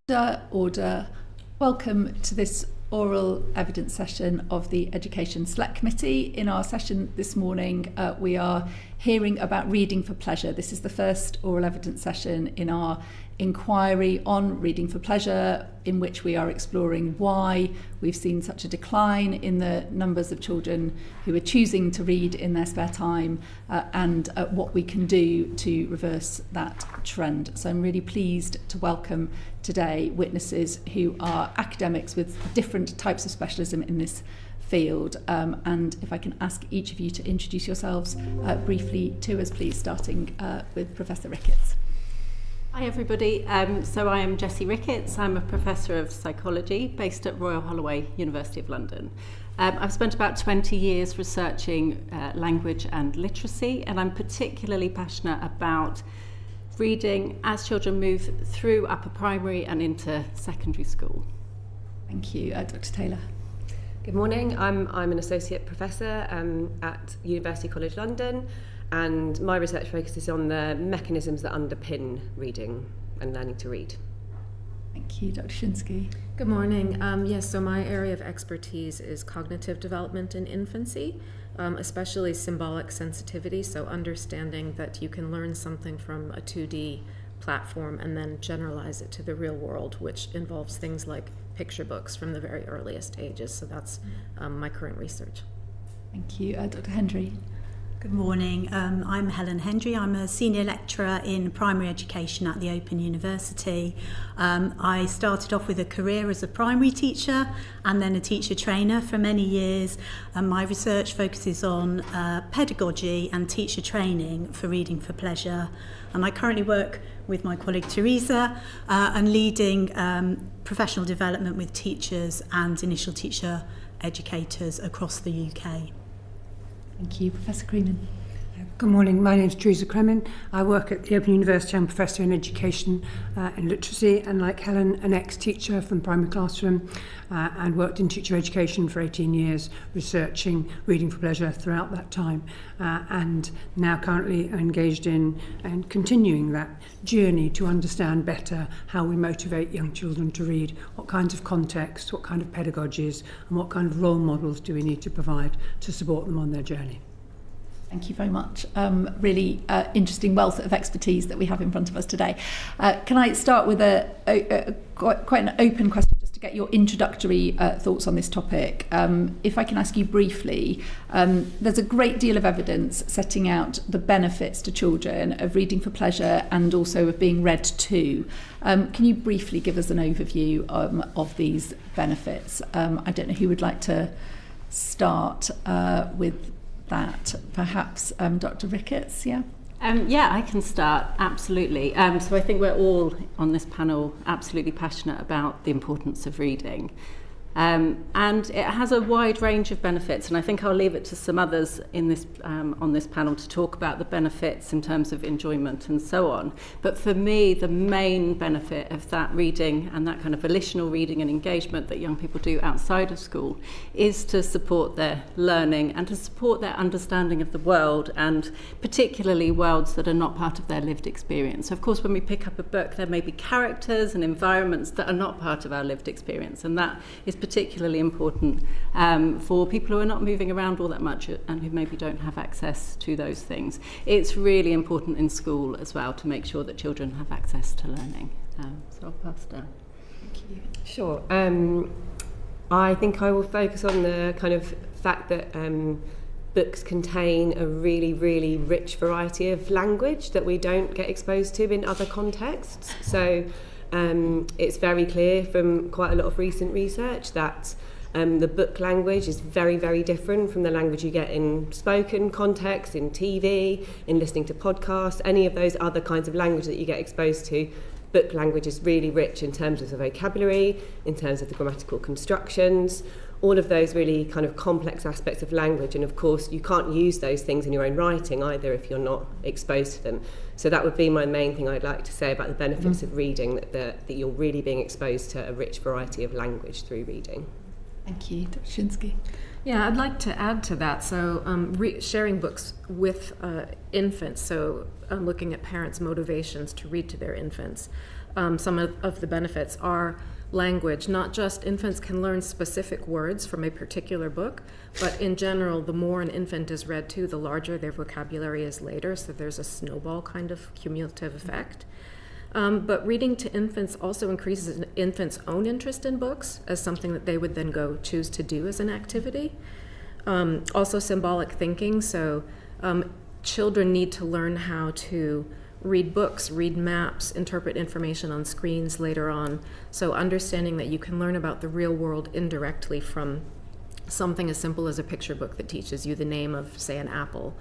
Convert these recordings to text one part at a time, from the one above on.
Order. Welcome to this oral evidence session of the Education Select Committee. In our session this morning, we are hearing about reading for pleasure. This is the first oral evidence session in our inquiry on reading for pleasure, in which we are exploring why we've seen such a decline in the numbers of children who are choosing to read in their spare time, and what we can do to reverse that trend. So I'm really pleased to welcome today witnesses who are academics with different types of specialism in this field, and if I can ask each of you to introduce yourselves briefly to us, please, starting with Professor Ricketts. Hi everybody, so I am Jessie Ricketts. I'm a Professor of Psychology based at Royal Holloway, University of London. I've spent about 20 years researching language and literacy, and I'm particularly passionate about reading as children move through upper primary and into secondary school. Thank you. Dr. Taylor. Good morning, I'm an Associate Professor at University College London, and my research focuses on the mechanisms that underpin reading and learning to read. Thank you. Dr. Shinskey. Good morning. So my area of expertise is cognitive development in infancy, especially symbolic sensitivity, so understanding that you can learn something from a 2D platform and then generalize it to the real world, which involves things like picture books from the very earliest ages. So that's my current research. Thank you. Dr. Hendry. Good morning. I'm Helen Hendry. I'm a senior lecturer in primary education at the Open University. I started off with a career as a primary teacher and then a teacher trainer for many years. My research focuses on pedagogy and teacher training for reading for pleasure. And I currently work with my colleague Teresa and leading professional development with teachers and initial teacher educators across the UK. Thank you. Professor Cremin. Good morning, my name is Teresa. I work at the Open University. I'm Professor in Education and Literacy, and like Helen, an ex-teacher from the primary classroom, and worked in teacher education for 18 years, researching reading for pleasure throughout that time, and now currently engaged in and continuing that journey to understand better how we motivate young children to read, what kinds of context, what kind of pedagogies, and what kind of role models do we need to provide to support them on their journey. Thank you very much. Really interesting wealth of expertise that we have in front of us today. Can I start with quite an open question, just to get your introductory thoughts on this topic? If I can ask you briefly, there's a great deal of evidence setting out the benefits to children of reading for pleasure and also of being read to. Can you briefly give us an overview of these benefits? I don't know who would like to start with that. Perhaps Dr. Ricketts, yeah? I can start, absolutely. So I think we're all on this panel absolutely passionate about the importance of reading. And it has a wide range of benefits, and I think I'll leave it to some others in this on this panel to talk about the benefits in terms of enjoyment and so on. But for me, the main benefit of that reading and that kind of volitional reading and engagement that young people do outside of school is to support their learning and to support their understanding of the world, and particularly worlds that are not part of their lived experience. Of course, when we pick up a book, there may be characters and environments that are not part of our lived experience, and that is particularly important for people who are not moving around all that much and who maybe don't have access to those things. It's really important in school as well to make sure that children have access to learning. So I'll pass down. Thank you. Sure. I think I will focus on the kind of fact that books contain a really, really rich variety of language that we don't get exposed to in other contexts. So it's very clear from quite a lot of recent research that the book language is very, very different from the language you get in spoken context, in TV, in listening to podcasts, any of those other kinds of language that you get exposed to. Book language is really rich in terms of the vocabulary, in terms of the grammatical constructions, all of those really kind of complex aspects of language. And of course, you can't use those things in your own writing either if you're not exposed to them. So that would be my main thing I'd like to say about the benefits of reading, that you're really being exposed to a rich variety of language through reading. Thank you. Dr. Shinskey. Yeah, I'd like to add to that. So sharing books with infants, so looking at parents' motivations to read to their infants. some of the benefits are language. Not just infants can learn specific words from a particular book, but in general, the more an infant is read to, the larger their vocabulary is later, so there's a snowball kind of cumulative effect. But reading to infants also increases an infant's own interest in books as something that they would then go choose to do as an activity. Also symbolic thinking, so children need to learn how to read books, read maps, interpret information on screens later on. So understanding that you can learn about the real world indirectly from something as simple as a picture book that teaches you the name of, say, an apple,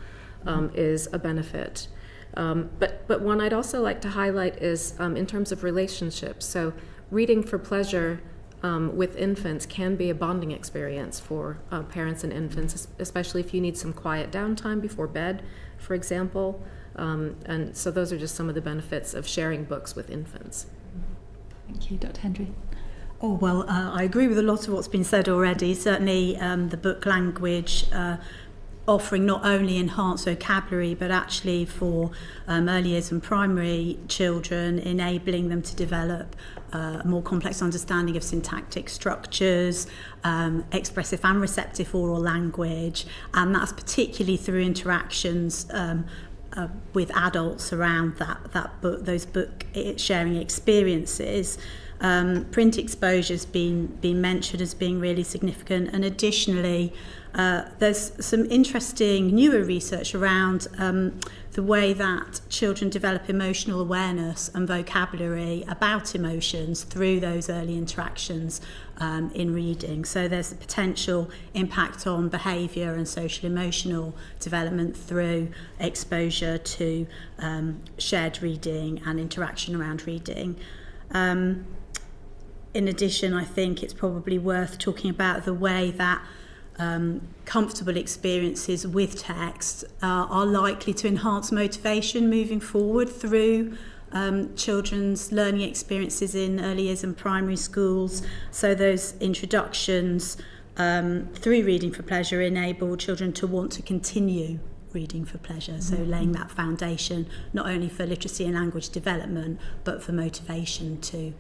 is a benefit. But one I'd also like to highlight is in terms of relationships. So reading for pleasure with infants can be a bonding experience for parents and infants, especially if you need some quiet downtime before bed, for example. And so those are just some of the benefits of sharing books with infants. Thank you, Dr. Hendry. Oh, well, I agree with a lot of what's been said already. Certainly the book language offering not only enhanced vocabulary, but actually for early years and primary children, enabling them to develop a more complex understanding of syntactic structures, expressive and receptive oral language, and that's particularly through interactions with adults around that book, those book sharing experiences. Print exposure has been mentioned as being really significant, and additionally there's some interesting newer research around the way that children develop emotional awareness and vocabulary about emotions through those early interactions in reading. So there's the potential impact on behaviour and social emotional development through exposure to shared reading and interaction around reading. In addition, I think it's probably worth talking about the way that comfortable experiences with text are likely to enhance motivation moving forward through children's learning experiences in early years and primary schools. So those introductions through reading for pleasure enable children to want to continue reading for pleasure, so laying that foundation not only for literacy and language development, but for motivation to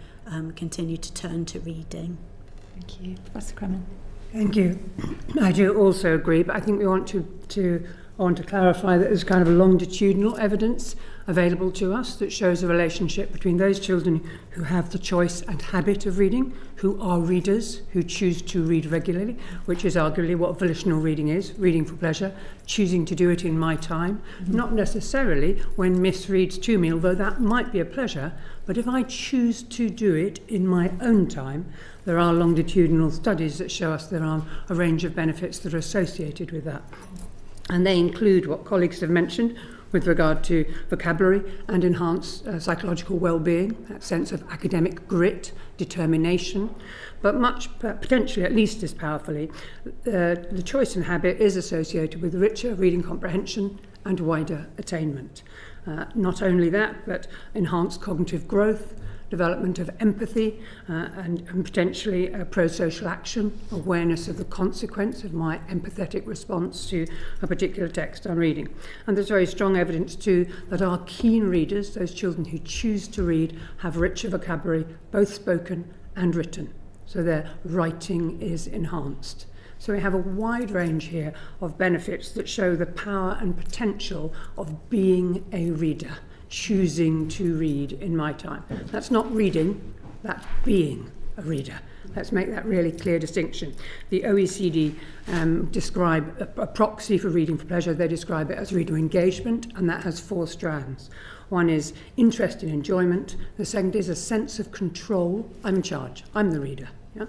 continue to turn to reading. Thank you. Professor Cremin. Thank you. I do also agree, but I think we want to clarify that there's kind of a longitudinal evidence available to us that shows a relationship between those children who have the choice and habit of reading, who are readers, who choose to read regularly, which is arguably what volitional reading is, reading for pleasure, choosing to do it in my time, not necessarily when Miss reads to me, although that might be a pleasure, but if I choose to do it in my own time, there are longitudinal studies that show us there are a range of benefits that are associated with that. And they include what colleagues have mentioned with regard to vocabulary and enhanced psychological well-being, that sense of academic grit, determination, but much, potentially at least as powerfully, the choice and habit is associated with richer reading comprehension and wider attainment. Not only that, but enhanced cognitive growth, development of empathy and potentially pro-social action, awareness of the consequence of my empathetic response to a particular text I'm reading. And there's very strong evidence too that our keen readers, those children who choose to read, have richer vocabulary, both spoken and written. So their writing is enhanced. So we have a wide range here of benefits that show the power and potential of being a reader, choosing to read in my time. That's not reading, that's being a reader. Let's make that really clear distinction. The OECD describe a proxy for reading for pleasure. They describe it as reader engagement, and that has 4 strands. One is interest and enjoyment. The second is a sense of control. I'm in charge. I'm the reader. Yeah?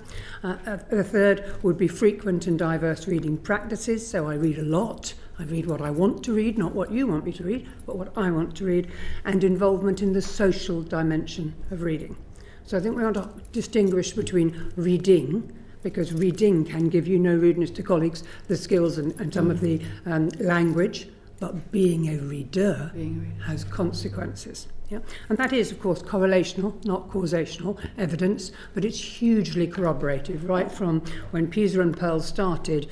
The third would be frequent and diverse reading practices. So I read a lot. I read what I want to read, not what you want me to read, but what I want to read, and involvement in the social dimension of reading. So I think we want to distinguish between reading, because reading can give you, no rudeness to colleagues, the skills and some of the language, but being a reader has consequences. Yeah? And that is, of course, correlational, not causational evidence, but it's hugely corroborated. Right from when Pisa and Pearl started,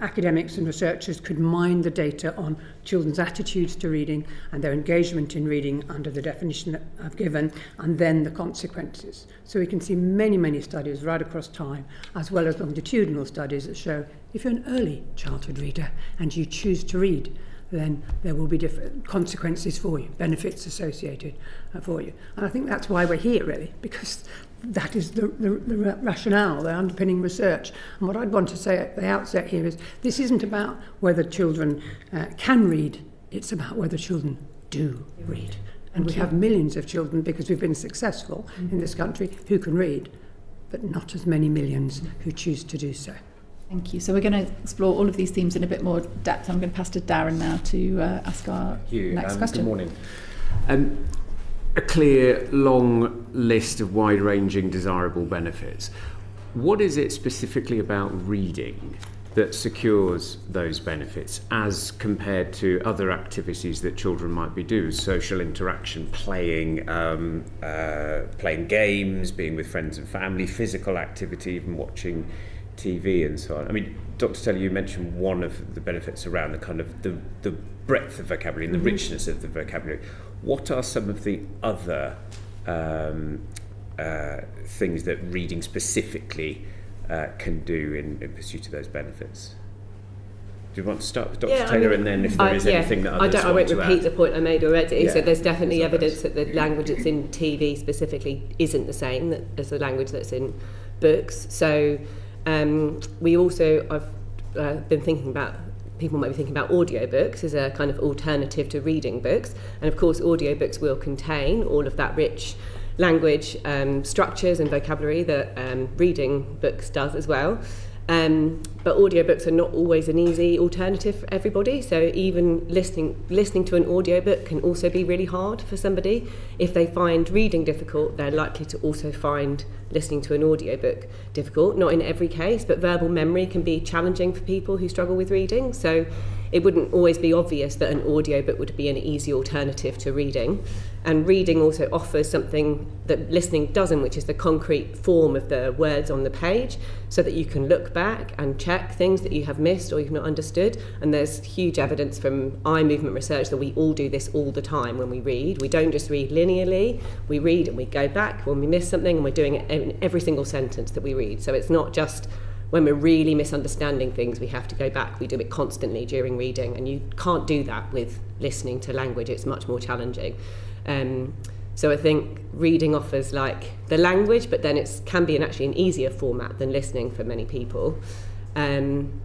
academics and researchers could mine the data on children's attitudes to reading and their engagement in reading under the definition that I've given, and then the consequences. So we can see many, many studies right across time, as well as longitudinal studies that show if you're an early childhood reader and you choose to read, then there will be different consequences for you, benefits associated for you. And I think that's why we're here, really, because that is the rationale, the underpinning research. And what I'd want to say at the outset here is this isn't about whether children can read, it's about whether children do read. And we have millions of children, because we've been successful in this country, who can read, but not as many millions who choose to do so. Thank you. So we're going to explore all of these themes in a bit more depth. I'm going to pass to Darren now to ask our next question. Good morning. A clear, long list of wide-ranging desirable benefits. What is it specifically about reading that secures those benefits as compared to other activities that children might be doing? Social interaction, playing games, being with friends and family, physical activity, even watching TV and so on. I mean, Dr. Taylor, you mentioned one of the benefits around the kind of the breadth of vocabulary and the richness of the vocabulary. What are some of the other things that reading specifically can do in pursuit of those benefits? Do you want to start with Dr. Taylor, and then if there is anything that others I won't repeat the point I made already. Yeah. So there's definitely evidence that the language that's in TV specifically isn't the same as the language that's in books. So we also, I've been thinking about, people might be thinking about audiobooks as a kind of alternative to reading books. And of course, audiobooks will contain all of that rich language structures and vocabulary that reading books does as well. But audiobooks are not always an easy alternative for everybody. So even listening to an audiobook can also be really hard for somebody. If they find reading difficult, they're likely to also find listening to an audiobook difficult. Not in every case, but verbal memory can be challenging for people who struggle with reading. So it wouldn't always be obvious that an audiobook would be an easy alternative to reading. And reading also offers something that listening doesn't, which is the concrete form of the words on the page, so that you can look back and check things that you have missed or you've not understood. And there's huge evidence from eye movement research that we all do this all the time when we read. We don't just read linearly, we read and we go back when we miss something, and we're doing it in every single sentence that we read. So it's not just when we're really misunderstanding things, we have to go back. We do it constantly during reading, and you can't do that with listening to language. It's much more challenging. So I think reading offers like the language, but then it can be actually an easier format than listening for many people. And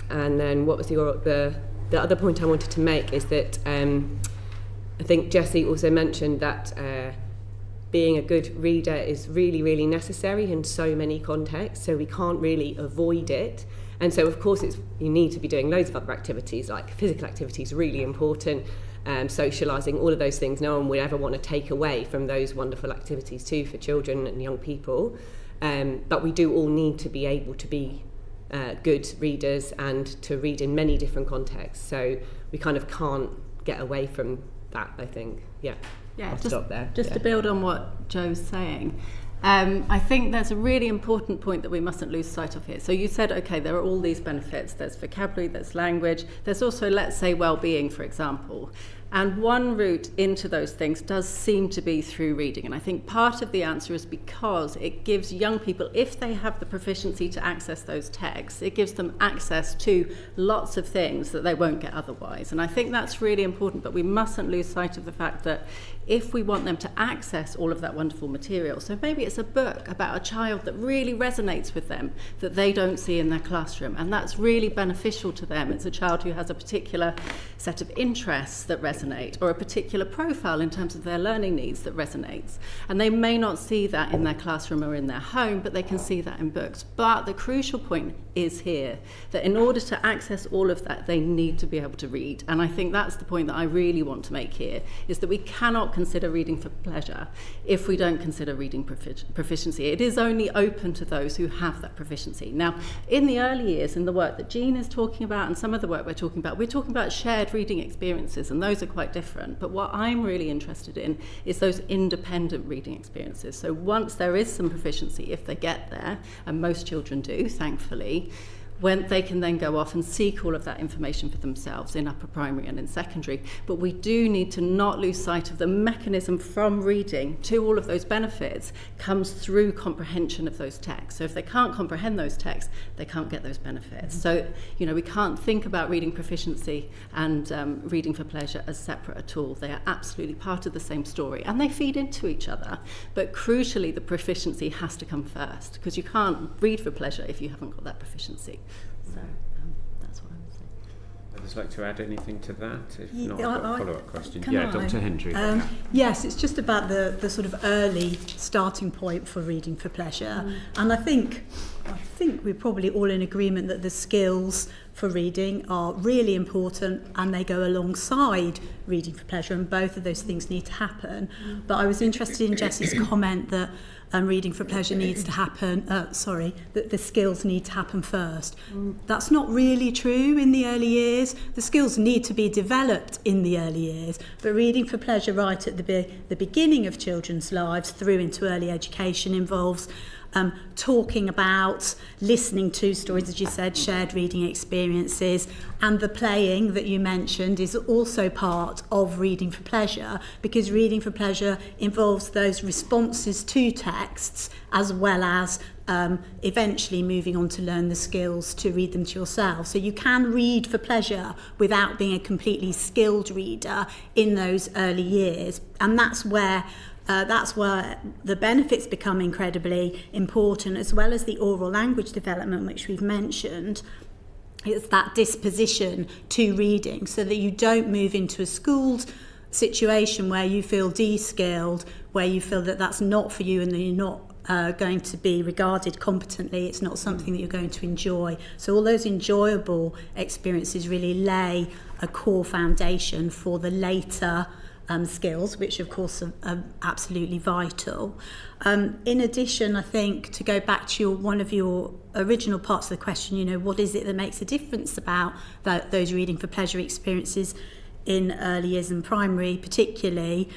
then what was the other point I wanted to make is that I think Jessie also mentioned that being a good reader is really, really necessary in so many contexts, so we can't really avoid it. And so, of course, you need to be doing loads of other activities, like physical activities, really important, socialising, all of those things. No one would ever want to take away from those wonderful activities too for children and young people. But we do all need to be able to be good readers and to read in many different contexts. So we kind of can't get away from that, I think. Yeah, I'll stop there. Just to build on what Joe's saying, I think there's a really important point that we mustn't lose sight of here. So you said, okay, there are all these benefits. There's vocabulary, there's language. There's also, let's say, well-being, for example. And one route into those things does seem to be through reading. And I think part of the answer is because it gives young people, if they have the proficiency to access those texts, it gives them access to lots of things that they won't get otherwise. And I think that's really important, but we mustn't lose sight of the fact that if we want them to access all of that wonderful material, so maybe it's a book about a child that really resonates with them, that they don't see in their classroom, and that's really beneficial to them. It's a child who has a particular set of interests that resonate, or a particular profile in terms of their learning needs that resonates. And they may not see that in their classroom or in their home, but they can see that in books. But the crucial point is here, that in order to access all of that, they need to be able to read. And I think that's the point that I really want to make here, is that we cannot consider reading for pleasure if we don't consider reading proficiency. It is only open to those who have that proficiency. Now, in the early years, in the work that Jeanne is talking about and some of the work we're talking about shared reading experiences, and those are quite different. But what I'm really interested in is those independent reading experiences. So once there is some proficiency, if they get there, and most children do, thankfully, when they can then go off and seek all of that information for themselves in upper primary and in secondary. But we do need to not lose sight of the mechanism from reading to all of those benefits comes through comprehension of those texts. So if they can't comprehend those texts, they can't get those benefits. So, we can't think about reading proficiency and reading for pleasure as separate at all. They are absolutely part of the same story, and they feed into each other. But crucially, the proficiency has to come first, because you can't read for pleasure if you haven't got that proficiency. So that's what I would say. I'd just like to add anything to that? If not, Yeah, I've got a follow-up question. Can Yeah, I? Dr. Hendry. Yes, it's just about the sort of early starting point for reading for pleasure. And I think we're probably all in agreement that the skills for reading are really important, and they go alongside reading for pleasure, and both of those things need to happen. But I was interested in Jessie's comment that reading for pleasure needs to happen, that the skills need to happen first. That's not really true in the early years. The skills need to be developed in the early years, but reading for pleasure right at the beginning of children's lives through into early education involves talking about, listening to stories, as you said, shared reading experiences, and the playing that you mentioned is also part of reading for pleasure, because reading for pleasure involves those responses to texts as well as eventually moving on to learn the skills to read them to yourself. So you can read for pleasure without being a completely skilled reader in those early years, and that's where the benefits become incredibly important, as well as the oral language development, which we've mentioned. It's that disposition to reading, so that you don't move into a schooled situation where you feel de-skilled, where you feel that that's not for you and that you're not going to be regarded competently. It's not something that you're going to enjoy. So all those enjoyable experiences really lay a core foundation for the later skills, which of course are absolutely vital. In addition, I think, to go back to one of your original parts of the question, what is it that makes a difference about those reading for pleasure experiences in early years and primary particularly?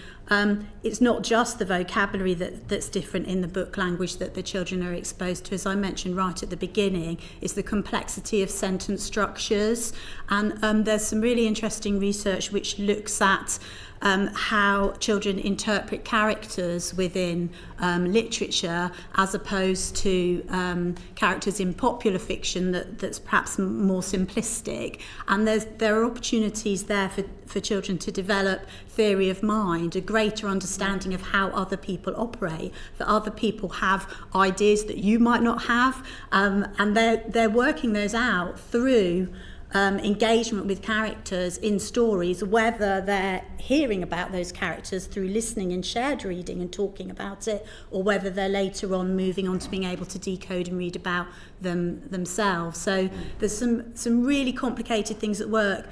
It's not just the vocabulary that's different in the book language that the children are exposed to. As I mentioned right at the beginning, it's the complexity of sentence structures, and there's some really interesting research which looks at how children interpret characters within literature as opposed to characters in popular fiction that's perhaps more simplistic. And there are opportunities there for children to develop theory of mind, a greater understanding of how other people operate, that other people have ideas that you might not have, and they're working those out through engagement with characters in stories, whether they're hearing about those characters through listening and shared reading and talking about it, or whether they're later on moving on to being able to decode and read about them themselves. So there's some really complicated things at work,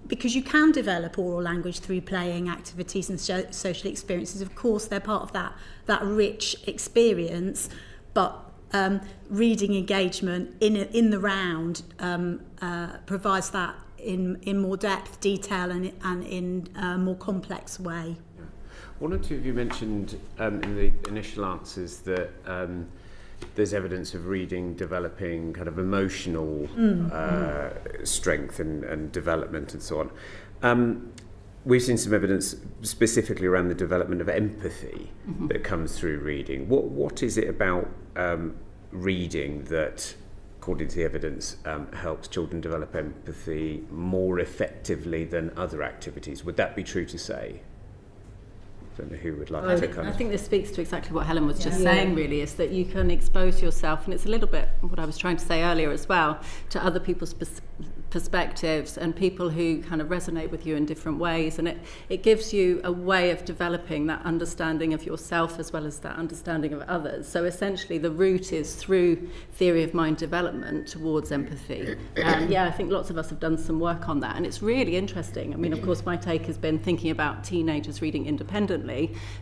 because you can develop oral language through playing activities and social experiences. Of course, they're part of that rich experience, but reading engagement in the round provides that in more depth, detail, and in a more complex way. One or two of you mentioned in the initial answers that there's evidence of reading developing kind of emotional strength and development and so on. We've seen some evidence specifically around the development of empathy that comes through reading. What is it about reading that, according to the evidence, helps children develop empathy more effectively than other activities? Would that be true to say? I don't know who would like to I think this speaks to exactly what Helen was just saying, really, is that you can expose yourself, and it's a little bit what I was trying to say earlier as well, to other people's perspectives and people who kind of resonate with you in different ways, and it gives you a way of developing that understanding of yourself as well as that understanding of others. So essentially the route is through theory of mind development towards empathy. I think lots of us have done some work on that, and it's really interesting. I mean, of course, my take has been thinking about teenagers reading independently,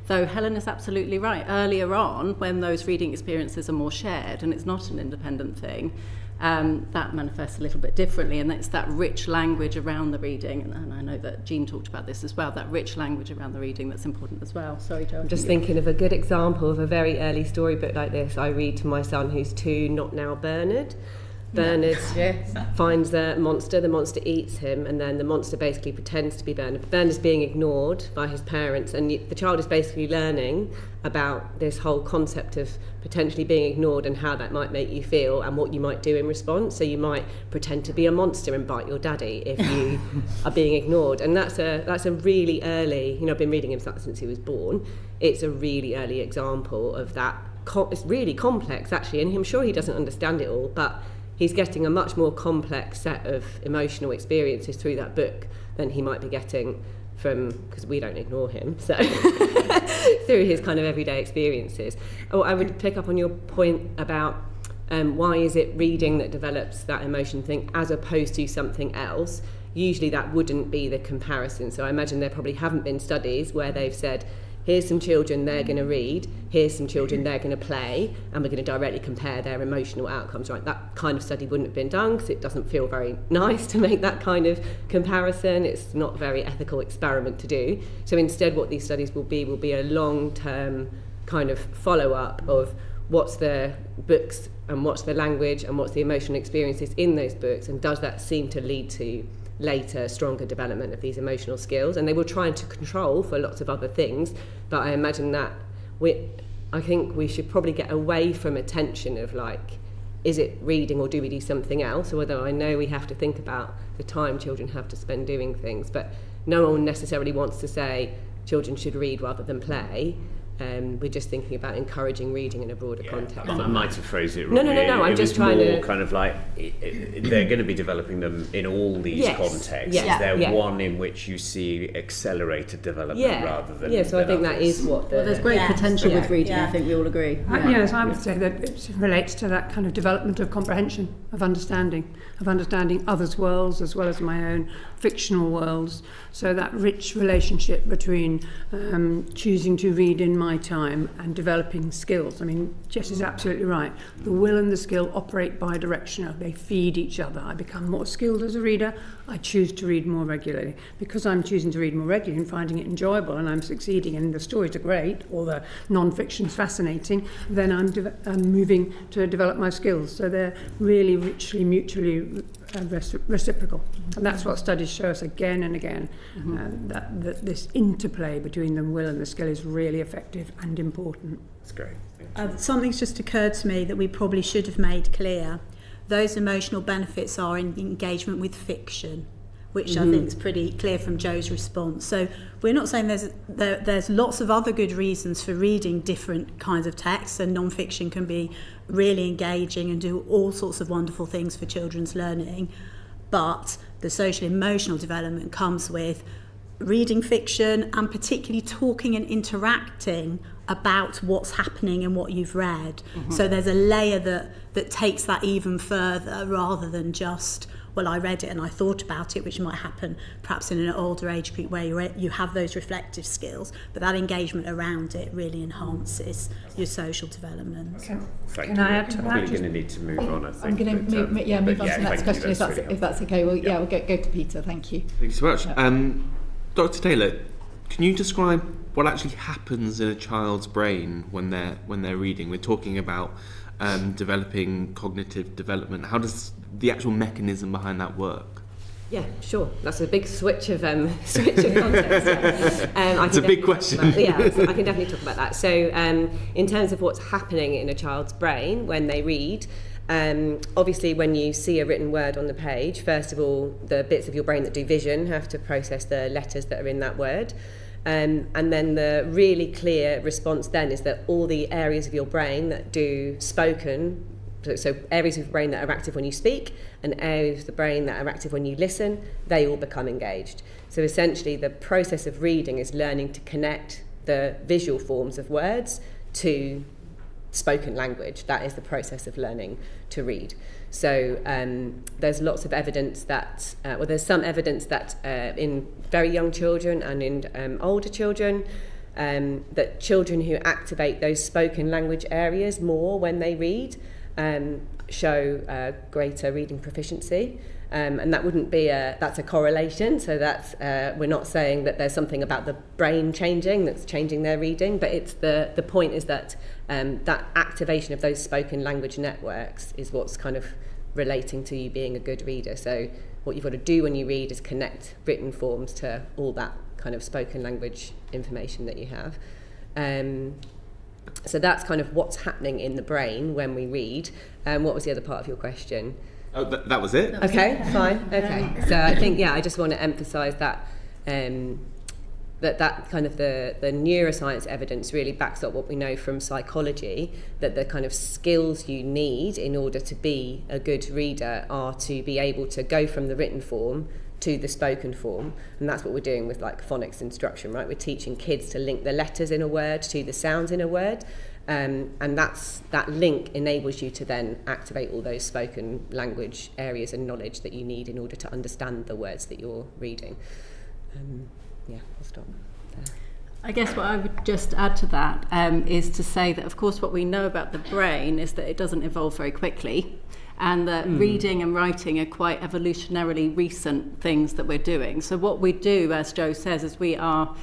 though Helen is absolutely right. Earlier on, when those reading experiences are more shared and it's not an independent thing, that manifests a little bit differently, and it's that rich language around the reading, and I know that Jeanne talked about this as well, that rich language around the reading that's important as well. Sorry, Jo. I'm just thinking of a good example of a very early storybook like this. I read to my son, who's 2, not now Bernard. Bernard finds the monster eats him, and then the monster basically pretends to be Bernard. But Bernard's being ignored by his parents, and the child is basically learning about this whole concept of potentially being ignored and how that might make you feel and what you might do in response. So you might pretend to be a monster and bite your daddy if you are being ignored. And that's a really early, I've been reading him since he was born. It's a really early example of that. It's really complex, actually, and I'm sure he doesn't understand it all, but he's getting a much more complex set of emotional experiences through that book than he might be getting from, because we don't ignore him, so through his kind of everyday experiences. I would pick up on your point about why is it reading that develops that emotion thing as opposed to something else. Usually that wouldn't be the comparison. So I imagine there probably haven't been studies where they've said, here's some children, they're going to read, here's some children, they're going to play, and we're going to directly compare their emotional outcomes, right? That kind of study wouldn't have been done because it doesn't feel very nice to make that kind of comparison. It's not a very ethical experiment to do. So instead what these studies will be a long-term kind of follow-up of what's the books and what's the language and what's the emotional experiences in those books, and does that seem to lead to later stronger development of these emotional skills. And they were trying to control for lots of other things, but I imagine that I think we should probably get away from attention of like, is it reading or do we do something else? Or whether I know we have to think about the time children have to spend doing things, but no one necessarily wants to say children should read rather than play. We're just thinking about encouraging reading in a broader context. I might have phrased it wrong. No. I'm just trying to kind of like they're going to be developing them in all these contexts. Yes, Is there one in which you see accelerated development rather than? So I think that is what. There's great potential with reading. I think we all agree. Yes, I would say that it relates to that kind of development of comprehension, of understanding others' worlds as well as my own fictional worlds. So that rich relationship between choosing to read in my time and developing skills. I mean, Jess is absolutely right. The will and the skill operate bi-directional. They feed each other. I become more skilled as a reader. I choose to read more regularly. Because I'm choosing to read more regularly and finding it enjoyable and I'm succeeding and the stories are great or the non-fiction's fascinating, then I'm moving to develop my skills. So they're really richly mutually reciprocal. And that's what studies show us again and again, that this interplay between the will and the skill is really effective and important. That's great. Something's just occurred to me that we probably should have made clear. Those emotional benefits are in engagement with fiction, which I think is pretty clear from Jo's response. So we're not saying there's lots of other good reasons for reading different kinds of texts, and non-fiction can be really engaging and do all sorts of wonderful things for children's learning. But the social emotional development comes with reading fiction and particularly talking and interacting about what's happening and what you've read. So there's a layer that takes that even further, rather than just, well, I read it and I thought about it, which might happen perhaps in an older age group where you have those reflective skills, but that engagement around it really enhances your social developent. Can I add to that? We're going to need to move on, I think. I'm going to move on to the next question, if that's okay. Well, we'll go to Peter. Thank you. Thank you so much. Dr. Taylor, can you describe what actually happens in a child's brain when they're reading? We're talking about developing cognitive development. How does the actual mechanism behind that work? Yeah, sure. That's a big switch of context. It's a big question. I can definitely talk about that. So in terms of what's happening in a child's brain when they read, obviously when you see a written word on the page, first of all, the bits of your brain that do vision have to process the letters that are in that word. And then the really clear response then is that all the areas of your brain that do spoken, so areas of your brain that are active when you speak and areas of the brain that are active when you listen, they all become engaged. So essentially the process of reading is learning to connect the visual forms of words to spoken language. That is the process of learning to read. So there's lots of evidence that, there's some evidence that in very young children and in older children, that children who activate those spoken language areas more when they read show greater reading proficiency. And that wouldn't be that's a correlation, so that's we're not saying that there's something about the brain changing that's changing their reading, but it's the point is that that activation of those spoken language networks is what's kind of relating to you being a good reader. So what you've got to do when you read is connect written forms to all that kind of spoken language information that you have. So that's kind of what's happening in the brain when we read. What was the other part of your question? Oh, that was it? Okay, fine. Okay. So I think, I just want to emphasise that that kind of the neuroscience evidence really backs up what we know from psychology, that the kind of skills you need in order to be a good reader are to be able to go from the written form to the spoken form. And that's what we're doing with like phonics instruction, right? We're teaching kids to link the letters in a word to the sounds in a word. And that link enables you to then activate all those spoken language areas and knowledge that you need in order to understand the words that you're reading. I'll stop there. I guess what I would just add to that is to say that, of course, what we know about the brain is that it doesn't evolve very quickly, and that reading and writing are quite evolutionarily recent things that we're doing. So what we do, as Jo says, is we are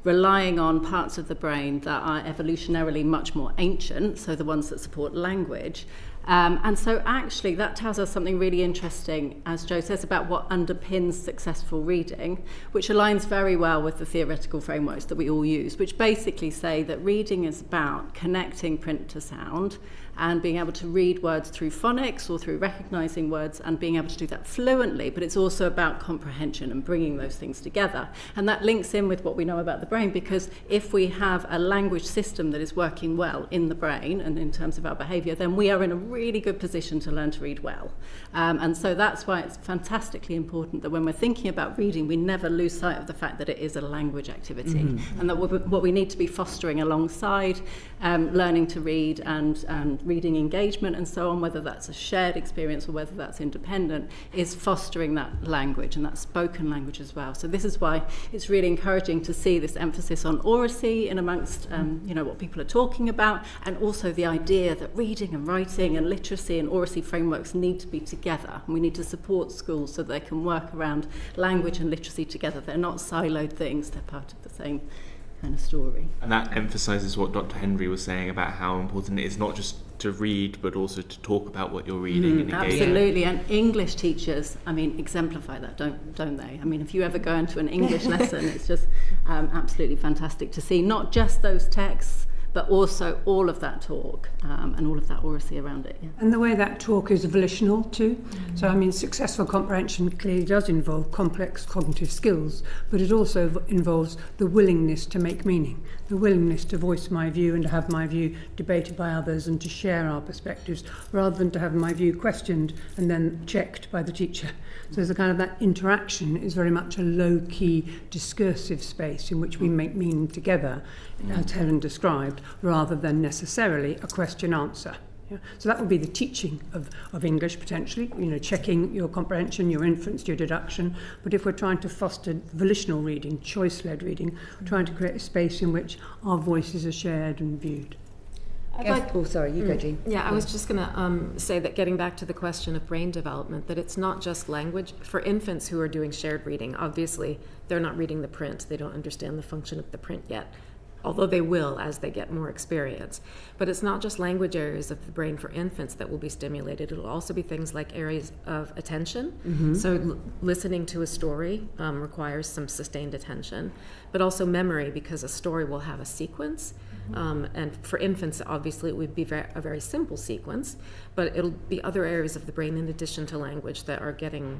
relying on parts of the brain that are evolutionarily much more ancient, so the ones that support language. And so actually that tells us something really interesting, as Jo says, about what underpins successful reading, which aligns very well with the theoretical frameworks that we all use, which basically say that reading is about connecting print to sound and being able to read words through phonics or through recognising words and being able to do that fluently, but it's also about comprehension and bringing those things together. And that links in with what we know about the brain, because if we have a language system that is working well in the brain and in terms of our behaviour, then we are in a really good position to learn to read well. And so that's why it's fantastically important that when we're thinking about reading, we never lose sight of the fact that it is a language activity, and that what we need to be fostering alongside learning to read and reading engagement and so on, whether that's a shared experience or whether that's independent, is fostering that language and that spoken language as well. So this is why it's really encouraging to see this emphasis on oracy in amongst what people are talking about, and also the idea that reading and writing and literacy and oracy frameworks need to be together, and we need to support schools so they can work around language and literacy together. They're not siloed things, they're part of the same kind of story. And that emphasises what Dr. Hendry was saying about how important it is not just to read, but also to talk about what you're reading and engage. Absolutely, and English teachers, exemplify that, don't they? If you ever go into an English lesson, it's just absolutely fantastic to see not just those texts, but also all of that talk and all of that oracy around it. Yeah. And the way that talk is volitional too. So successful comprehension clearly does involve complex cognitive skills, but it also involves the willingness to make meaning, the willingness to voice my view and to have my view debated by others and to share our perspectives, rather than to have my view questioned and then checked by the teacher. So there's a kind of that interaction is very much a low-key discursive space in which we make meaning together, as Helen described, rather than necessarily a question-answer. Yeah? So that would be the teaching of English, potentially, checking your comprehension, your inference, your deduction. But if we're trying to foster volitional reading, choice-led reading, we're trying to create a space in which our voices are shared and viewed. Sorry, you go, Jeanne. I was just going to say that, getting back to the question of brain development, that it's not just language. For infants who are doing shared reading, obviously they're not reading the print. They don't understand the function of the print yet, although they will as they get more experience. But it's not just language areas of the brain for infants that will be stimulated. It'll also be things like areas of attention. So listening to a story requires some sustained attention, but also memory, because a story will have a sequence. And for infants, obviously, it would be a very simple sequence, but it'll be other areas of the brain in addition to language that are getting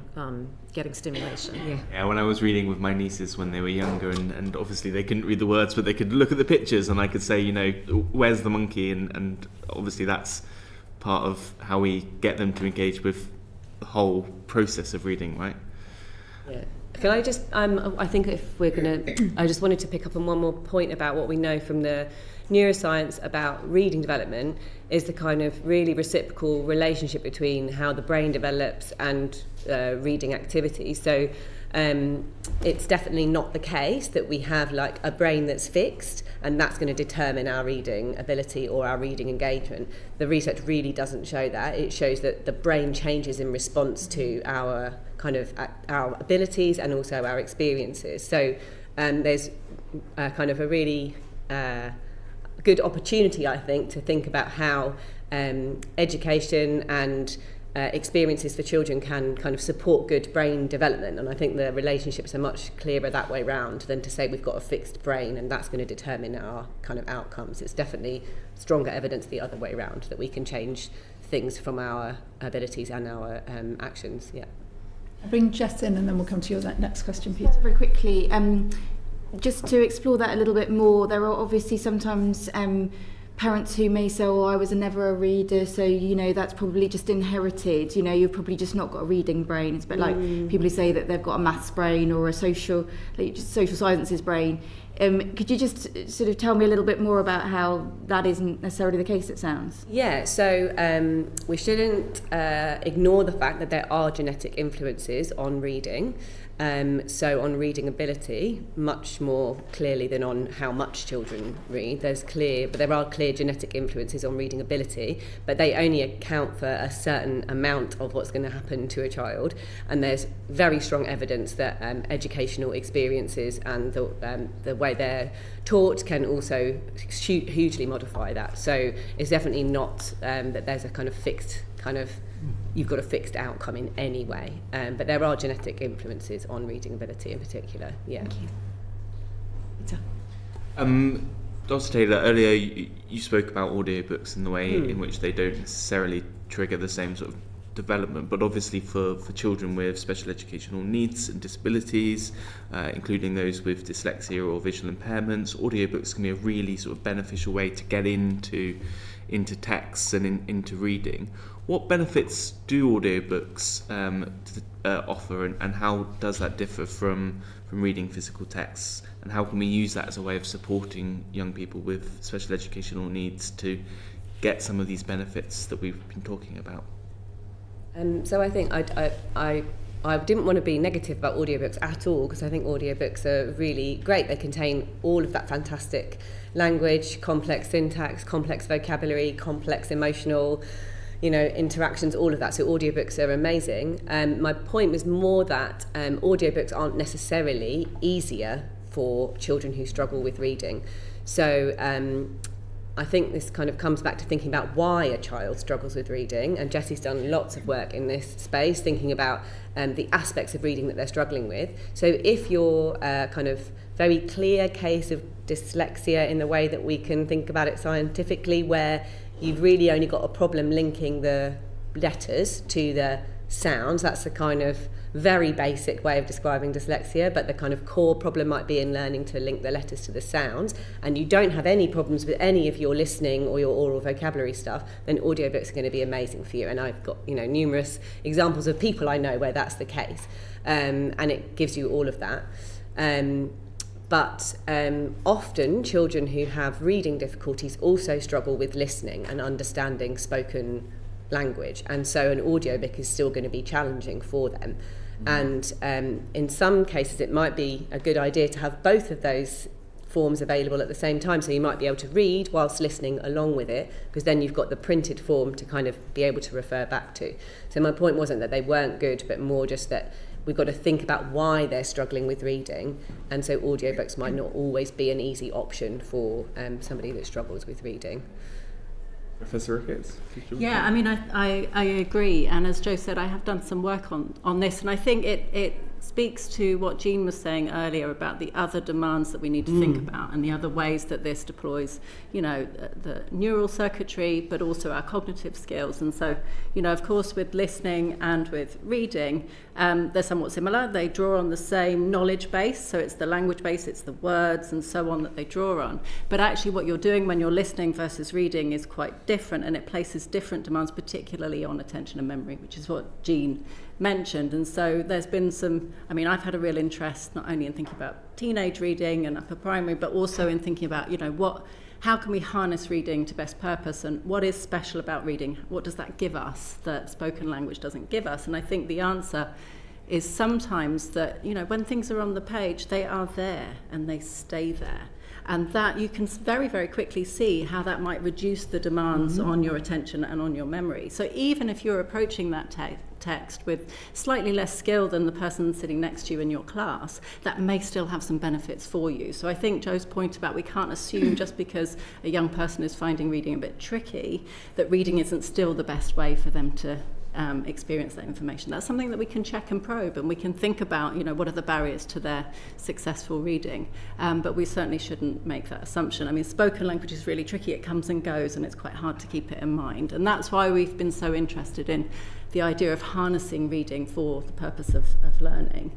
stimulation. Yeah, when I was reading with my nieces when they were younger, and obviously they couldn't read the words, but they could look at the pictures, and I could say, where's the monkey? And obviously that's part of how we get them to engage with the whole process of reading, right? Yeah. Can I just, I think if we're going to, I just wanted to pick up on one more point about what we know from the neuroscience about reading development is the kind of really reciprocal relationship between how the brain develops and reading activity. So it's definitely not the case that we have like a brain that's fixed and that's going to determine our reading ability or our reading engagement. The research really doesn't show that. It shows that the brain changes in response to our kind of our abilities and also our experiences. So there's kind of a really good opportunity, I think, to think about how education and experiences for children can kind of support good brain development. And I think the relationships are much clearer that way round than to say we've got a fixed brain and that's going to determine our kind of outcomes. It's definitely stronger evidence the other way round, that we can change things from our abilities and our actions. Yeah. I'll bring Jess in and then we'll come to your next question, Peter. Very quickly, just to explore that a little bit more, there are obviously sometimes parents who may say, I was never a reader, so, that's probably just inherited. You've probably just not got a reading brain. It's a bit like people who say that they've got a maths brain or a social sciences brain. Could you just sort of tell me a little bit more about how that isn't necessarily the case, it sounds? Yeah, so we shouldn't ignore the fact that there are genetic influences on reading. So on reading ability, much more clearly than on how much children read. There are clear genetic influences on reading ability, but they only account for a certain amount of what's going to happen to a child. And there's very strong evidence that educational experiences and the way they're taught can also hugely modify that. So it's definitely not that there's a kind of fixed you've got a fixed outcome in any way, but there are genetic influences on reading ability in particular. Yeah. Thank you. Dr. Taylor, earlier you spoke about audiobooks and the way in which they don't necessarily trigger the same sort of development, but obviously for children with special educational needs and disabilities, including those with dyslexia or visual impairments, audiobooks can be a really sort of beneficial way to get into texts and into reading. What benefits do audiobooks offer, and how does that differ from reading physical texts? And how can we use that as a way of supporting young people with special educational needs to get some of these benefits that we've been talking about? So I think I didn't want to be negative about audiobooks at all, because I think audiobooks are really great. They contain all of that fantastic language, complex syntax, complex vocabulary, complex emotional interactions, all of that. So audiobooks are amazing. My point was more that audiobooks aren't necessarily easier for children who struggle with reading. So I think this kind of comes back to thinking about why a child struggles with reading, and Jessie's done lots of work in this space thinking about the aspects of reading that they're struggling with. So if you're a kind of very clear case of dyslexia in the way that we can think about it scientifically, where you've really only got a problem linking the letters to the sounds, that's the kind of very basic way of describing dyslexia, but the kind of core problem might be in learning to link the letters to the sounds, and you don't have any problems with any of your listening or your oral vocabulary stuff, then audiobooks are going to be amazing for you. And I've got numerous examples of people I know where that's the case, and it gives you all of that. But often children who have reading difficulties also struggle with listening and understanding spoken language, and so an audiobook is still going to be challenging for them. And in some cases it might be a good idea to have both of those forms available at the same time, so you might be able to read whilst listening along with it, because then you've got the printed form to kind of be able to refer back to. So my point wasn't that they weren't good, but more just that we've got to think about why they're struggling with reading, and so audiobooks might not always be an easy option for somebody that struggles with reading. Professor Ricketts? Yeah, I mean, I agree, and as Jo said, I have done some work on this, and I think it speaks to what Jeanne was saying earlier about the other demands that we need to think about, and the other ways that this deploys, the neural circuitry, but also our cognitive skills. And so, of course, with listening and with reading, they're somewhat similar. They draw on the same knowledge base, so it's the language base, it's the words and so on that they draw on. But actually what you're doing when you're listening versus reading is quite different, and it places different demands, particularly on attention and memory, which is what Jeanne mentioned. And so there's been some I mean, I've had a real interest not only in thinking about teenage reading and upper primary, but also in thinking about, how can we harness reading to best purpose, and what is special about reading? What does that give us that spoken language doesn't give us? And I think the answer is sometimes that, when things are on the page, they are there and they stay there. And that you can very, very quickly see how that might reduce the demands on your attention and on your memory. So even if you're approaching that text with slightly less skill than the person sitting next to you in your class, that may still have some benefits for you. So I think Joe's point about we can't assume just because a young person is finding reading a bit tricky, that reading isn't still the best way for them to experience that information. That's something that we can check and probe, and we can think about, what are the barriers to their successful reading. But we certainly shouldn't make that assumption. I mean, spoken language is really tricky. It comes and goes, and it's quite hard to keep it in mind. And that's why we've been so interested in the idea of harnessing reading for the purpose of learning,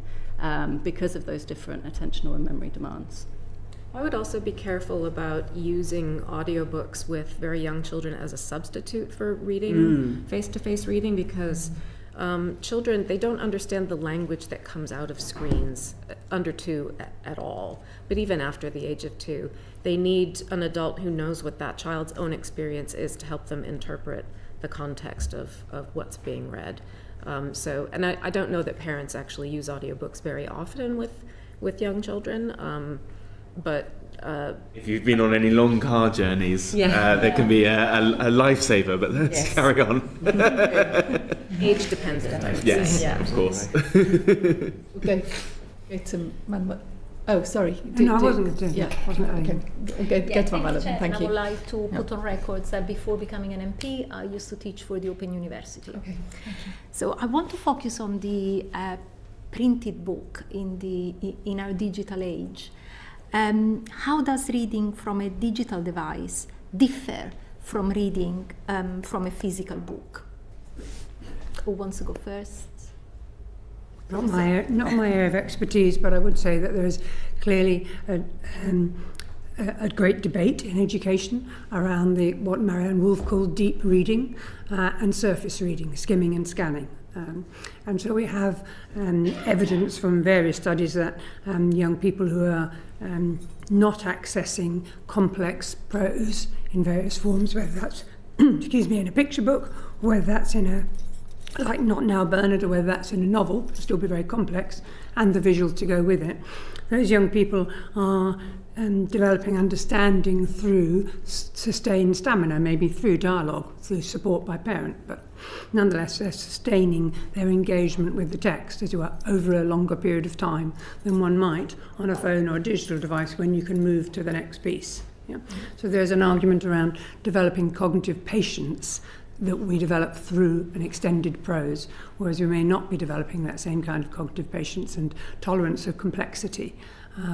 because of those different attentional and memory demands. I would also be careful about using audiobooks with very young children as a substitute for reading, face-to-face reading, because children, they don't understand the language that comes out of screens under 2 at all. But even after the age of 2, they need an adult who knows what that child's own experience is to help them interpret the context of what's being read. And I don't know that parents actually use audiobooks very often with young children. But if you've been on any long car journeys, there can be a lifesaver, but let's carry on. Age dependent, I would yes, say. of course. Go to Manuel. Oh, sorry. No, I wasn't going to. Yeah. Okay. Go to Manuel. Thank you. I would like to put on record that before becoming an MP, I used to teach for the Open University. Okay. Thank you. So I want to focus on the printed book in our digital age. How does reading from a digital device differ from reading from a physical book? Who wants to go first? Not my area of expertise, but I would say that there is clearly a great debate in education around what Marianne Wolf called deep reading and surface reading, skimming and scanning. And so we have evidence from various studies that young people who are not accessing complex prose in various forms, whether that's in a picture book, whether that's in a like Not Now Bernard, or whether that's in a novel, it'll still be very complex, and the visuals to go with it. Those young people are developing understanding through sustained stamina, maybe through dialogue, through support by parent, but nonetheless they're sustaining their engagement with the text as well over a longer period of time than one might on a phone or a digital device when you can move to the next piece. Yeah? So there's an argument around developing cognitive patience that we develop through an extended prose, whereas we may not be developing that same kind of cognitive patience and tolerance of complexity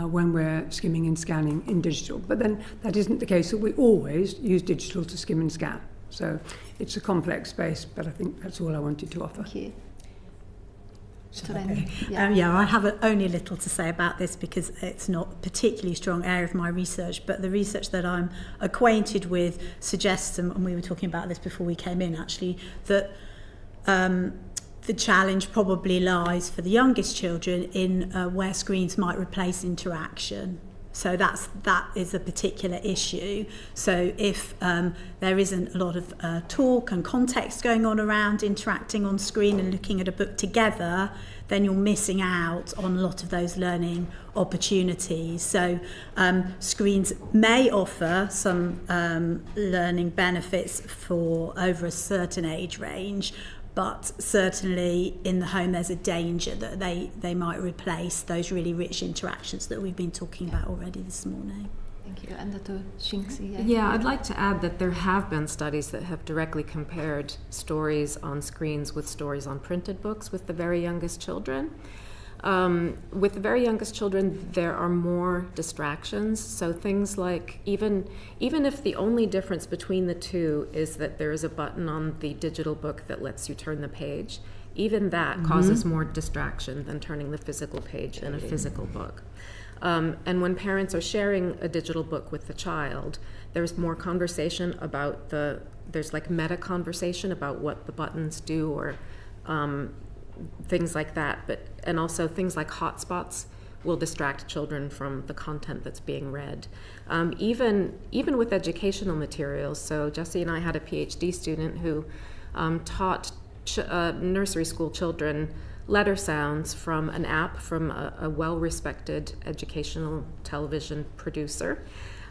when we're skimming and scanning in digital. But then that isn't the case that we always use digital to skim and scan. So it's a complex space, but I think that's all I wanted to offer. Thank you. I have only a little to say about this because it's not a particularly strong area of my research, but the research that I'm acquainted with suggests, and we were talking about this before we came in actually, that the challenge probably lies for the youngest children in where screens might replace interaction. So that is a particular issue. So if there isn't a lot of talk and context going on around interacting on screen and looking at a book together, then you're missing out on a lot of those learning opportunities. So screens may offer some learning benefits for over a certain age range, but certainly in the home there's a danger that they might replace those really rich interactions that we've been talking about already this morning. Thank you. And Dr. Shinskey? Yeah, I'd like to add that there have been studies that have directly compared stories on screens with stories on printed books with the very youngest children. With the very youngest children, there are more distractions. So things like, even if the only difference between the two is that there is a button on the digital book that lets you turn the page, even that causes more distraction than turning the physical page in a physical book. And when parents are sharing a digital book with the child, there's more conversation about there's like meta conversation about what the buttons do, or things like that. And also things like hotspots will distract children from the content that's being read. Even with educational materials. So Jessie and I had a PhD student who taught nursery school children letter sounds from an app from a well-respected educational television producer.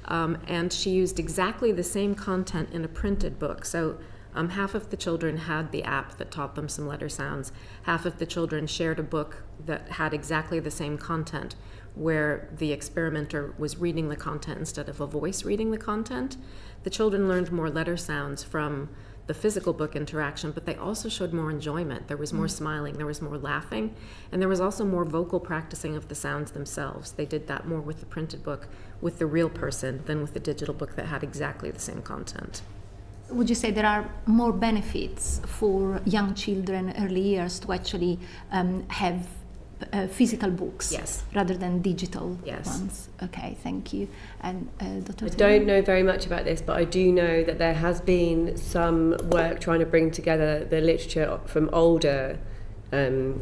And she used exactly the same content in a printed book. So half of the children had the app that taught them some letter sounds. Half of the children shared a book that had exactly the same content, where the experimenter was reading the content instead of a voice reading the content. The children learned more letter sounds from the physical book interaction, but they also showed more enjoyment. There was more smiling, there was more laughing, and there was also more vocal practicing of the sounds themselves. They did that more with the printed book, with the real person, than with the digital book that had exactly the same content. Would you say there are more benefits for young children early years to actually have physical books rather than digital ones? Okay, thank you. And Dr. I don't know very much about this, but I do know that there has been some work trying to bring together the literature from older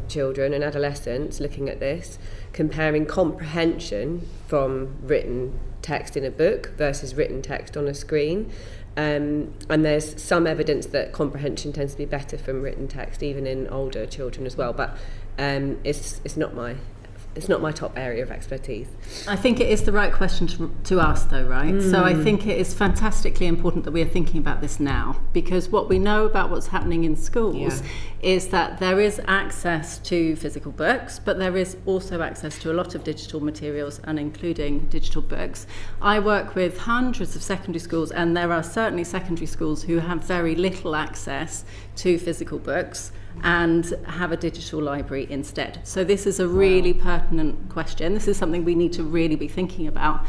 children and adolescents looking at this, comparing comprehension from written text in a book versus written text on a screen. And there's some evidence that comprehension tends to be better from written text, even in older children as well. But it's not my top area of expertise. I think it is the right question to ask, though, right? So I think it is fantastically important that we are thinking about this now, because what we know about what's happening in schools is that there is access to physical books, but there is also access to a lot of digital materials, and including digital books. I work with hundreds of secondary schools, and there are certainly secondary schools who have very little access to physical books and have a digital library instead. So this is a really pertinent question. This is something we need to really be thinking about.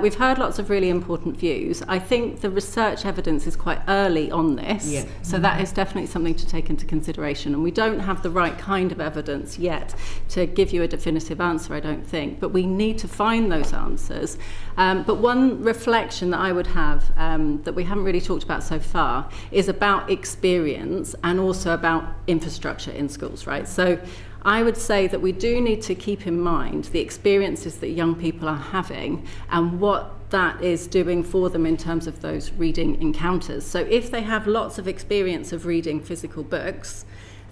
We've heard lots of really important views. I think the research evidence is quite early on this, so that is definitely something to take into consideration. And we don't have the right kind of evidence yet to give you a definitive answer, I don't think, but we need to find those answers. But one reflection that I would have that we haven't really talked about so far is about experience and also about infrastructure in schools, right? So I would say that we do need to keep in mind the experiences that young people are having and what that is doing for them in terms of those reading encounters. So if they have lots of experience of reading physical books,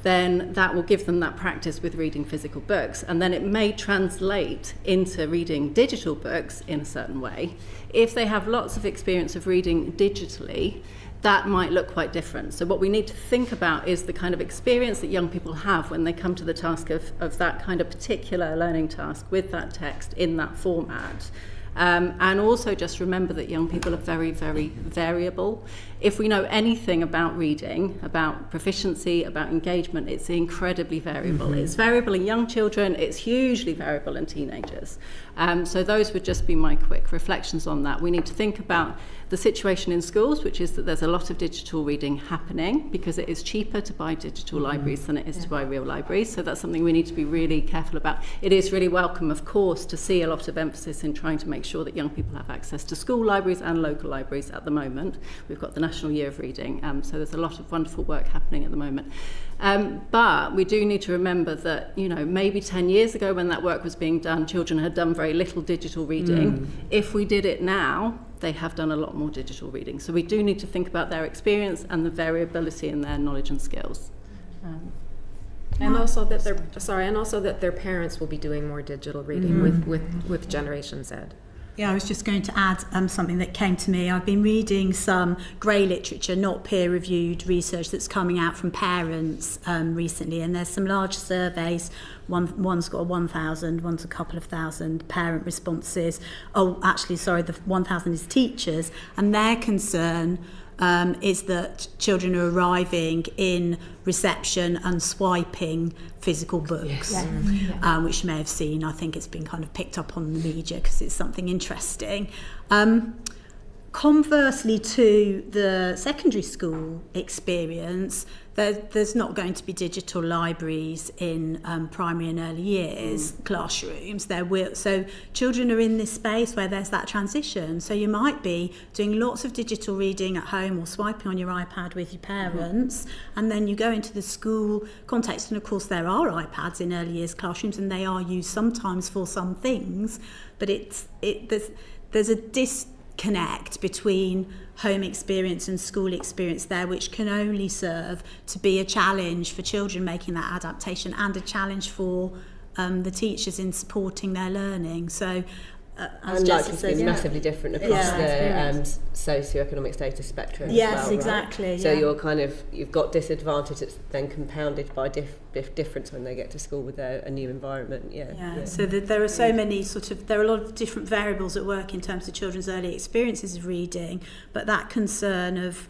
then that will give them that practice with reading physical books, and then it may translate into reading digital books in a certain way. If they have lots of experience of reading digitally, that might look quite different. So what we need to think about is the kind of experience that young people have when they come to the task of that kind of particular learning task with that text in that format. And also just remember that young people are very, very variable. If we know anything about reading, about proficiency, about engagement, it's incredibly variable. It's variable in young children, it's hugely variable in teenagers. So those would just be my quick reflections on that. We need to think about the situation in schools, which is that there's a lot of digital reading happening because it is cheaper to buy digital libraries than it is to buy real libraries. So that's something we need to be really careful about. It is really welcome, of course, to see a lot of emphasis in trying to make sure that young people have access to school libraries and local libraries at the moment. We've got the National Year of Reading, so there's a lot of wonderful work happening at the moment. But we do need to remember that, you know, maybe 10 years ago when that work was being done, children had done very little digital reading. If we did it now, they have done a lot more digital reading. So we do need to think about their experience and the variability in their knowledge and skills. And also that their parents will be doing more digital reading with Generation Z. Yeah, I was just going to add something that came to me. I've been reading some grey literature, not peer-reviewed research that's coming out from parents recently, and there's some large surveys. One's got 1,000, one's a couple of thousand parent responses. Oh, actually, sorry, the 1,000 is teachers, and their concern is that children are arriving in reception and swiping physical books, which you may have seen. I think it's been kind of picked up on the media because it's something interesting. conversely to the secondary school experience, there's not going to be digital libraries in primary and early years classrooms. So children are in this space where there's that transition. So you might be doing lots of digital reading at home or swiping on your iPad with your parents, and then you go into the school context, and of course there are iPads in early years classrooms, and they are used sometimes for some things, but there's a disconnect between home experience and school experience there, which can only serve to be a challenge for children making that adaptation, and a challenge for the teachers in supporting their learning. So as and Jessie likely says, to be massively different across the socioeconomic status spectrum. Yes, as well, exactly. Right? So you've got disadvantage that's then compounded by difference when they get to school with a new environment. So there are so many there are a lot of different variables at work in terms of children's early experiences of reading, but that concern of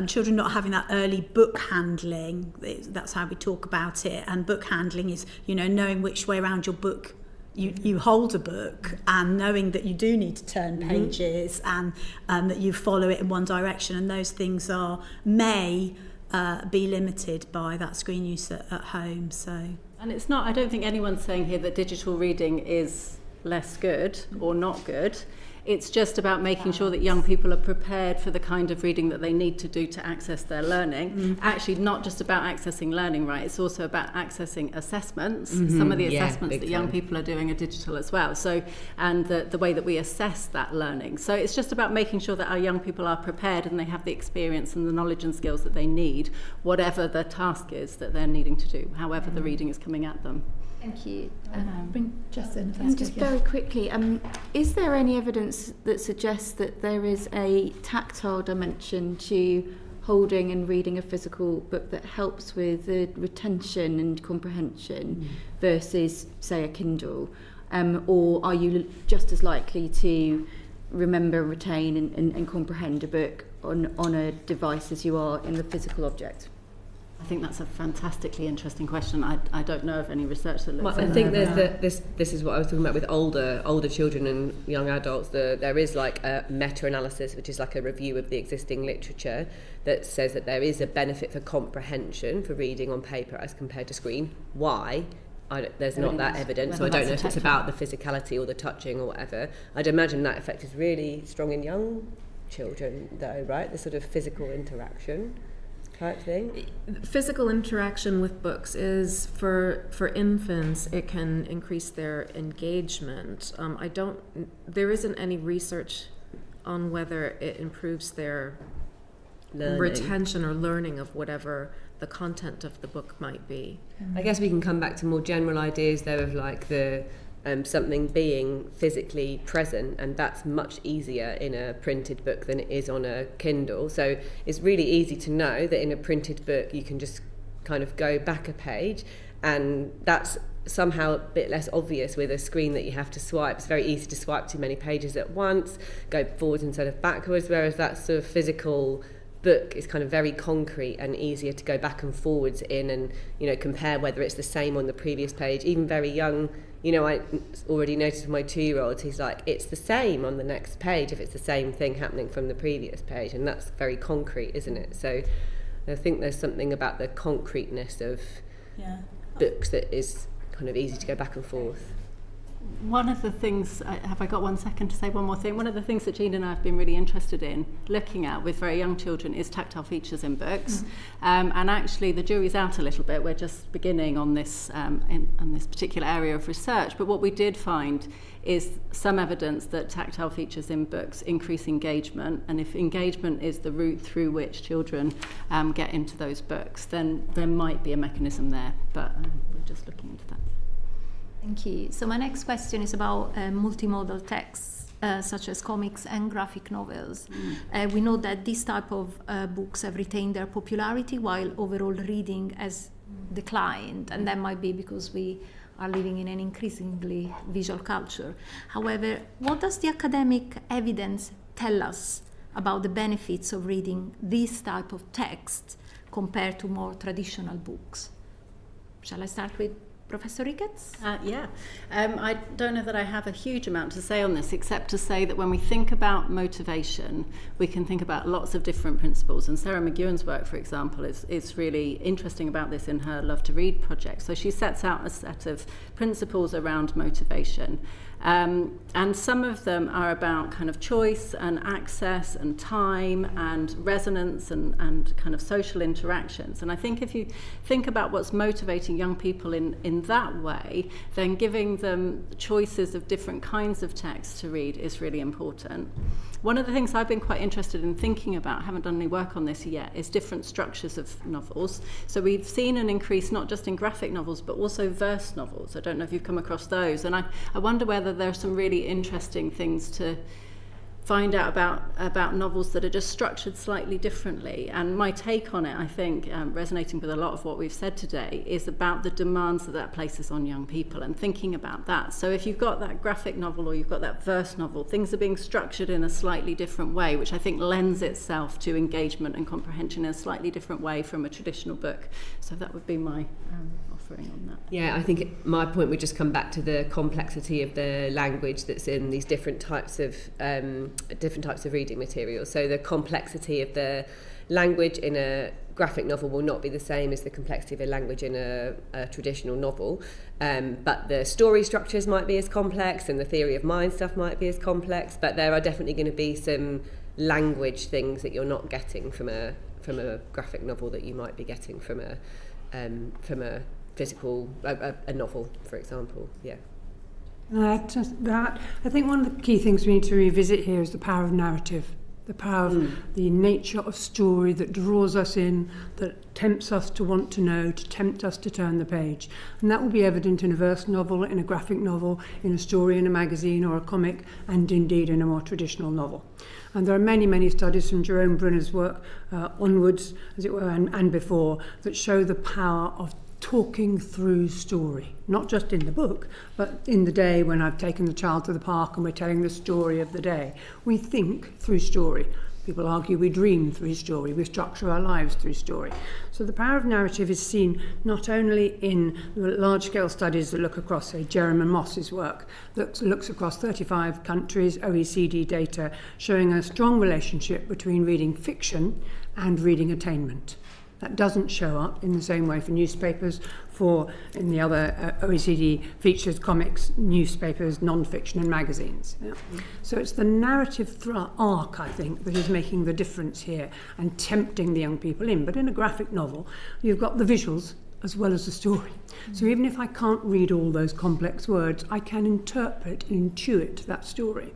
children not having that early book handling, that's how we talk about it, and book handling is, knowing which way around your book you hold a book, and knowing that you do need to turn pages, and that you follow it in one direction, and those things may be limited by that screen use at home. So, and it's not, I don't think anyone's saying here that digital reading is less good or not good. It's just about making sure that young people are prepared for the kind of reading that they need to do to access their learning. Actually, not just about accessing learning, right? It's also about accessing assessments. Some of the assessments that young people are doing are digital as well. So, and the way that we assess that learning. So it's just about making sure that our young people are prepared and they have the experience and the knowledge and skills that they need, whatever the task is that they're needing to do, however the reading is coming at them. Thank you. Bring Jess in. And just very quickly, is there any evidence that suggests that there is a tactile dimension to holding and reading a physical book that helps with the retention and comprehension versus, say, a Kindle? Or are you just as likely to remember, retain and comprehend a book on a device as you are in the physical object? I think that's a fantastically interesting question. I don't know of any research that looks at that. I think there's this is what I was talking about with older children and young adults. There is like a meta-analysis, which is like a review of the existing literature, that says that there is a benefit for comprehension for reading on paper as compared to screen. Why? There's not that evidence, so I don't know if it's about the physicality or the touching or whatever. I'd imagine that effect is really strong in young children, though, right? The sort of physical interaction type thing. Physical interaction with books is for infants. It can increase their engagement. There isn't any research on whether it improves their retention or learning of whatever the content of the book might be. I guess we can come back to more general ideas though of like the something being physically present, and that's much easier in a printed book than it is on a Kindle. So it's really easy to know that in a printed book you can just kind of go back a page, and that's somehow a bit less obvious with a screen that you have to swipe. It's very easy to swipe too many pages at once, go forwards instead of backwards, whereas that sort of physical book is kind of very concrete and easier to go back and forwards in, and compare whether it's the same on the previous page. Even very young, I already noticed with my 2-year-old, he's like, it's the same on the next page if it's the same thing happening from the previous page, and that's very concrete, isn't it? So I think there's something about the concreteness of books that is kind of easy to go back and forth. One of the things, have I got 1 second to say one more thing? One of the things that Jeanne and I have been really interested in looking at with very young children is tactile features in books. And actually the jury's out a little bit. We're just beginning on this in this particular area of research. But what we did find is some evidence that tactile features in books increase engagement. And if engagement is the route through which children get into those books, then there might be a mechanism there. But we're just looking into that. Thank you. So my next question is about multimodal texts, such as comics and graphic novels. We know that this type of books have retained their popularity while overall reading has declined, and that might be because we are living in an increasingly visual culture. However, what does the academic evidence tell us about the benefits of reading this type of text compared to more traditional books? Shall I start with Professor Ricketts? I don't know that I have a huge amount to say on this, except to say that when we think about motivation, we can think about lots of different principles. And Sarah McEwen's work, for example, is really interesting about this in her Love to Read project. So she sets out a set of principles around motivation. And some of them are about kind of choice and access and time and resonance and kind of social interactions. And I think if you think about what's motivating young people in that way, then giving them choices of different kinds of text to read is really important. One of the things I've been quite interested in thinking about, haven't done any work on this yet, is different structures of novels. So we've seen an increase not just in graphic novels, but also verse novels. I don't know if you've come across those. And I wonder whether there are some really interesting things to find out about novels that are just structured slightly differently. And my take on it, I think, resonating with a lot of what we've said today, is about the demands that places on young people and thinking about that. So if you've got that graphic novel or you've got that verse novel, things are being structured in a slightly different way, which I think lends itself to engagement and comprehension in a slightly different way from a traditional book. So that would be my offering on that. Yeah, I think my point would just come back to the complexity of the language that's in these different types of reading materials. So the complexity of the language in a graphic novel will not be the same as the complexity of a language in a traditional novel, but the story structures might be as complex and the theory of mind stuff might be as complex, but there are definitely going to be some language things that you're not getting from a graphic novel that you might be getting from a physical a novel, for example. Yeah. Just that, I think one of the key things we need to revisit here is the power of narrative, the power of the nature of story that draws us in, that tempts us to want to know, to tempt us to turn the page. And that will be evident in a verse novel, in a graphic novel, in a story in a magazine or a comic, and indeed in a more traditional novel. And there are many, many studies from Jerome Brunner's work onwards, as it were, and before, that show the power of talking through story, not just in the book, but in the day when I've taken the child to the park and we're telling the story of the day. We think through story. People argue we dream through story, we structure our lives through story. So the power of narrative is seen not only in large-scale studies that look across, say, Jeremy Moss's work, that looks across 35 countries, OECD data, showing a strong relationship between reading fiction and reading attainment. That doesn't show up in the same way for newspapers, in the other OECD features comics, newspapers, non-fiction and magazines. Yeah. So it's the narrative arc, I think, that is making the difference here and tempting the young people in. But in a graphic novel, you've got the visuals as well as the story. So even if I can't read all those complex words, I can interpret and intuit that story.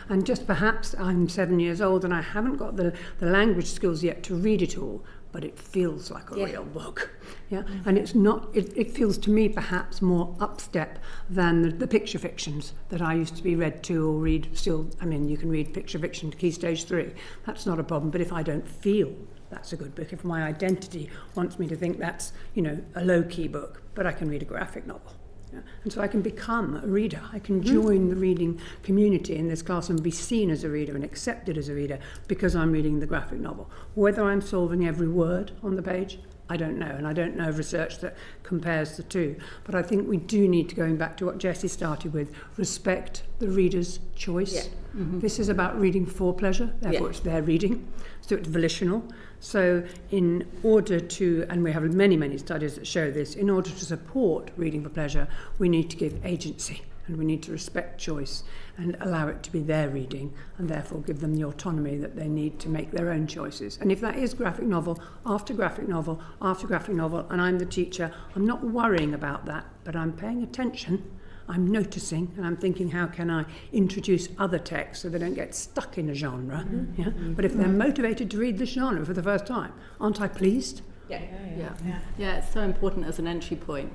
And just perhaps I'm 7 years old and I haven't got the language skills yet to read it all, but it feels like a real book. Yeah? And it's not, it feels to me perhaps more upstep than the picture fictions that I used to be read to or read still. I mean, you can read picture fiction to Key Stage 3. That's not a problem. But if I don't feel that's a good book, if my identity wants me to think that's, a low-key book, but I can read a graphic novel. Yeah. And so I can become a reader. I can join the reading community in this class and be seen as a reader and accepted as a reader because I'm reading the graphic novel. Whether I'm solving every word on the page, I don't know. And I don't know of research that compares the two. But I think we do need to, going back to what Jessie started with, respect the reader's choice. Yeah. Mm-hmm. This is about reading for pleasure, therefore it's their reading, so it's volitional. So in order to, and we have many, many studies that show this, in order to support reading for pleasure, we need to give agency and we need to respect choice and allow it to be their reading and therefore give them the autonomy that they need to make their own choices. And if that is graphic novel after graphic novel after graphic novel, and I'm the teacher, I'm not worrying about that, but I'm paying attention, I'm noticing, and I'm thinking, how can I introduce other texts so they don't get stuck in a genre? Mm-hmm. Yeah? But if they're motivated to read this genre for the first time, aren't I pleased? Yeah, it's so important as an entry point,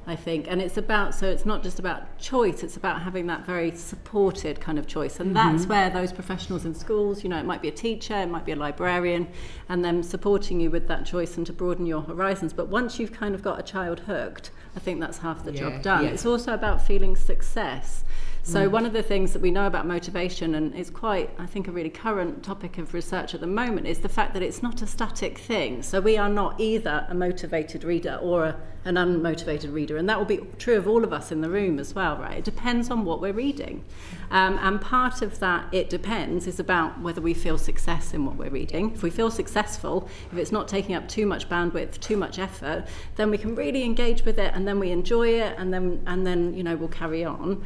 I think. And it's about, so it's not just about choice, it's about having that very supported kind of choice. And that's where those professionals in schools, it might be a teacher, it might be a librarian, and them supporting you with that choice and to broaden your horizons. But once you've kind of got a child hooked, I think that's half the job done. Yeah. It's also about feeling success. So one of the things that we know about motivation, and is quite, I think, a really current topic of research at the moment, is the fact that it's not a static thing. So we are not either a motivated reader or an unmotivated reader, and that will be true of all of us in the room as well, right? It depends on what we're reading. And part of that, it depends, is about whether we feel success in what we're reading. If we feel successful, if it's not taking up too much bandwidth, too much effort, then we can really engage with it, and then we enjoy it, and then we'll carry on.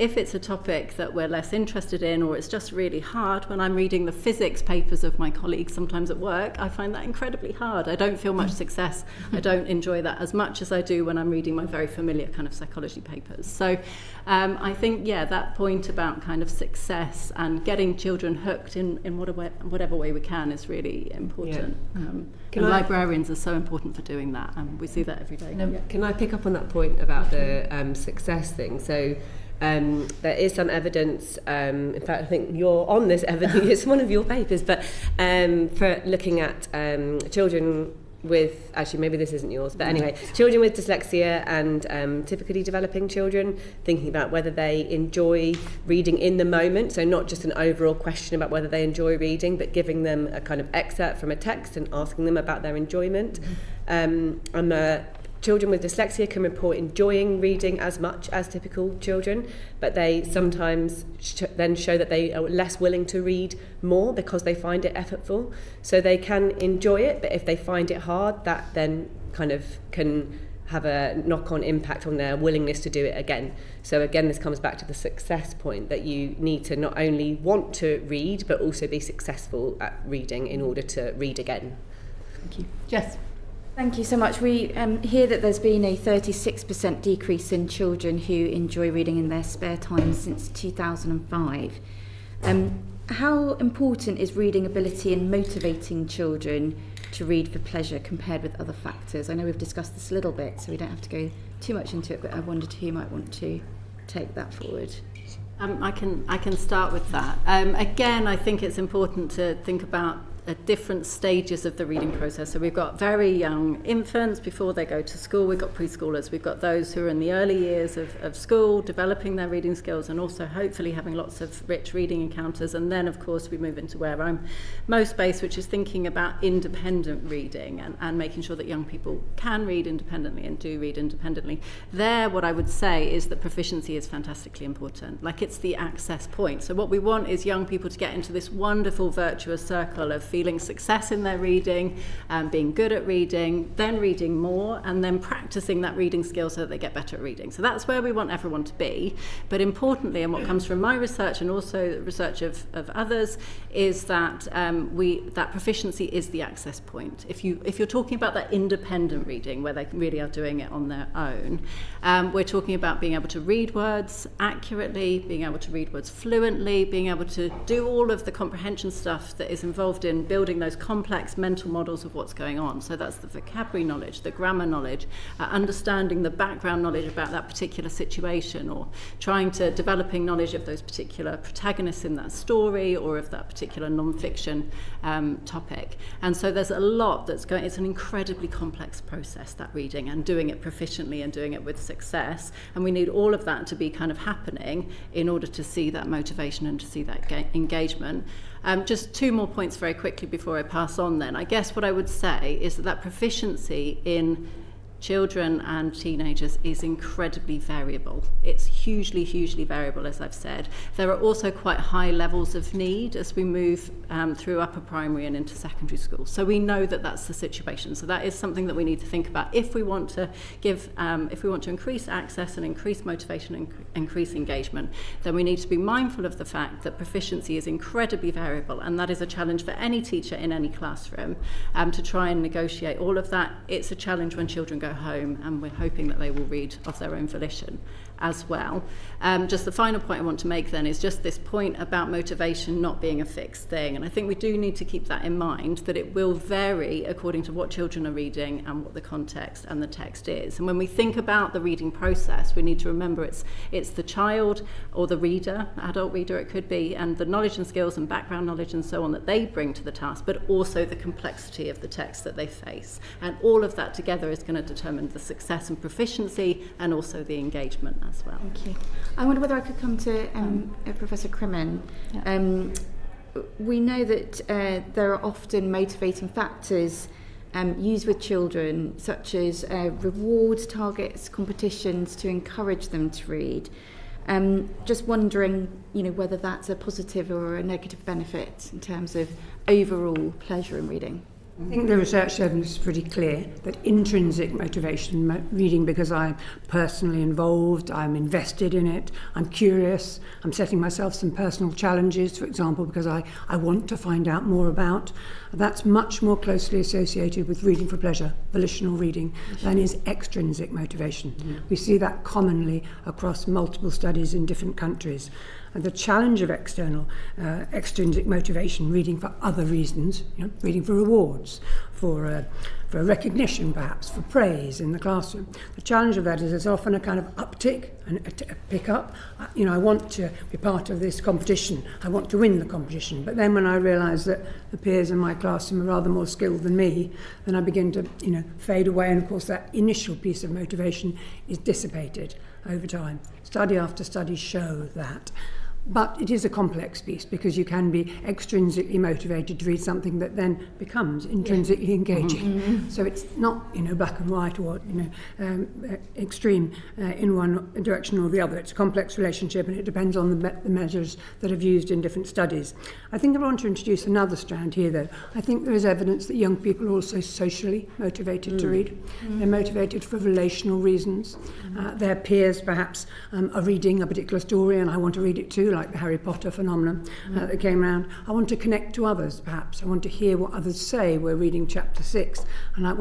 If it's a topic that we're less interested in, or it's just really hard, when I'm reading the physics papers of my colleagues sometimes at work, I find that incredibly hard. I don't feel much success. I don't enjoy that as much as I do when I'm reading my very familiar kind of psychology papers. So I think, that point about kind of success and getting children hooked in whatever way we can is really important. Librarians are so important for doing that, and we see that every day. Can I pick up on that point about the success thing? So there is some evidence, in fact I think you're on this evidence, it's one of your papers, but for looking at children with, actually maybe this isn't yours, but anyway, children with dyslexia and typically developing children, thinking about whether they enjoy reading in the moment, so not just an overall question about whether they enjoy reading, but giving them a kind of excerpt from a text and asking them about their enjoyment. Children with dyslexia can report enjoying reading as much as typical children, but they sometimes then show that they are less willing to read more because they find it effortful. So they can enjoy it, but if they find it hard, that then kind of can have a knock-on impact on their willingness to do it again. So again, this comes back to the success point, that you need to not only want to read, but also be successful at reading in order to read again. Thank you. Jess? Thank you so much. We hear that there's been a 36% decrease in children who enjoy reading in their spare time since 2005. How important is reading ability in motivating children to read for pleasure compared with other factors? I know we've discussed this a little bit, so we don't have to go too much into it, but I wondered who might want to take that forward. I can start with that. Again, I think it's important to think about at different stages of the reading process. So we've got very young infants before they go to school, we've got preschoolers, we've got those who are in the early years of school, developing their reading skills and also hopefully having lots of rich reading encounters. And then of course we move into where I'm most based, which is thinking about independent reading and making sure that young people can read independently and do read independently. There, what I would say is that proficiency is fantastically important. Like, it's the access point. So what we want is young people to get into this wonderful virtuous circle of feeling success in their reading, being good at reading, then reading more, and then practicing that reading skill so that they get better at reading. So that's where we want everyone to be. But importantly, and what comes from my research and also research of others, is that that proficiency is the access point. If you're talking about that independent reading where they really are doing it on their own, we're talking about being able to read words accurately, being able to read words fluently, being able to do all of the comprehension stuff that is involved in building those complex mental models of what's going on. So that's the vocabulary knowledge, the grammar knowledge, understanding the background knowledge about that particular situation, or trying to developing knowledge of those particular protagonists in that story or of that particular non-fiction topic. And so there's a lot that's going, it's an incredibly complex process, that reading, and doing it proficiently and doing it with success. And we need all of that to be kind of happening in order to see that motivation and to see that engagement. Just two more points very quickly before I pass on then. I guess what I would say is that proficiency in children and teenagers is incredibly variable. It's hugely, hugely variable, as I've said. There are also quite high levels of need as we move through upper primary and into secondary school. So we know that that's the situation. So that is something that we need to think about if we want to increase access and increase motivation and increase engagement. Then we need to be mindful of the fact that proficiency is incredibly variable, and that is a challenge for any teacher in any classroom to try and negotiate all of that. It's a challenge when children go home, and we're hoping that they will read of their own volition as well. Just the final point I want to make then is just this point about motivation not being a fixed thing, and I think we do need to keep that in mind, that it will vary according to what children are reading and what the context and the text is. And when we think about the reading process, we need to remember it's the child or the reader, adult reader it could be, and the knowledge and skills and background knowledge and so on that they bring to the task, but also the complexity of the text that they face. And all of that together is going to determine the success and proficiency and also the engagement as well. Thank you. I wonder whether I could come to Professor Cremin. Yeah. We know that there are often motivating factors used with children, such as reward targets, competitions to encourage them to read. Just wondering, whether that's a positive or a negative benefit in terms of overall pleasure in reading. I think the research evidence is pretty clear that intrinsic motivation, reading because I'm personally involved, I'm invested in it, I'm curious, I'm setting myself some personal challenges, for example, because I want to find out more about, that's much more closely associated with reading for pleasure, volitional reading, than is extrinsic motivation. Mm-hmm. We see that commonly across multiple studies in different countries. And the challenge of extrinsic motivation, reading for other reasons, reading for rewards, for recognition perhaps, for praise in the classroom. The challenge of that is there's often a kind of uptick and a pick-up. I want to be part of this competition. I want to win the competition. But then when I realise that the peers in my classroom are rather more skilled than me, then I begin to fade away. And of course that initial piece of motivation is dissipated over time. Study after study show that. But it is a complex piece because you can be extrinsically motivated to read something that then becomes intrinsically engaging. Mm-hmm. So it's not, black and white or, extreme in one direction or the other. It's a complex relationship and it depends on the measures that are used in different studies. I think I want to introduce another strand here, though. I think there is evidence that young people are also socially motivated to read. They're motivated for relational reasons. Their peers, perhaps, are reading a particular story and I want to read it too, like the Harry Potter phenomenon that came around. I want to connect to others, perhaps. I want to hear what others say. We're reading chapter 6, and I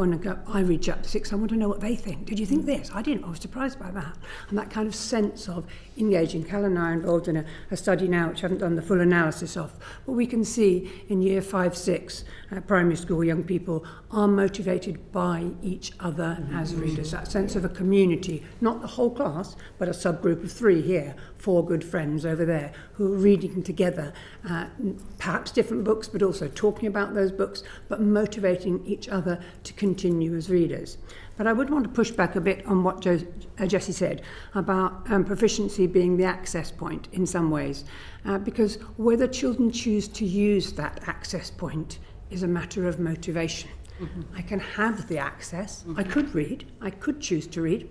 read chapter 6, I want to know what they think. Did you think this? I didn't. I was surprised by that. And that kind of sense of engaging. Helen and I are involved in a study now, which I haven't done the full analysis of, but we can see in year 5, 6, primary school, young people are motivated by each other as readers. That sense of a community, not the whole class, but a subgroup of 3 here, 4 good friends over there, who are reading together, perhaps different books, but also talking about those books, but motivating each other to continue as readers. But I would want to push back a bit on what Jessie said about proficiency being the access point in some ways, because whether children choose to use that access point is a matter of motivation. Mm-hmm. I can have the access. Mm-hmm. I could read. I could choose to read.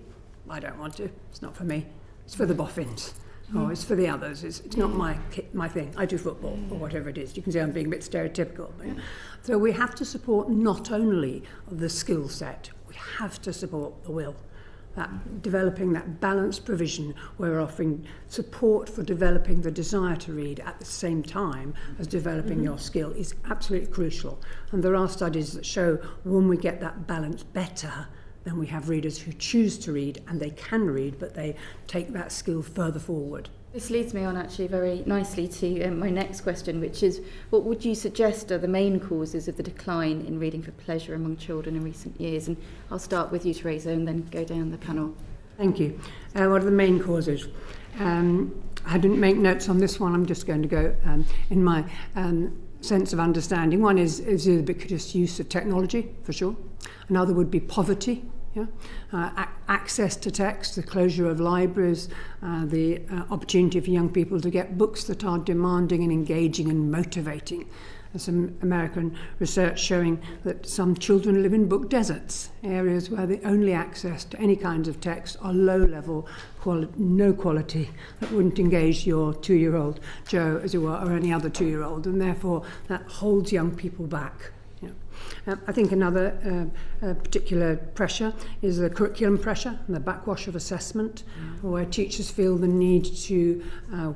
I don't want to. It's not for me. It's for the boffins. Oh, it's for the others. It's not my thing. I do football or whatever it is. You can see I'm being a bit stereotypical. But, so we have to support not only the skill set, we have to support the will. That developing that balanced provision where we're offering support for developing the desire to read at the same time as developing your skill is absolutely crucial. And there are studies that show when we get that balance better, then we have readers who choose to read and they can read, but they take that skill further forward. This leads me on actually very nicely to my next question, which is what would you suggest are the main causes of the decline in reading for pleasure among children in recent years? And I'll start with you, Teresa, and then go down the panel. Thank you. What are the main causes? I didn't make notes on this one. I'm just going to go in my sense of understanding. One is the ubiquitous use of technology, for sure. Another would be poverty. Access to text, the closure of libraries, the opportunity for young people to get books that are demanding and engaging and motivating. There's some American research showing that some children live in book deserts, areas where the only access to any kinds of text are low-level, no quality, that wouldn't engage your 2-year-old Joe, as it were, or any other 2-year-old, and therefore that holds young people back. I think another particular pressure is the curriculum pressure and the backwash of assessment, where teachers feel the need to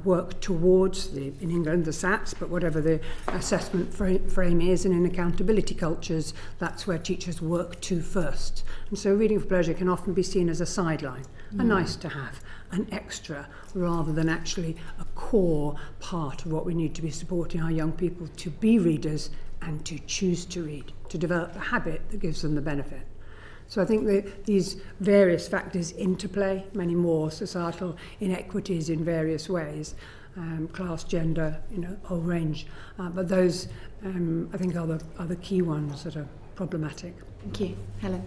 work towards, in England, the SATs, but whatever the assessment frame is, and in accountability cultures, that's where teachers work to first. And so reading for pleasure can often be seen as a sideline, a nice to have, an extra, rather than actually a core part of what we need to be supporting our young people to be readers and to choose to read, to develop the habit that gives them the benefit. So I think that these various factors interplay, many more societal inequities in various ways, class, gender, whole range. But those, I think, are the key ones that are problematic. Thank you. Helen?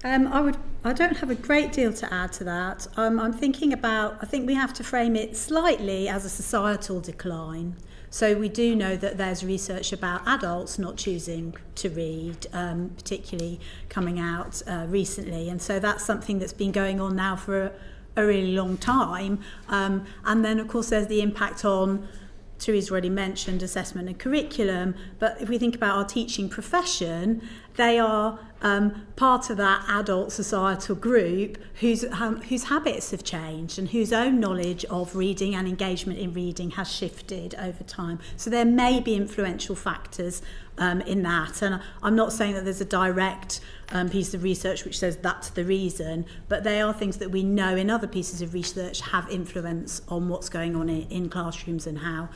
I don't have a great deal to add to that. I'm thinking about, I think we have to frame it slightly as a societal decline. So we do know that there's research about adults not choosing to read, particularly coming out recently. And so that's something that's been going on now for a really long time. And then, of course, there's the impact on, Teresa already mentioned, assessment and curriculum. But if we think about our teaching profession, they are part of that adult societal group whose habits have changed and whose own knowledge of reading and engagement in reading has shifted over time. So there may be influential factors in that. And I'm not saying that there's a direct piece of research which says that's the reason, but they are things that we know in other pieces of research have influence on what's going on in classrooms and how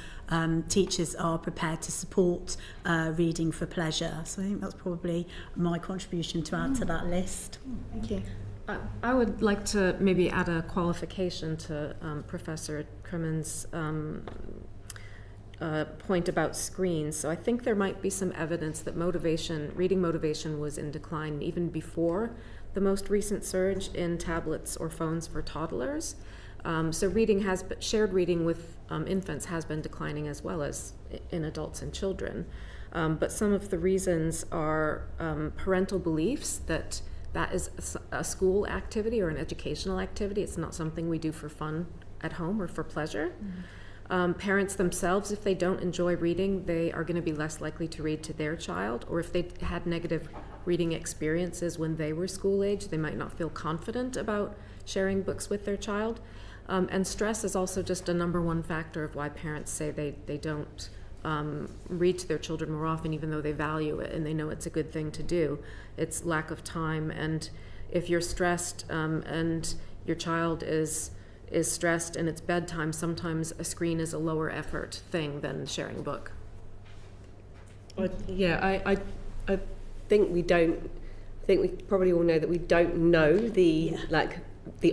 teachers are prepared to support reading for pleasure. So I think that's probably my contribution to add to that list. Thank you. I would like to maybe add a qualification to Professor Cremin's point about screens. So I think there might be some evidence that reading motivation was in decline even before the most recent surge in tablets or phones for toddlers. So shared reading with infants has been declining as well as in adults and children. But some of the reasons are parental beliefs that is a school activity or an educational activity. It's not something we do for fun at home or for pleasure. Parents themselves, if they don't enjoy reading, they are going to be less likely to read to their child, or if they had negative reading experiences when they were school age, they might not feel confident about sharing books with their child. And stress is also just a number one factor of why parents say they don't read to their children more often, even though they value it and they know it's a good thing to do. It's lack of time, and if you're stressed and your child is stressed and it's bedtime, sometimes a screen is a lower effort thing than sharing a book. I think we probably all know that we don't know the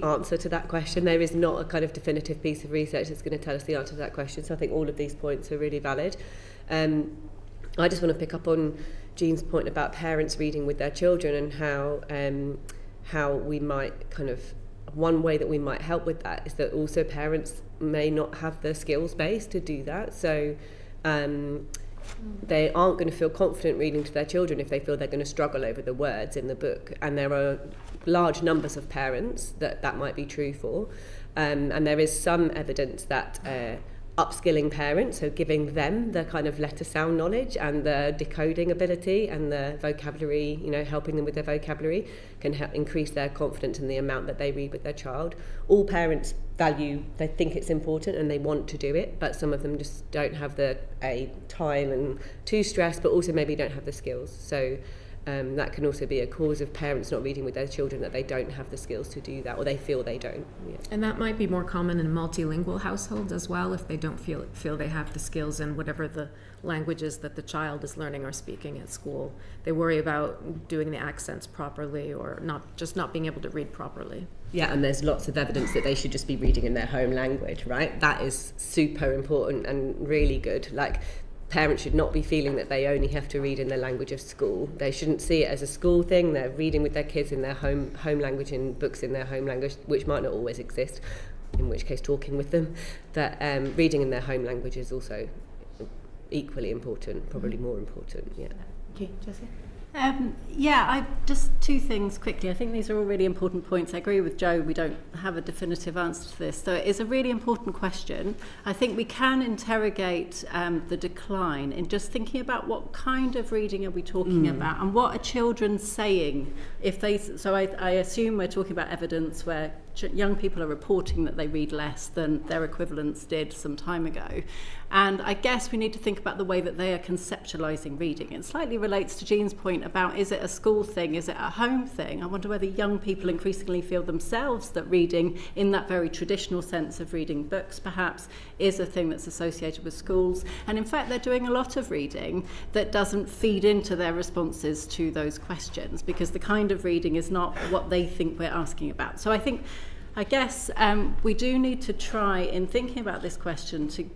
answer to that question. There is not a kind of definitive piece of research that's going to tell us the answer to that question. So I think all of these points are really valid. I just want to pick up on Jeanne's point about parents reading with their children and how we might kind of, one way that we might help with that is that also parents may not have the skills base to do that. So they aren't going to feel confident reading to their children if they feel they're going to struggle over the words in the book. And there are large numbers of parents that might be true for. And there is some evidence that upskilling parents, so giving them the kind of letter sound knowledge and the decoding ability and the vocabulary, helping them with their vocabulary, can help increase their confidence in the amount that they read with their child. All parents they think it's important and they want to do it, but some of them just don't have the time and too stressed, but also maybe don't have the skills. So that can also be a cause of parents not reading with their children, that they don't have the skills to do that, or they feel they don't. Yeah. And that might be more common in multilingual households as well, if they don't feel they have the skills in whatever the languages that the child is learning or speaking at school. They worry about doing the accents properly or not being able to read properly. Yeah, and there's lots of evidence that they should just be reading in their home language, right? That is super important and really good. Parents should not be feeling that they only have to read in the language of school. They shouldn't see it as a school thing. They're reading with their kids in their home language, in books in their home language, which might not always exist, in which case talking with them. But reading in their home language is also equally important, probably more important. Yeah. Okay, Jessie? Just two things quickly. I think these are all really important points. I agree with Jo, we don't have a definitive answer to this. So it is a really important question. I think we can interrogate the decline in just thinking about what kind of reading are we talking about and what are children saying. I assume we're talking about evidence where young people are reporting that they read less than their equivalents did some time ago. And I guess we need to think about the way that they are conceptualising reading. It slightly relates to Jeanne's point about, is it a school thing, is it a home thing? I wonder whether young people increasingly feel themselves that reading, in that very traditional sense of reading books perhaps, is a thing that's associated with schools. And in fact, they're doing a lot of reading that doesn't feed into their responses to those questions, because the kind of reading is not what they think we're asking about. So I guess we do need to try, in thinking about this question, to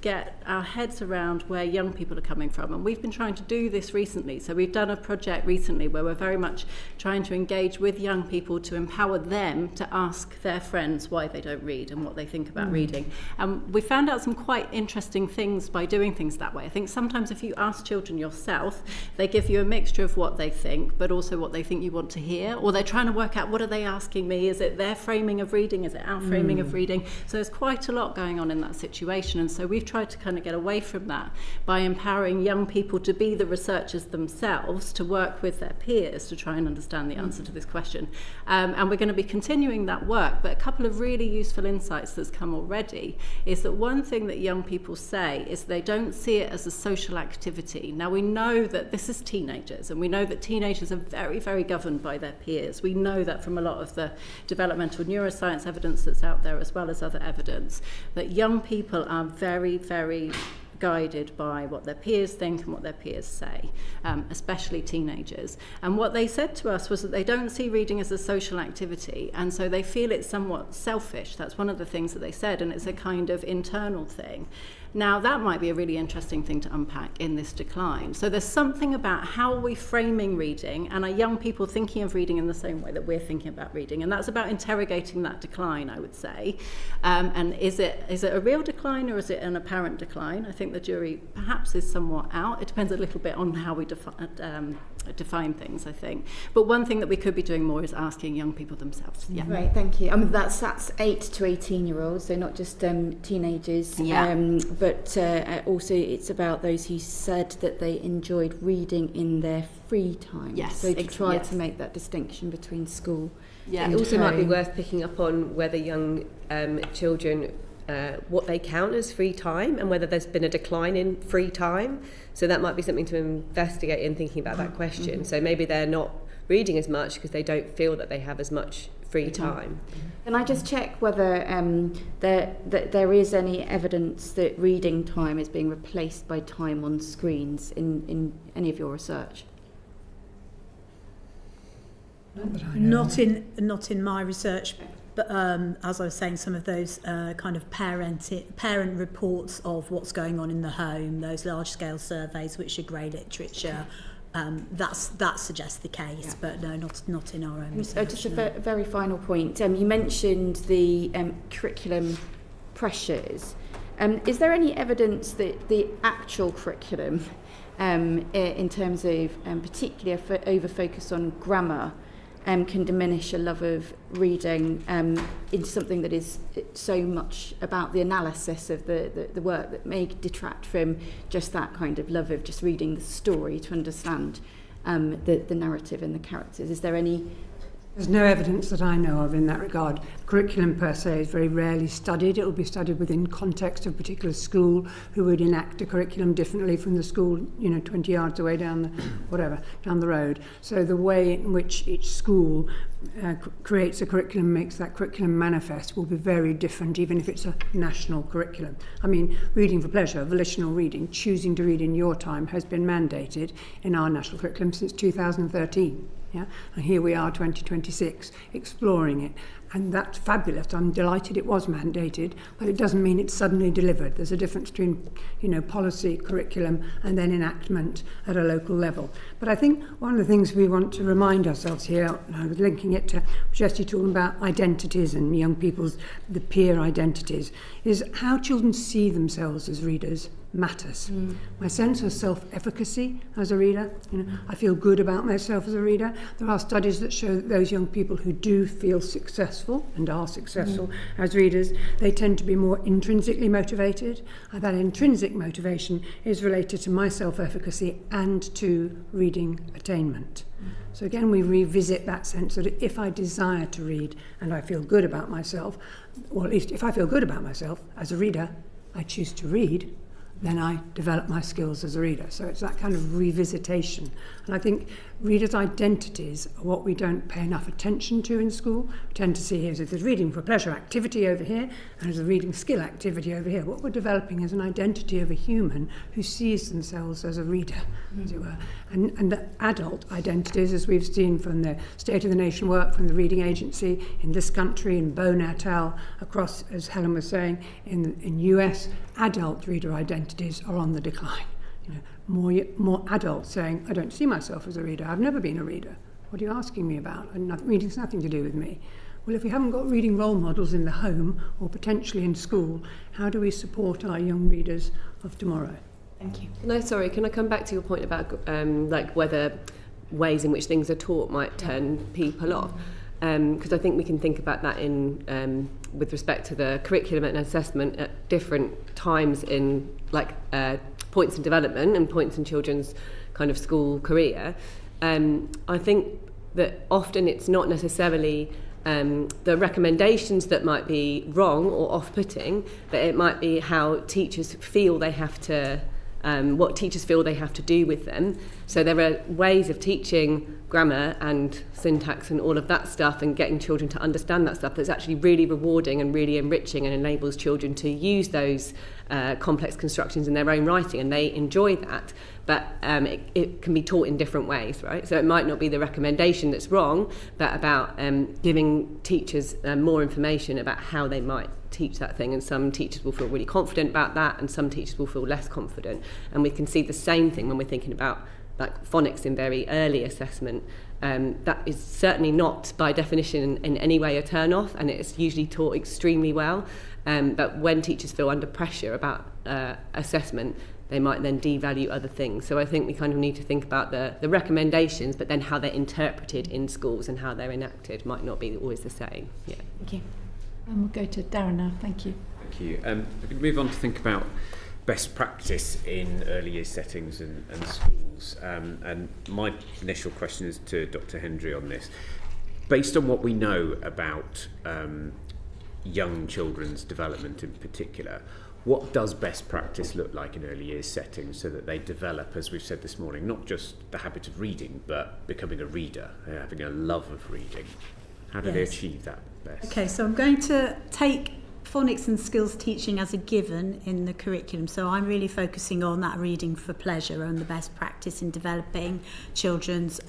get our heads around where young people are coming from. And we've been trying to do this recently. So we've done a project recently where we're very much trying to engage with young people to empower them to ask their friends why they don't read and what they think about reading. And we found out some quite interesting things by doing things that way. I think sometimes if you ask children yourself, they give you a mixture of what they think, but also what they think you want to hear, or they're trying to work out, what are they asking me? Is it their framing of reading? Is it our framing of reading? So there's quite a lot going on in that situation. And so we've tried to kind of get away from that by empowering young people to be the researchers themselves, to work with their peers to try and understand the answer to this question. And we're going to be continuing that work. But a couple of really useful insights that's come already is that one thing that young people say is they don't see it as a social activity. Now, we know that this is teenagers, and we know that teenagers are very, very governed by their peers. We know that from a lot of the developmental neuroscience evidence that's out there, as well as other evidence, that young people are very, very guided by what their peers think and what their peers say, especially teenagers. And what they said to us was that they don't see reading as a social activity, and so they feel it's somewhat selfish. That's one of the things that they said, and it's a kind of internal thing. Now, that might be a really interesting thing to unpack in this decline. So there's something about how are we framing reading, and are young people thinking of reading in the same way that we're thinking about reading? And that's about interrogating that decline, I would say. And is it a real decline, or is it an apparent decline? I think the jury perhaps is somewhat out. It depends a little bit on how we define things, I think. But one thing that we could be doing more is asking young people themselves. Yeah. Right, thank you. That's 8 to 18-year-olds, so not just teenagers. Yeah. But also it's about those who said that they enjoyed reading in their free time. Yes. So to try to make that distinction between school. Yeah. It also might be worth picking up on whether young children, what they count as free time, and whether there's been a decline in free time. So that might be something to investigate in thinking about that question. So maybe they're not reading as much because they don't feel that they have as much free time. Can I just check whether there is any evidence that reading time is being replaced by time on screens in any of your research? Not in my research, but as I was saying, some of those kind of parent reports of what's going on in the home, those large-scale surveys, which are grey literature, that suggests the case, but no, not in our own research. Just a very final point. You mentioned the curriculum pressures. Is there any evidence that the actual curriculum, in terms of particularly over-focus on grammar, can diminish a love of reading into something that is so much about the analysis of the work that may detract from just that kind of love of just reading the story to understand the narrative and the characters? Is there any... There's no evidence that I know of in that regard. Curriculum per se is very rarely studied. It will be studied within context of a particular school who would enact a curriculum differently from the school, 20 yards away down the road. So the way in which each school creates a curriculum, makes that curriculum manifest, will be very different, even if it's a national curriculum. I mean, reading for pleasure, volitional reading, choosing to read in your time, has been mandated in our national curriculum since 2013. Yeah, and here we are, 2026, exploring it, and that's fabulous. I'm delighted it was mandated, but it doesn't mean it's suddenly delivered. There's a difference between, policy, curriculum, and then enactment at a local level. But I think one of the things we want to remind ourselves here, and I was linking it to Jessie talking about identities and young people's the peer identities, is how children see themselves as readers matters. My sense of self-efficacy as a reader, I feel good about myself as a reader. There are studies that show that those young people who do feel successful and are successful as readers, they tend to be more intrinsically motivated. And that intrinsic motivation is related to my self-efficacy and to reading attainment. So again, we revisit that sense that if I desire to read and I feel good about myself, or at least if I feel good about myself as a reader, I choose to read, then I develop my skills as a reader. So it's that kind of revisitation. And I think readers' identities are what we don't pay enough attention to in school. We tend to see here as if there's reading for pleasure activity over here and there's a reading skill activity over here. What we're developing is an identity of a human who sees themselves as a reader, as it were. And the adult identities, as we've seen from the State of the Nation work, from the Reading Agency in this country, in Bone et al., across, as Helen was saying, in US, adult reader identities are on the decline. You know, more adults saying, I don't see myself as a reader. I've never been a reader. What are you asking me about? And reading's nothing to do with me. Well, if we haven't got reading role models in the home or potentially in school, how do we support our young readers of tomorrow? Thank you. Can I come back to your point about like whether ways in which things are taught might turn people off? Because I think we can think about that in with respect to the curriculum and assessment at different times in like points in development and points in children's kind of school career. I think that often it's not necessarily the recommendations that might be wrong or off-putting, but it might be how teachers feel they have to what teachers feel they have to do with them. So there are ways of teaching grammar and syntax and all of that stuff and getting children to understand that stuff that's actually really rewarding and really enriching and enables children to use those complex constructions in their own writing, and they enjoy that. But it can be taught in different ways, right? So it might not be the recommendation that's wrong, but about giving teachers more information about how they might teach that thing. And some teachers will feel really confident about that, and some teachers will feel less confident. And we can see the same thing when we're thinking about like phonics in very early assessment. That is certainly not by definition in any way a turn off, and it's usually taught extremely well. But when teachers feel under pressure about assessment, they might then devalue other things. So I think we kind of need to think about the recommendations, but then how they're interpreted in schools and how they're enacted might not be always the same. Yeah. Thank you. And we'll go to Darren now. Thank you. Thank you. We're going to move on to think about best practice in early years settings and schools. And my initial question is to Dr. Hendry on this. Based on what we know about young children's development in particular, what does best practice look like in early years settings so that they develop, as we've said this morning, not just the habit of reading, but becoming a reader, having a love of reading? How do they achieve that best? Okay, so I'm going to take phonics and skills teaching as a given in the curriculum. So I'm really focusing on that reading for pleasure and the best practice in developing children's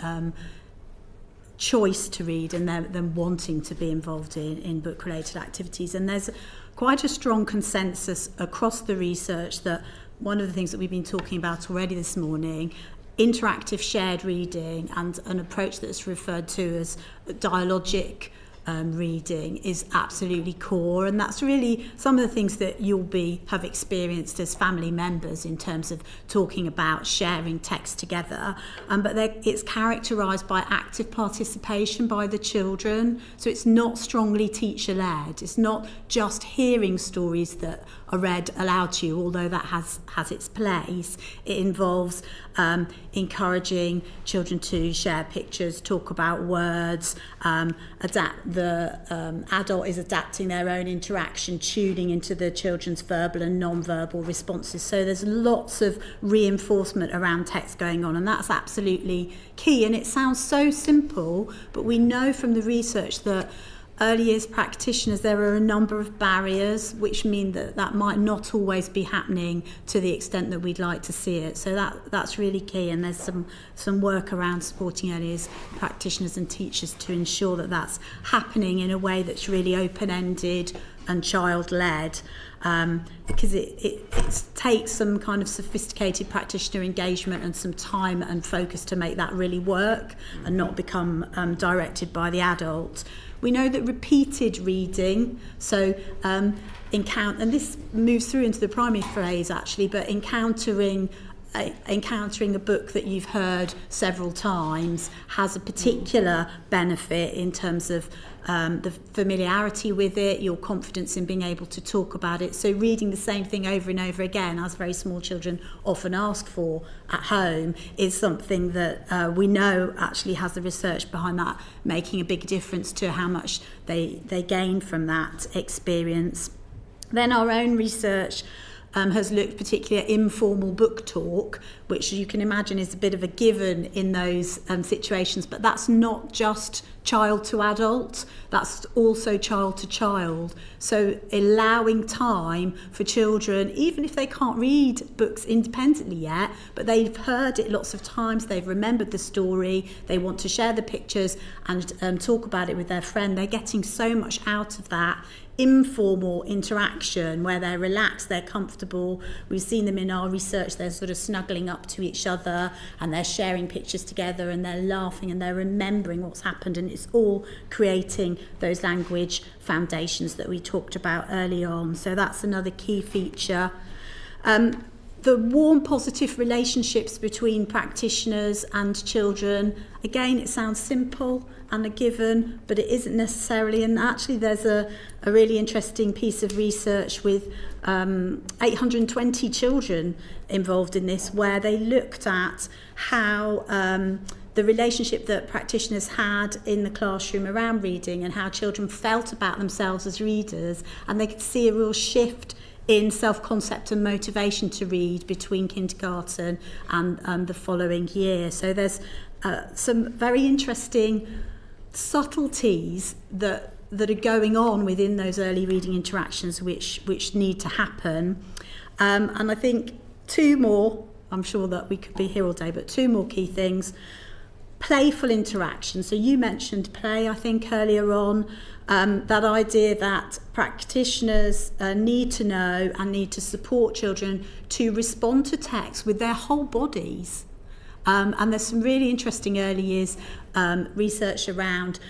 choice to read and them wanting to be involved in book-related activities. And there's quite a strong consensus across the research that one of the things that we've been talking about already this morning, interactive shared reading and an approach that's referred to as dialogic reading, is absolutely core, and that's really some of the things that you'll have experienced as family members in terms of talking about sharing text together, but it's characterised by active participation by the children, so it's not strongly teacher-led. It's not just hearing stories that are read aloud to you, although that has its place. It involves encouraging children to share pictures, talk about words, the adult is adapting their own interaction, tuning into the children's verbal and non-verbal responses. So there's lots of reinforcement around text going on, and that's absolutely key. And it sounds so simple, but we know from the research that early years practitioners, there are a number of barriers which mean that might not always be happening to the extent that we'd like to see it. So that's really key, and there's some work around supporting early years practitioners and teachers to ensure that that's happening in a way that's really open-ended and child-led, because it takes some kind of sophisticated practitioner engagement and some time and focus to make that really work and not become directed by the adult. We know that repeated reading, so and this moves through into the primary phase actually, but encountering a book that you've heard several times has a particular benefit in terms of the familiarity with it, your confidence in being able to talk about it. So reading the same thing over and over again, as very small children often ask for at home, is something that we know actually has the research behind that making a big difference to how much they gain from that experience. Then our own research has looked particularly at informal book talk, which you can imagine is a bit of a given in those situations, but that's not just child to adult, that's also child to child. So allowing time for children, even if they can't read books independently yet, but they've heard it lots of times, they've remembered the story, they want to share the pictures and talk about it with their friend, they're getting so much out of that informal interaction where they're relaxed, they're comfortable. We've seen them in our research, they're sort of snuggling up to each other and they're sharing pictures together and they're laughing and they're remembering what's happened, and it's all creating those language foundations that we talked about early on. So that's another key feature. The warm, positive relationships between practitioners and children, again, it sounds simple and a given, but it isn't necessarily. And actually there's a really interesting piece of research with 820 children involved in this, where they looked at how the relationship that practitioners had in the classroom around reading and how children felt about themselves as readers, and they could see a real shift in self-concept and motivation to read between kindergarten and the following year. So there's some very interesting subtleties that are going on within those early reading interactions which need to happen. And I think two more, I'm sure that we could be here all day, but two more key things. Playful interaction. So you mentioned play, I think, earlier on. That idea that practitioners need to know and need to support children to respond to text with their whole bodies. And there's some really interesting early years research around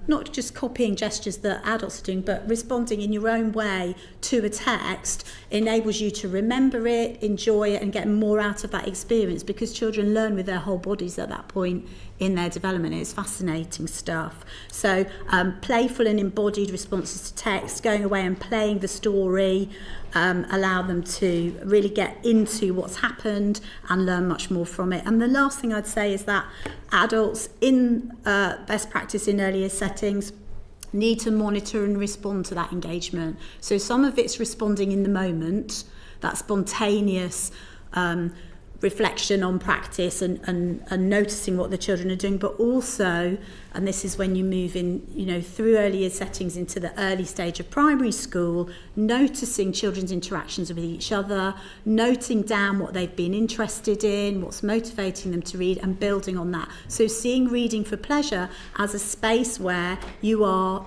not just copying gestures that adults are doing, but responding in your own way to a text enables you to remember it, enjoy it, and get more out of that experience, because children learn with their whole bodies at that point in their development. It's fascinating stuff. So playful and embodied responses to text, going away and playing the story, allow them to really get into what's happened and learn much more from it. And the last thing I'd say is that adults in best practice in earlier settings need to monitor and respond to that engagement. So some of it's responding in the moment, that spontaneous reflection on practice and noticing what the children are doing, but also, and this is when you move in, through earlier settings into the early stage of primary school, noticing children's interactions with each other, noting down what they've been interested in, what's motivating them to read, and building on that. So seeing reading for pleasure as a space where you are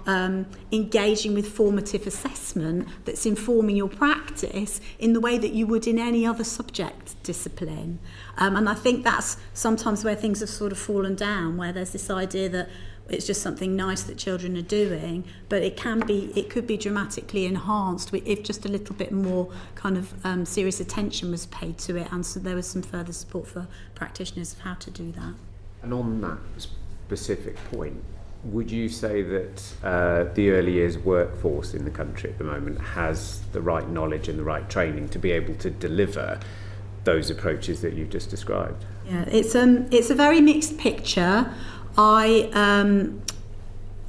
engaging with formative assessment that's informing your practice in the way that you would in any other subject discipline. And I think that's sometimes where things have sort of fallen down, where there's this idea that it's just something nice that children are doing, but it could be dramatically enhanced if just a little bit more kind of serious attention was paid to it, and so there was some further support for practitioners of how to do that. And on that specific point, would you say that the early years workforce in the country at the moment has the right knowledge and the right training to be able to deliver those approaches that you've just described? Yeah, it's a very mixed picture. I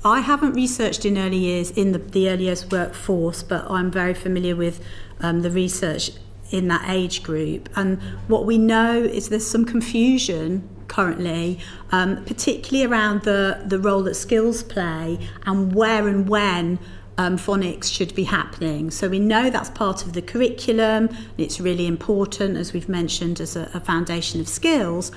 haven't researched in early years in the early years workforce, but I'm very familiar with the research in that age group. And what we know is there's some confusion currently, particularly around the role that skills play and where and when phonics should be happening. So we know that's part of the curriculum, and it's really important, as we've mentioned, as a foundation of skills.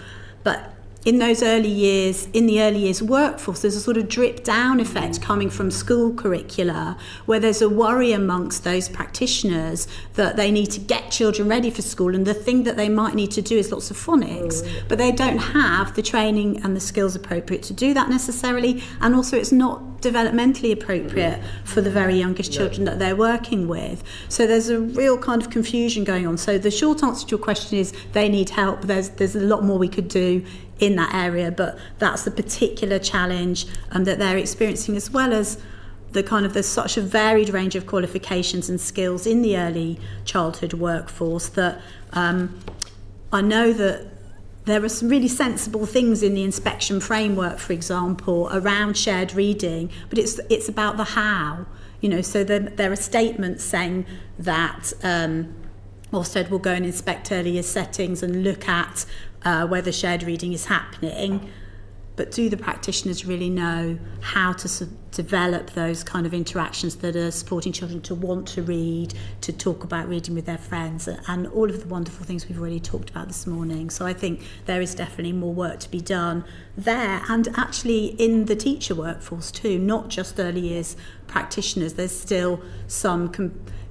But in those early years, in the early years workforce, there's a sort of drip down effect coming from school curricula, where there's a worry amongst those practitioners that they need to get children ready for school, and the thing that they might need to do is lots of phonics, but they don't have the training and the skills appropriate to do that necessarily, and also it's not developmentally appropriate for the very youngest children that they're working with. So there's a real kind of confusion going on. So the short answer to your question is they need help. There's a lot more we could do in that area, but that's the particular challenge that they're experiencing, as well as there's such a varied range of qualifications and skills in the early childhood workforce that I know that there are some really sensible things in the inspection framework, for example, around shared reading, but it's about the how. So there are statements saying that Ofsted will go and inspect early years settings and look at whether shared reading is happening. But do the practitioners really know how to develop those kind of interactions that are supporting children to want to read, to talk about reading with their friends, and all of the wonderful things we've already talked about this morning? So I think there is definitely more work to be done there, and actually in the teacher workforce too, not just early years practitioners. There's still some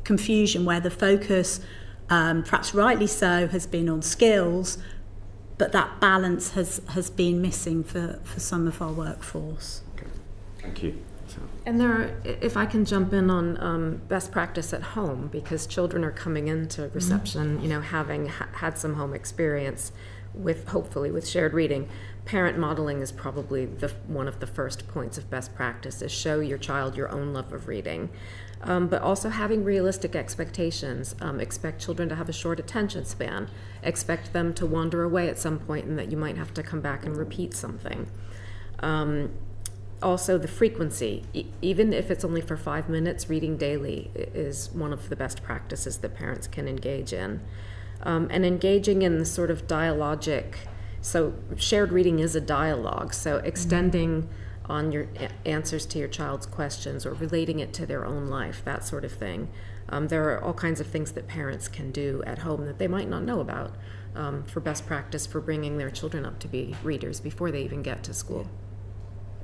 confusion where the focus, perhaps rightly so, has been on skills, but that balance has been missing for some of our workforce. Okay. Thank you. And there are, if I can jump in on best practice at home, because children are coming into reception, having had some home experience hopefully with shared reading. Parent modeling is probably one of the first points of best practice, is show your child your own love of reading. But also having realistic expectations. Expect children to have a short attention span. Expect them to wander away at some point and that you might have to come back and repeat something. Also the frequency. Even if it's only for 5 minutes, reading daily is one of the best practices that parents can engage in. And engaging in the sort of dialogic, so shared reading is a dialogue, so extending on your answers to your child's questions or relating it to their own life, that sort of thing. There are all kinds of things that parents can do at home that they might not know about for best practice for bringing their children up to be readers before they even get to school.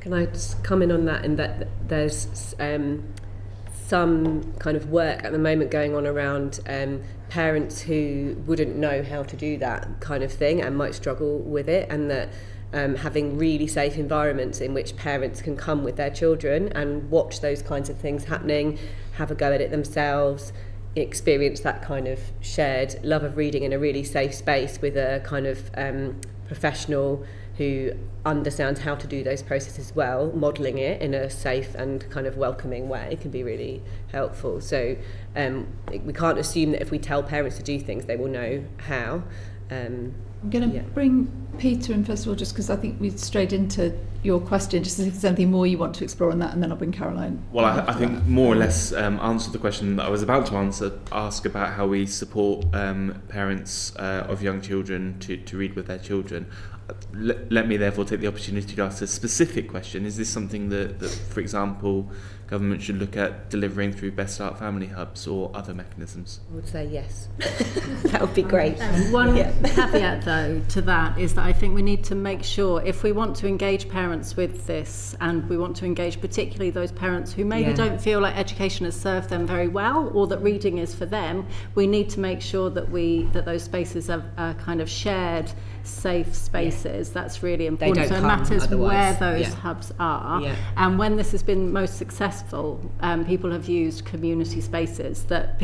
Can I just comment on that, in that there's some kind of work at the moment going on around parents who wouldn't know how to do that kind of thing and might struggle with it, and that having really safe environments in which parents can come with their children and watch those kinds of things happening, have a go at it themselves, experience that kind of shared love of reading in a really safe space with a kind of professional who understands how to do those processes well, modelling it in a safe and kind of welcoming way can be really helpful. So we can't assume that if we tell parents to do things, they will know how. I'm going to bring Peter in first of all, just because I think we strayed into your question, just as if there's anything more you want to explore on that, and then I'll bring Caroline. Well, I think more or less answer the question that I was about to ask about how we support parents of young children to read with their children. Let me therefore take the opportunity to ask a specific question. Is this something that, for example, government should look at delivering through Best Start Family Hubs or other mechanisms? I would say yes. That would be great. One caveat, though, to that is that I think we need to make sure, if we want to engage parents with this, and we want to engage particularly those parents who maybe don't feel like education has served them very well, or that reading is for them, we need to make sure that those spaces are kind of shared, safe spaces. That's really important. So it matters where those hubs are. And when this has been most successful, people have used community spaces that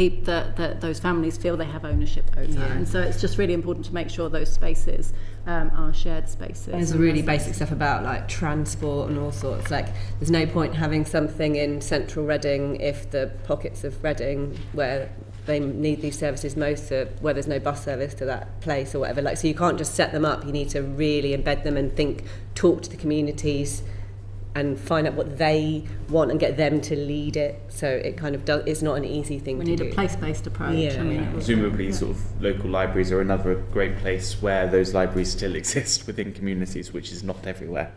those families feel they have ownership over. And so it's just really important to make sure those spaces are shared spaces. There's really basic stuff about like transport and all sorts. Like there's no point having something in central Reading if the pockets of Reading where they need these services most, where there's no bus service to that place or whatever. Like, so you can't just set them up. You need to really embed them and talk to the communities and find out what they want and get them to lead it. So it kind of it's not an easy thing to do. We need a place-based approach. Presumably sort of local libraries are another great place where those libraries still exist within communities, which is not everywhere.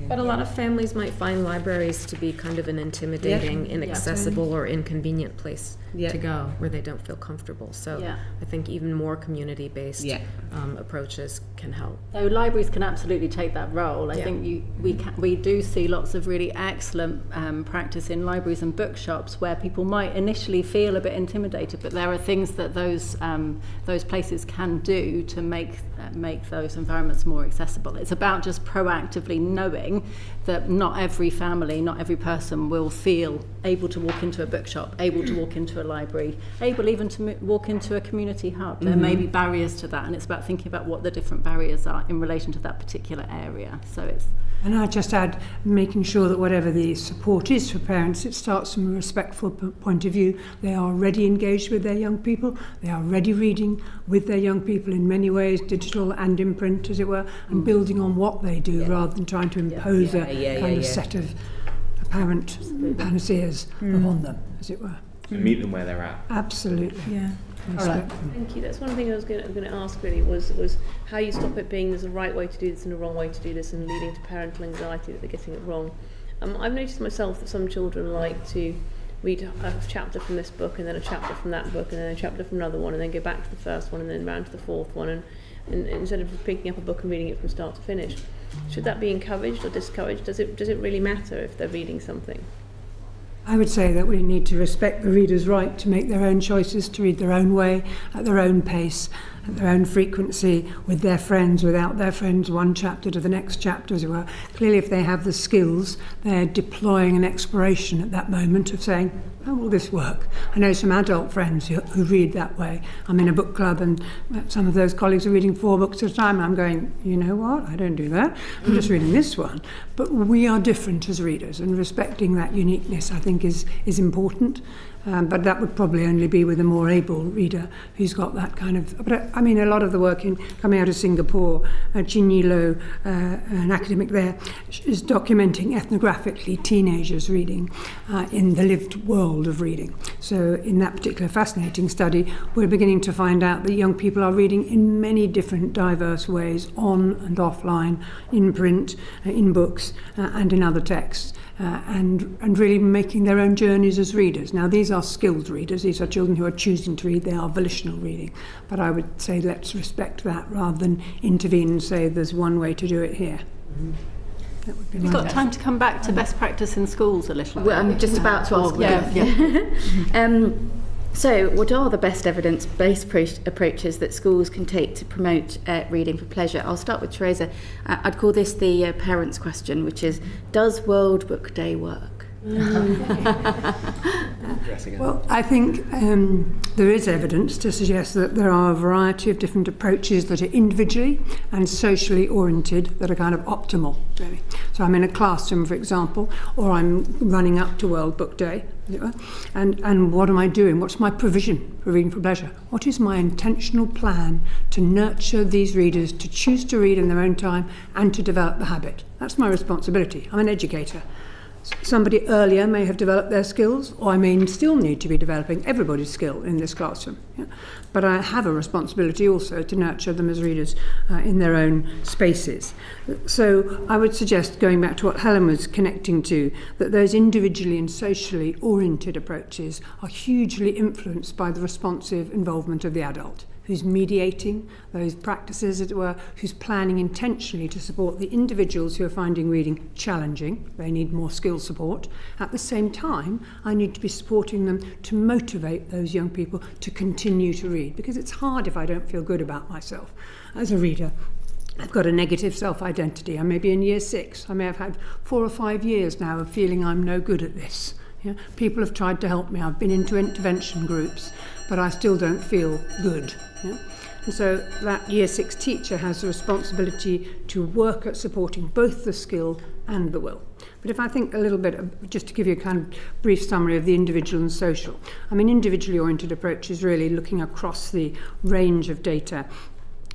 But a lot of families might find libraries to be kind of an intimidating, inaccessible, or inconvenient place to go where they don't feel comfortable. So I think even more community-based approaches can help. So libraries can absolutely take that role. I think we do see lots of really excellent practice in libraries and bookshops where people might initially feel a bit intimidated, but there are things that those places can do to make those environments more accessible. It's about just proactively knowing that not every family, not every person will feel able to walk into a bookshop, able to walk into a library, able even to walk into a community hub. There may be barriers to that, and it's about thinking about what the different barriers are in relation to that particular area. And I just add, making sure that whatever the support is for parents, it starts from a respectful point of view. They are already engaged with their young people. They are already reading with their young people in many ways, digital and in print, as it were, and building on what they do rather than trying to impose a kind of set of apparent panaceas upon them, as it were. So meet them where they're at. Absolutely. Yeah. Respect them. Thank you. That's one thing I was going to ask really was how you stop it being there's a right way to do this and a wrong way to do this and leading to parental anxiety that they're getting it wrong. I've noticed myself that some children like to read a chapter from this book and then a chapter from that book and then a chapter from another one and then go back to the first one and then round to the fourth one and instead of picking up a book and reading it from start to finish. Should that be encouraged or discouraged? Does it really matter if they're reading something? I would say that we need to respect the reader's right to make their own choices, to read their own way, at their own pace, at their own frequency, with their friends, without their friends, one chapter to the next chapter, as it were. Clearly, if they have the skills, they're deploying an exploration at that moment of saying, how will this work? I know some adult friends who read that way. I'm in a book club and some of those colleagues are reading 4 books at a time. I'm going, you know what, I don't do that. I'm just reading this one. But we are different as readers, and respecting that uniqueness, I think, is important. But that would probably only be with a more able reader who's got that kind of... But I mean, a lot of the work coming out of Singapore, Jeanne Lo, an academic there, is documenting ethnographically teenagers reading in the lived world of reading. So in that particular fascinating study, we're beginning to find out that young people are reading in many different diverse ways, on and offline, in print, in books, and in other texts. And really making their own journeys as readers. Now, these are skilled readers. These are children who are choosing to read. They are volitional reading. But I would say let's respect that rather than intervene and say there's one way to do it here. That would be We've got time to come back to best practice in schools a little bit. Well, I'm just about to ask. Yeah. So, what are the best evidence-based approaches that schools can take to promote reading for pleasure? I'll start with Teresa. I'd call this the parents' question, which is, does World Book Day work? Well, I think there is evidence to suggest that there are a variety of different approaches that are individually and socially oriented that are kind of optimal, really. So I'm in a classroom, for example, or I'm running up to World Book Day, and what am I doing? What's my provision for reading for pleasure? What is my intentional plan to nurture these readers to choose to read in their own time and to develop the habit? That's my responsibility. I'm an educator. Somebody earlier may have developed their skills, or I may still need to be developing everybody's skill in this classroom. Yeah? But I have a responsibility also to nurture them as readers in their own spaces. So I would suggest, going back to what Helen was connecting to, that those individually and socially oriented approaches are hugely influenced by the responsive involvement of the adult, who's mediating those practices, as it were, who's planning intentionally to support the individuals who are finding reading challenging. They need more skill support. At the same time, I need to be supporting them to motivate those young people to continue to read, because it's hard if I don't feel good about myself as a reader. I've got a negative self-identity. I may be in year 6. I may have had 4 or 5 years now of feeling I'm no good at this. Yeah? People have tried to help me. I've been into intervention groups, but I still don't feel good. Yeah? And so that year 6 teacher has the responsibility to work at supporting both the skill and the will. But if I think a little bit, just to give you a kind of brief summary of the individual and social, I mean, individually oriented approach is really looking across the range of data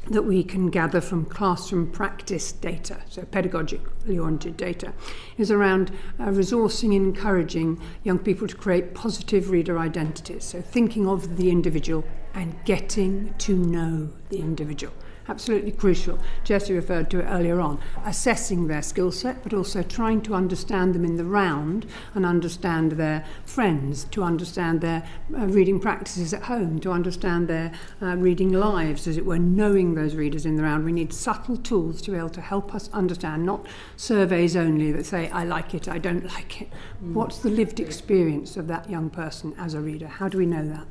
that we can gather from classroom practice data, so pedagogically oriented data, is around resourcing and encouraging young people to create positive reader identities, so thinking of the individual and getting to know the individual. Absolutely crucial. Jessie referred to it earlier on. Assessing their skill set, but also trying to understand them in the round and understand their friends, to understand their reading practices at home, to understand their reading lives, as it were, knowing those readers in the round. We need subtle tools to be able to help us understand, not surveys only that say, I like it, I don't like it. What's the lived experience of that young person as a reader? How do we know that?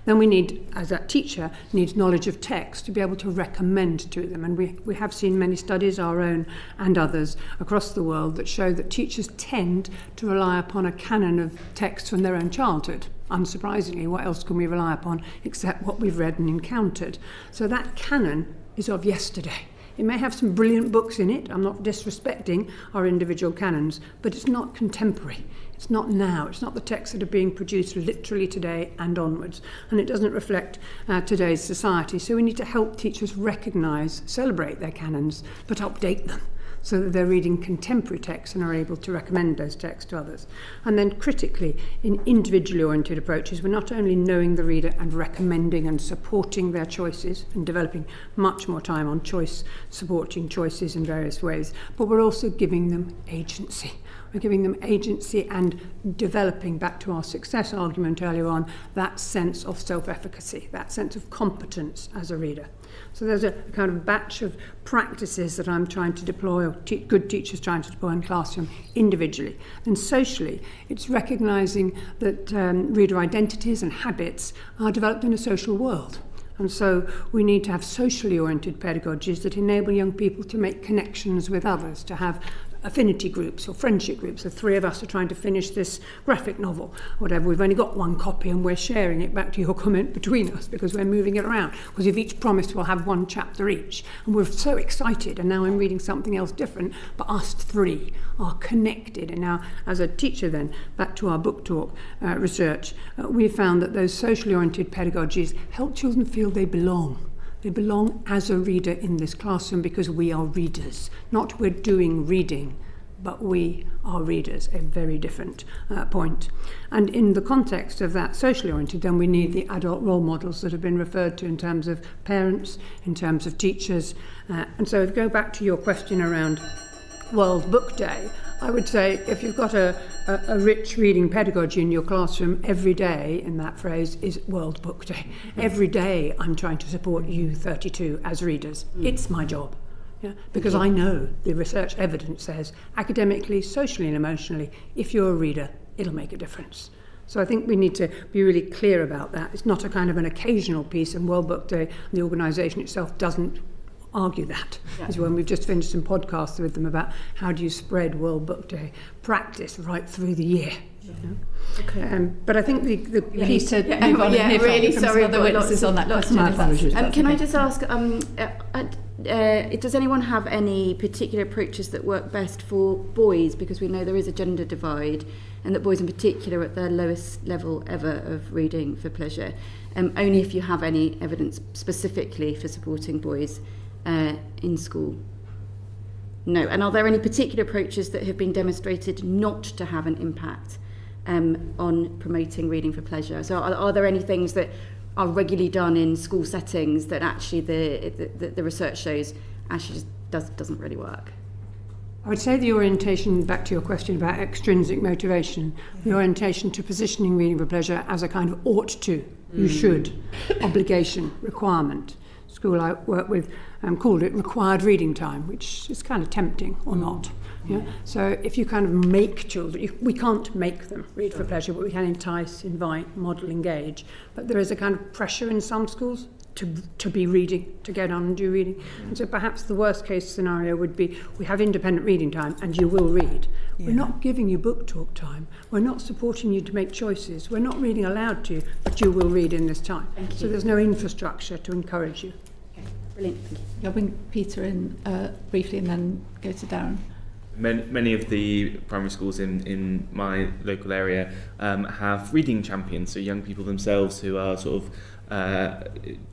Then we need, as that teacher, needs knowledge of text to be able to recommend to them. And we have seen many studies, our own and others, across the world that show that teachers tend to rely upon a canon of text from their own childhood. Unsurprisingly, what else can we rely upon except what we've read and encountered? So that canon is of yesterday. It may have some brilliant books in it. I'm not disrespecting our individual canons, but it's not contemporary. It's not now. It's not the texts that are being produced literally today and onwards. And it doesn't reflect today's society. So we need to help teachers recognise, celebrate their canons, but update them. so that they're reading contemporary texts and are able to recommend those texts to others. And then critically, in individually oriented approaches, we're not only knowing the reader and recommending and supporting their choices and developing much more time on choice, supporting choices in various ways, but we're also giving them agency. We're giving them agency and developing, back to our success argument earlier on, that sense of self-efficacy, that sense of competence as a reader. So there's a kind of batch of practices that I'm trying to deploy, or good teachers trying to deploy in classroom individually. And socially, it's recognising that reader identities and habits are developed in a social world. And so we need to have socially oriented pedagogies that enable young people to make connections with others, to have affinity groups or friendship groups. The three of us are trying to finish this graphic novel, whatever. We've only got one copy and we're sharing it, back to your comment, between us, because we're moving it around. Because we've each promised we'll have one chapter each. And we're so excited, and now I'm reading something else different, but us three are connected. And now, as a teacher then, back to our book talk research, we found that those socially oriented pedagogies help children feel they belong. They belong as a reader in this classroom because we are readers. Not we're doing reading, but we are readers, a very different point. And in the context of that socially oriented, then we need the adult role models that have been referred to in terms of parents, in terms of teachers. And so if you go back to your question around World Book Day, I would say if you've got a rich reading pedagogy in your classroom, every day in that phrase is World Book Day. Every day I'm trying to support you 32 as readers. It's my job. Yeah? Because I know the research evidence says academically, socially and emotionally, if you're a reader, it'll make a difference. So I think we need to be really clear about that. It's not a kind of an occasional piece, and World Book Day, the organisation itself doesn't argue that. As when we've just finished some podcasts with them about how do you spread World Book Day practice right through the year. You know? Okay. But I think the piece to move on and hear really from some other witnesses on that question. Can I just ask, does anyone have any particular approaches that work best for boys? Because we know there is a gender divide, and that boys in particular are at their lowest level ever of reading for pleasure. Only if you have any evidence specifically for supporting boys in school. No. And are there any particular approaches that have been demonstrated not to have an impact on promoting reading for pleasure? So are there any things that are regularly done in school settings that actually the research shows actually just doesn't really work? I would say the orientation, back to your question about extrinsic motivation, the orientation to positioning reading for pleasure as a kind of ought to, you should, obligation, requirement. School I work with called it required reading time, which is kind of tempting or not. Yeah? So if you kind of make children, we can't make them read for pleasure, but we can entice, invite, model, engage. But there is a kind of pressure in some schools to be reading, to get on and do reading. And so perhaps the worst case scenario would be we have independent reading time and you will read. Yeah. We're not giving you book talk time. We're not supporting you to make choices. We're not reading aloud to you, but you will read in this time. So there's no infrastructure to encourage you. Okay. Brilliant. Thank you. I'll bring Peter in briefly and then go to Darren. Many of the primary schools in my local area have reading champions, so young people themselves who are sort of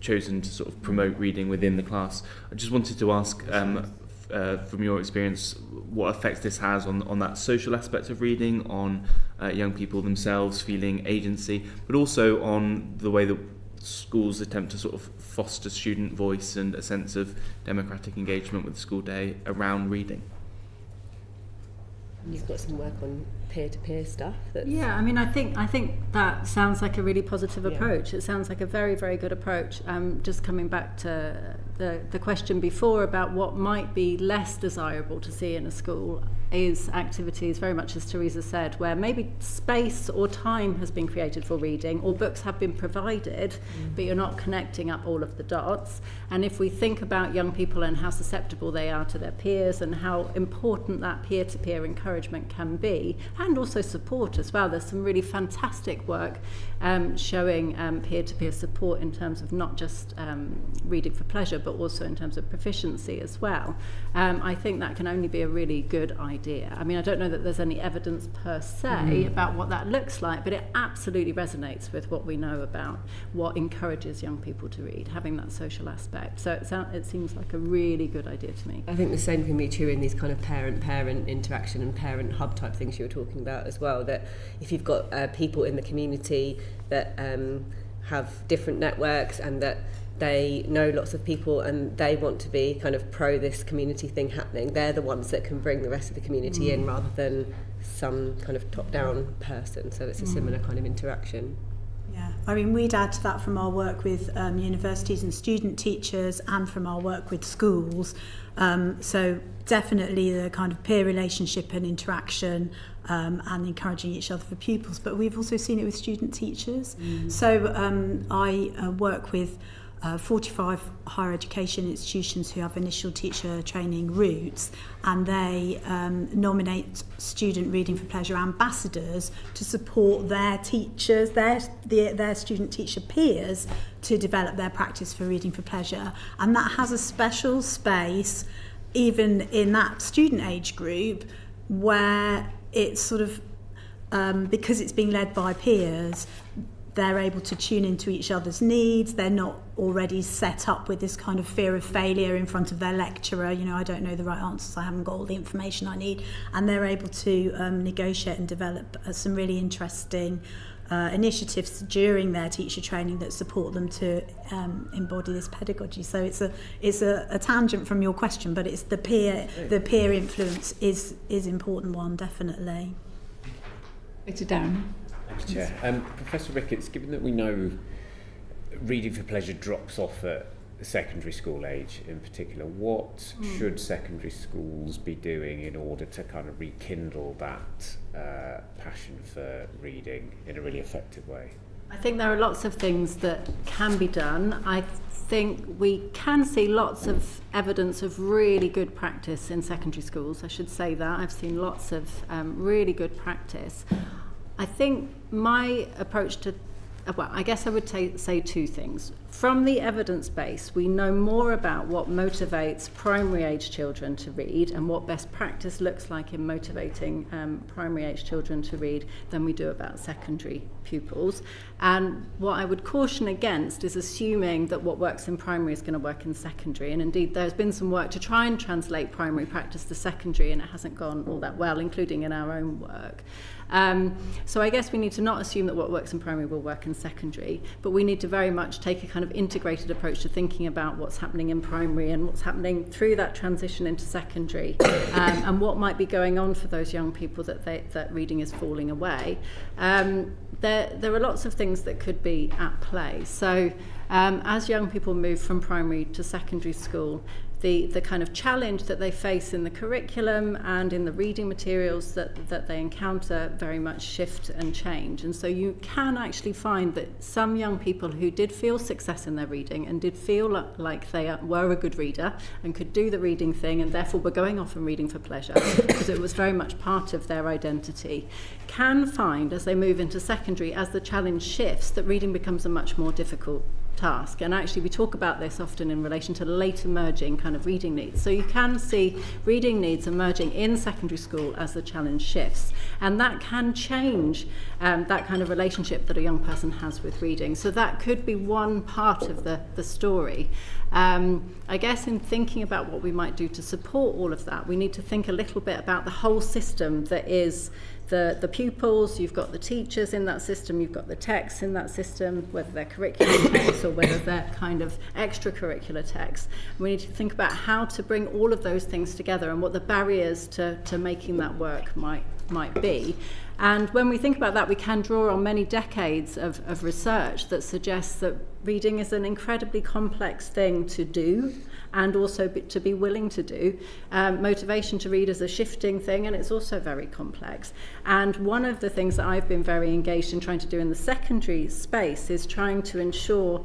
chosen to sort of promote reading within the class. I just wanted to ask, from your experience, what effects this has on that social aspect of reading, on young people themselves feeling agency, but also on the way that schools attempt to sort of foster student voice and a sense of democratic engagement with the school day around reading. You've got some work on peer-to-peer stuff. Yeah, I mean, I think that sounds like a really positive approach. It sounds like a very, very good approach. Just coming back to the question before about what might be less desirable to see in a school is activities, very much as Teresa said, where maybe space or time has been created for reading, or books have been provided, but you're not connecting up all of the dots. And if we think about young people and how susceptible they are to their peers and how important that peer-to-peer encouragement can be, and also support as well, there's some really fantastic work showing peer-to-peer support in terms of not just reading for pleasure, but also in terms of proficiency as well. I think that can only be a really good idea. idea. I mean, I don't know that there's any evidence per se about what that looks like, but it absolutely resonates with what we know about what encourages young people to read, having that social aspect. So it seems like a really good idea to me. I think the same can be true in these kind of parent-parent interaction and parent hub type things you were talking about as well, that if you've got people in the community that have different networks and that they know lots of people and they want to be kind of pro this community thing happening, they're the ones that can bring the rest of the community in rather than some kind of top-down person. So it's a similar kind of interaction. Yeah, I mean, we'd add to that from our work with universities and student teachers and from our work with schools. So definitely the kind of peer relationship and interaction and encouraging each other for pupils. But we've also seen it with student teachers. So I work with 45 higher education institutions who have initial teacher training routes, and they nominate student Reading for Pleasure ambassadors to support their teachers, their student teacher peers, to develop their practice for Reading for Pleasure. And that has a special space even in that student age group where it's sort of because it's being led by peers, they're able to tune into each other's needs. They're not already set up with this kind of fear of failure in front of their lecturer. You know, I don't know the right answers, I haven't got all the information I need. And they're able to negotiate and develop some really interesting initiatives during their teacher training that support them to embody this pedagogy. So it's a tangent from your question, but it's the peer influence is important one, definitely. It's Darren. Thanks, Chair. Professor Ricketts, given that we know Reading for Pleasure drops off at secondary school age in particular, what should secondary schools be doing in order to kind of rekindle that passion for reading in a really effective way? I think there are lots of things that can be done. I think we can see lots of evidence of really good practice in secondary schools. I should say that. I've seen lots of really good practice. I think my approach to, well, I guess I would say two things. From the evidence base, we know more about what motivates primary age children to read and what best practice looks like in motivating primary age children to read than we do about secondary pupils. And what I would caution against is assuming that what works in primary is going to work in secondary. And indeed, there's been some work to try and translate primary practice to secondary, and it hasn't gone all that well, including in our own work. So I guess we need to not assume that what works in primary will work in secondary, but we need to very much take a kind of integrated approach to thinking about what's happening in primary and what's happening through that transition into secondary, and what might be going on for those young people that reading is falling away. There are lots of things that could be at play. So as young people move from primary to secondary school, the kind of challenge that they face in the curriculum and in the reading materials that they encounter very much shift and change. And so you can actually find that some young people who did feel success in their reading and did feel like they were a good reader and could do the reading thing and therefore were going off and reading for pleasure because it was very much part of their identity, can find as they move into secondary, as the challenge shifts, that reading becomes a much more difficult task. And actually we talk about this often in relation to late emerging kind of reading needs. So you can see reading needs emerging in secondary school as the challenge shifts, and that can change that kind of relationship that a young person has with reading. So that could be one part of the story. I guess in thinking about what we might do to support all of that, we need to think a little bit about the whole system that is the pupils. You've got the teachers in that system, you've got the texts in that system, whether they're curriculum texts or whether they're kind of extracurricular texts. We need to think about how to bring all of those things together and what the barriers to making that work might be. And when we think about that, we can draw on many decades of research that suggests that reading is an incredibly complex thing to do and also to be willing to do. Motivation to read is a shifting thing, and it's also very complex. And one of the things that I've been very engaged in trying to do in the secondary space is trying to ensure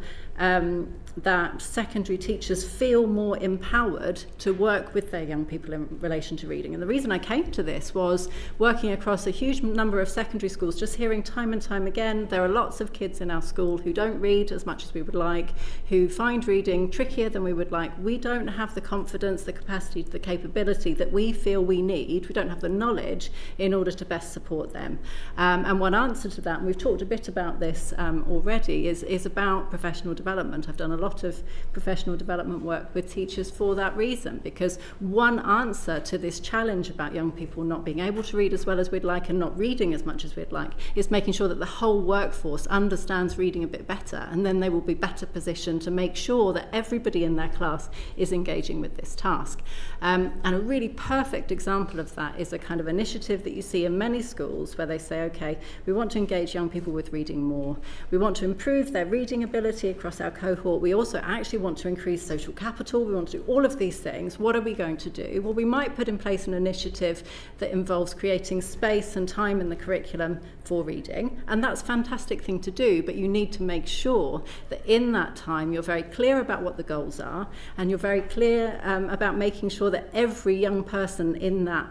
that secondary teachers feel more empowered to work with their young people in relation to reading. And the reason I came to this was working across a huge number number of secondary schools, just hearing time and time again, there are lots of kids in our school who don't read as much as we would like, who find reading trickier than we would like. We don't have the confidence, the capacity, the capability that we feel we need. We don't have the knowledge in order to best support them. And one answer to that, and we've talked a bit about this already, is about professional development. I've done a lot of professional development work with teachers for that reason, because one answer to this challenge about young people not being able to read as well as we'd like and not reading as much as we'd like is making sure that the whole workforce understands reading a bit better, and then they will be better positioned to make sure that everybody in their class is engaging with this task. And a really perfect example of that is a kind of initiative that you see in many schools where they say, okay, we want to engage young people with reading more. We want to improve their reading ability across our cohort. We also actually want to increase social capital. We want to do all of these things. What are we going to do? Well, we might put in place an initiative that involves creating space and time in the curriculum for reading, and that's a fantastic thing to do, but you need to make sure that in that time you're very clear about what the goals are, and you're very clear about making sure that every young person in that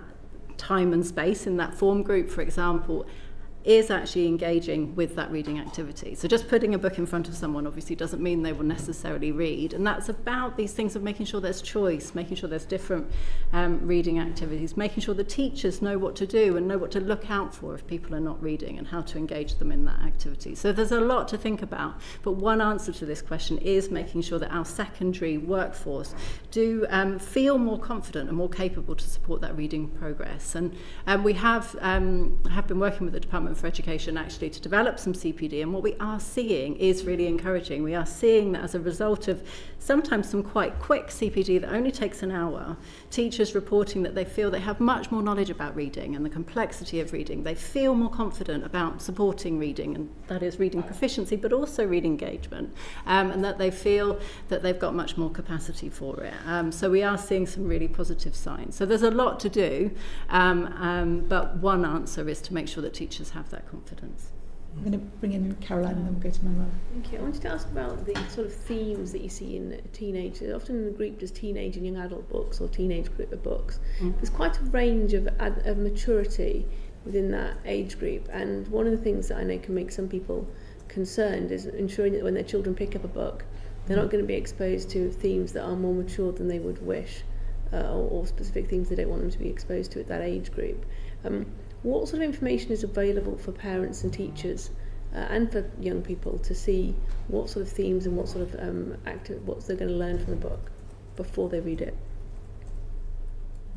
time and space, in that form group, for example, is actually engaging with that reading activity. So just putting a book in front of someone obviously doesn't mean they will necessarily read, and that's about these things of making sure there's choice, making sure there's different reading activities, making sure the teachers know what to do and know what to look out for if people are not reading and how to engage them in that activity. So there's a lot to think about, but one answer to this question is making sure that our secondary workforce do feel more confident and more capable to support that reading progress. And we have been working with the Department for Education actually to develop some CPD, and what we are seeing is really encouraging. We are seeing that as a result of sometimes some quite quick CPD that only takes an hour, teachers reporting that they feel they have much more knowledge about reading and the complexity of reading. They feel more confident about supporting reading, and that is reading proficiency but also reading engagement, and that they feel that they've got much more capacity for it. So we are seeing some really positive signs. So there's a lot to do, but one answer is to make sure that teachers have that confidence. I'm going to bring in Caroline and then we'll go to Manuel. Thank you. I wanted to ask about the sort of themes that you see in teenagers, often grouped as teenage and young adult books or teenage group of books. There's quite a range of maturity within that age group, and one of the things that I know can make some people concerned is ensuring that when their children pick up a book, they're not going to be exposed to themes that are more mature than they would wish, or specific themes they don't want them to be exposed to at that age group. What sort of information is available for parents and teachers and for young people to see what sort of themes and what sort of what they're going to learn from the book before they read it?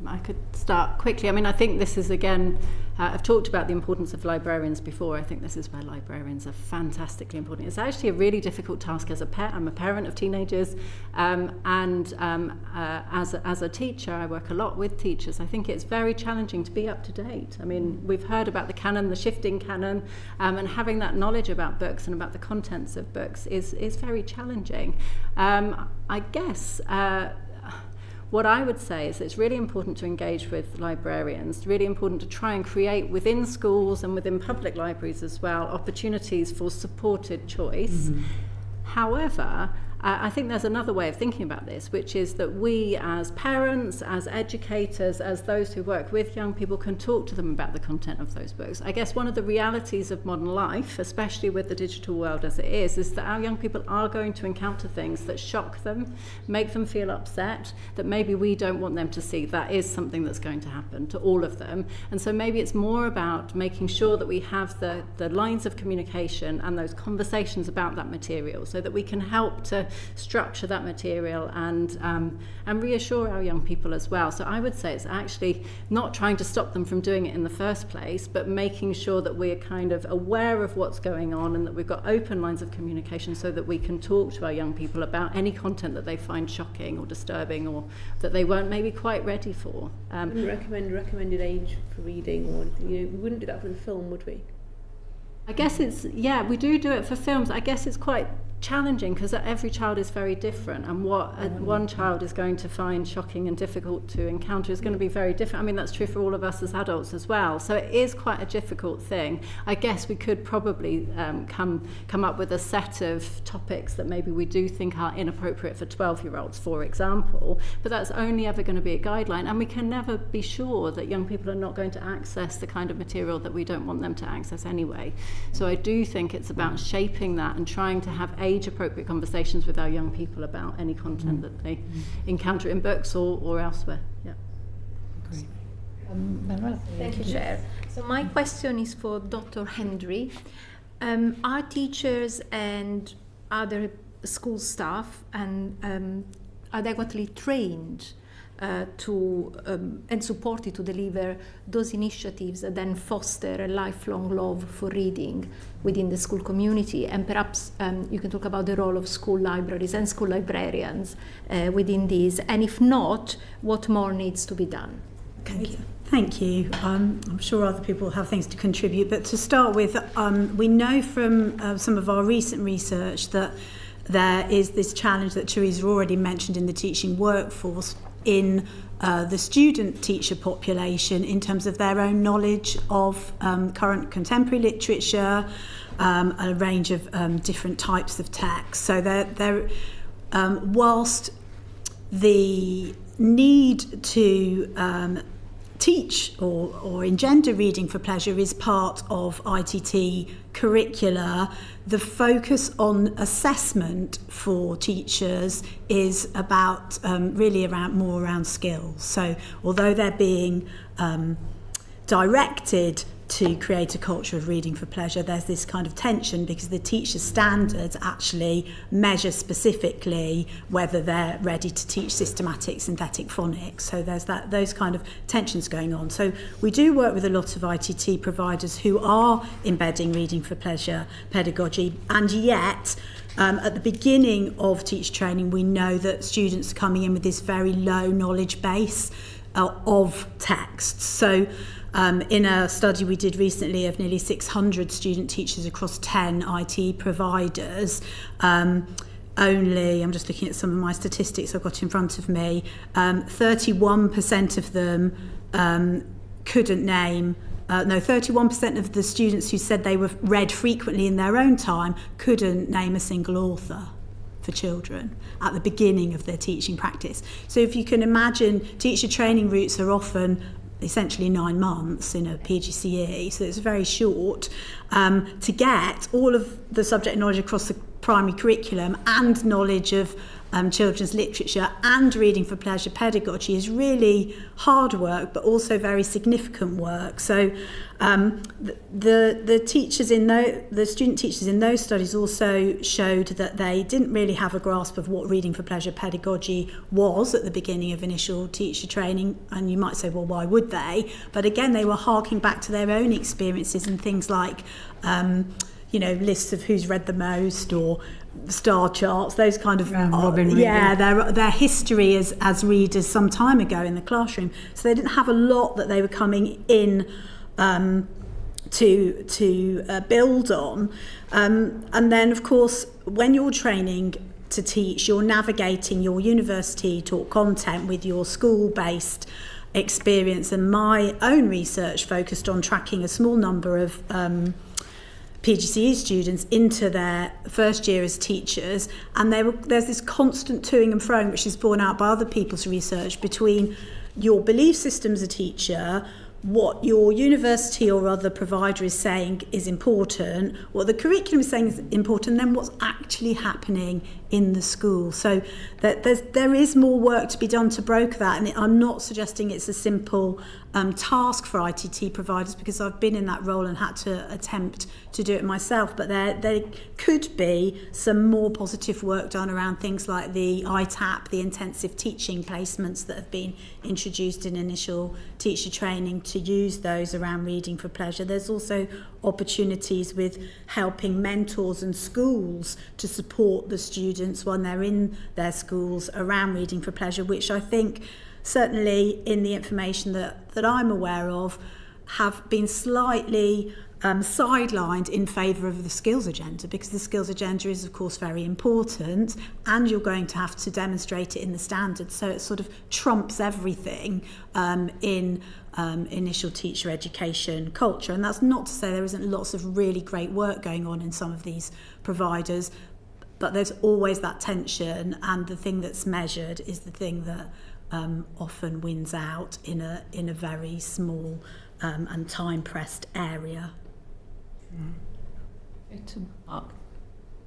I could start quickly. I mean, I think this is, again, I've talked about the importance of librarians before. I think this is where librarians are fantastically important. It's actually a really difficult task as a parent. I'm a parent of teenagers, and as a teacher, I work a lot with teachers. I think it's very challenging to be up to date. I mean, we've heard about the canon, the shifting canon, and having that knowledge about books and about the contents of books is very challenging. I guess what I would say is it's really important to engage with librarians, really important to try and create within schools and within public libraries as well opportunities for supported choice. However, I think there's another way of thinking about this, which is that we as parents, as educators, as those who work with young people can talk to them about the content of those books. I guess one of the realities of modern life, especially with the digital world as it is that our young people are going to encounter things that shock them, make them feel upset, that maybe we don't want them to see. That is something that's going to happen to all of them. And so maybe it's more about making sure that we have the lines of communication and those conversations about that material so that we can help to structure that material and reassure our young people as well. So I would say it's actually not trying to stop them from doing it in the first place, but making sure that we're kind of aware of what's going on and that we've got open lines of communication so that we can talk to our young people about any content that they find shocking or disturbing or that they weren't maybe quite ready for. Wouldn't recommend recommended age for reading or anything. We wouldn't do that for the film, would we? I guess it's, we do it for films. I guess it's quite challenging because every child is very different, and what one child is going to find shocking and difficult to encounter is going to be very different. I mean, that's true for all of us as adults as well. So it is quite a difficult thing. I guess we could probably come up with a set of topics that maybe we do think are inappropriate for 12-year-olds, for example, but that's only ever going to be a guideline, and we can never be sure that young people are not going to access the kind of material that we don't want them to access anyway. So I do think it's about shaping that and trying to have age-appropriate conversations with our young people about any content that they encounter in books or elsewhere. Yeah. Great. Thank you, Chair. So my question is for Dr. Hendry. Are teachers and other school staff and adequately trained and supported to deliver those initiatives that then foster a lifelong love for reading within the school community? And perhaps you can talk about the role of school libraries and school librarians within these, and if not, what more needs to be done? Thank you. I'm sure other people have things to contribute, but to start with, we know from some of our recent research that there is this challenge that Teresa already mentioned in the teaching workforce in the student teacher population in terms of their own knowledge of current contemporary literature, a range of different types of text. So whilst the need to teach or engender reading for pleasure is part of ITT curricula, the focus on assessment for teachers is about really more around skills. So although they're being directed to create a culture of reading for pleasure, there's this kind of tension because the teacher standards actually measure specifically whether they're ready to teach systematic synthetic phonics. So there's those kind of tensions going on. So we do work with a lot of ITT providers who are embedding reading for pleasure pedagogy, and yet at the beginning of teacher training we know that students are coming in with this very low knowledge base of texts. So in a study we did recently of nearly 600 student teachers across 10 IT providers, only, I'm just looking at some of my statistics I've got in front of me, 31% of them couldn't name, 31% of the students who said they were read frequently in their own time couldn't name a single author for children at the beginning of their teaching practice. So if you can imagine, teacher training routes are often essentially 9 months in a PGCE, so it's very short to get all of the subject knowledge across the primary curriculum and knowledge of children's literature and reading for pleasure pedagogy is really hard work, but also very significant work. So the teachers the student teachers in those studies also showed that they didn't really have a grasp of what reading for pleasure pedagogy was at the beginning of initial teacher training. And you might say, well, why would they? But again, they were harking back to their own experiences and things like lists of who's read the most or star charts, those kind of their history as readers some time ago in the classroom. So they didn't have a lot that they were coming in to build on. And then, of course, when you're training to teach, you're navigating your university taught content with your school-based experience. And my own research focused on tracking a small number of PGCE students into their first year as teachers, and there's this constant toing and froing, which is borne out by other people's research, between your belief system as a teacher, what your university or other provider is saying is important, what the curriculum is saying is important, and then what's actually happening in the school. So that there is more work to be done to broker that, and I'm not suggesting it's a simple task for ITT providers, because I've been in that role and had to attempt to do it myself, but there could be some more positive work done around things like the ITAP, the intensive teaching placements that have been introduced in initial teacher training, to use those around reading for pleasure. There's also opportunities with helping mentors and schools to support the students when they're in their schools around reading for pleasure, which I think certainly in the information that I'm aware of have been slightly sidelined in favour of the skills agenda, because the skills agenda is of course very important, and you're going to have to demonstrate it in the standards, so it sort of trumps everything in initial teacher education culture. And that's not to say there isn't lots of really great work going on in some of these providers, but there's always that tension, and the thing that's measured is the thing that often wins out in a very small and time-pressed area.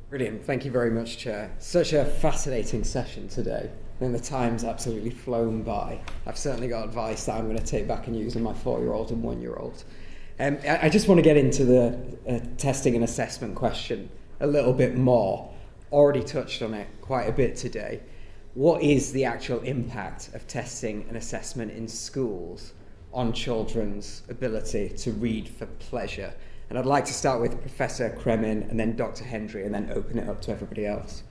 Brilliant. Thank you very much, Chair. Such a fascinating session today. And the time's absolutely flown by. I've certainly got advice that I'm going to take back and use on my 4-year-old and 1-year-old. I just want to get into the testing and assessment question a little bit more. Already touched on it quite a bit today. What is the actual impact of testing and assessment in schools on children's ability to read for pleasure? And I'd like to start with Professor Cremin and then Dr. Hendry, and then open it up to everybody else.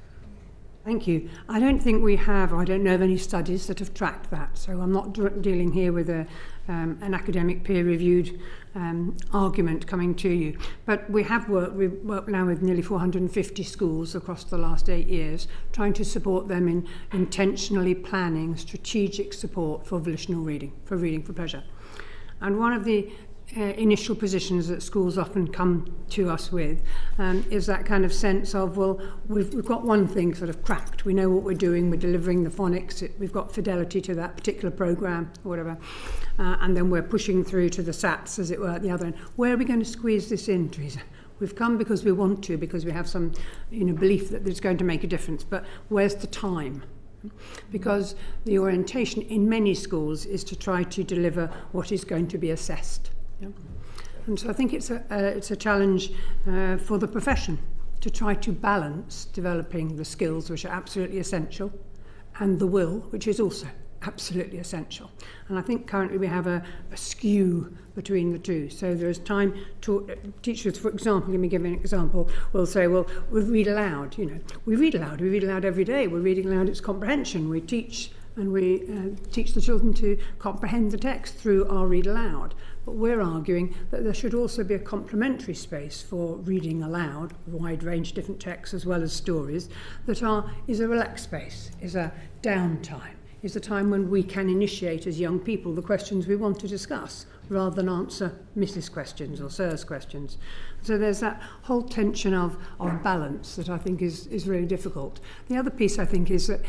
Thank you. I don't think we have, or I don't know of any studies that have tracked that. So I'm not dealing here with an academic peer-reviewed argument coming to you. But we've worked now with nearly 450 schools across the last 8 years, trying to support them in intentionally planning strategic support for volitional reading, for reading for pleasure. And one of the initial positions that schools often come to us with is that kind of sense of, well, we've got one thing sort of cracked, we know what we're doing, we're delivering the phonics, we've got fidelity to that particular programme or whatever, and then we're pushing through to the SATs, as it were, at the other end. Where are we going to squeeze this in, Teresa? We've come because we want to, because we have some belief that it's going to make a difference, but where's the time? Because the orientation in many schools is to try to deliver what is going to be assessed. Yeah. And so I think it's a challenge for the profession to try to balance developing the skills, which are absolutely essential, and the will, which is also absolutely essential. And I think currently we have a skew between the two. So there is time to teachers, for example, let me give you an example, will say, well, we read aloud. We read aloud every day. We're reading aloud its comprehension. We teach and we teach the children to comprehend the text through our read aloud. But we're arguing that there should also be a complementary space for reading aloud, a wide range of different texts as well as stories, that is a relaxed space, is a downtime, is a time when we can initiate as young people the questions we want to discuss, rather than answer Mrs. questions or Sir's questions. So there's that whole tension of balance that I think is really difficult. The other piece I think is that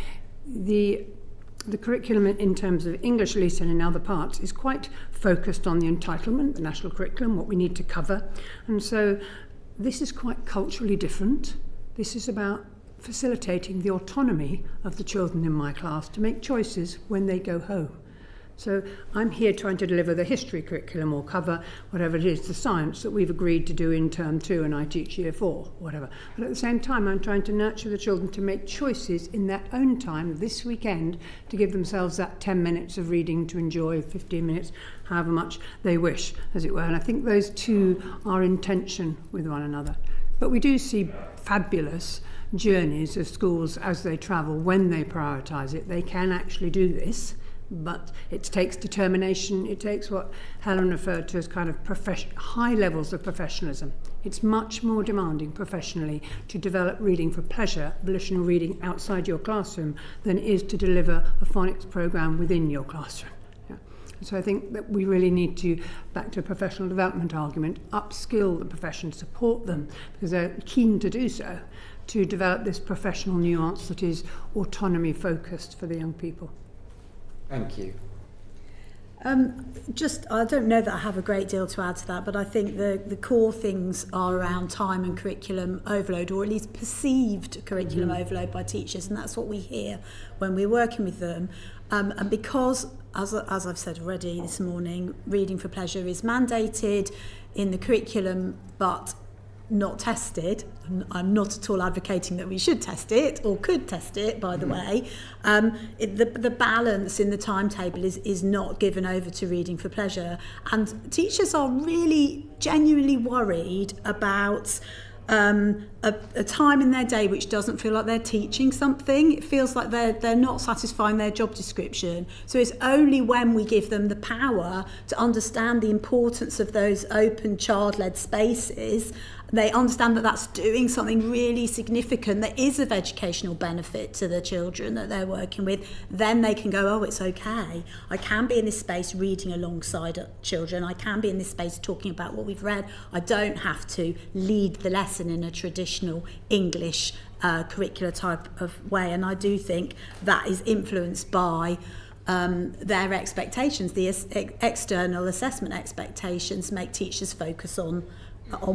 the curriculum in terms of English, at least, and in other parts, is quite focused on the entitlement, the national curriculum, what we need to cover. And so this is quite culturally different. This is about facilitating the autonomy of the children in my class to make choices when they go home. So I'm here trying to deliver the history curriculum or cover whatever it is, the science that we've agreed to do in term 2 and I teach year 4, whatever. But at the same time, I'm trying to nurture the children to make choices in their own time this weekend to give themselves that 10 minutes of reading to enjoy, 15 minutes, however much they wish, as it were. And I think those two are in tension with one another. But we do see fabulous journeys of schools as they travel, when they prioritise it. They can actually do this. But it takes determination, it takes what Helen referred to as kind of high levels of professionalism. It's much more demanding professionally to develop reading for pleasure, volitional reading outside your classroom, than it is to deliver a phonics programme within your classroom. Yeah. So I think that we really need to, back to a professional development argument, upskill the profession, support them, because they're keen to do so, to develop this professional nuance that is autonomy focused for the young people. Thank you. I don't know that I have a great deal to add to that, but I think the core things are around time and curriculum overload, or at least perceived curriculum overload by teachers, and that's what we hear when we're working with them. And because, as I've said already this morning, reading for pleasure is mandated in the curriculum, but not tested. I'm not at all advocating that we should test it or could test it, by the way. The balance in the timetable is not given over to reading for pleasure, and teachers are really genuinely worried about a time in their day which doesn't feel like they're teaching something. It feels like they're not satisfying their job description. So it's only when we give them the power to understand the importance of those open child-led spaces, they understand that that's doing something really significant that is of educational benefit to the children that they're working with, then they can go, oh, it's okay. I can be in this space reading alongside children. I can be in this space talking about what we've read. I don't have to lead the lesson in a traditional English curricular type of way. And I do think that is influenced by their expectations. The external assessment expectations make teachers focus on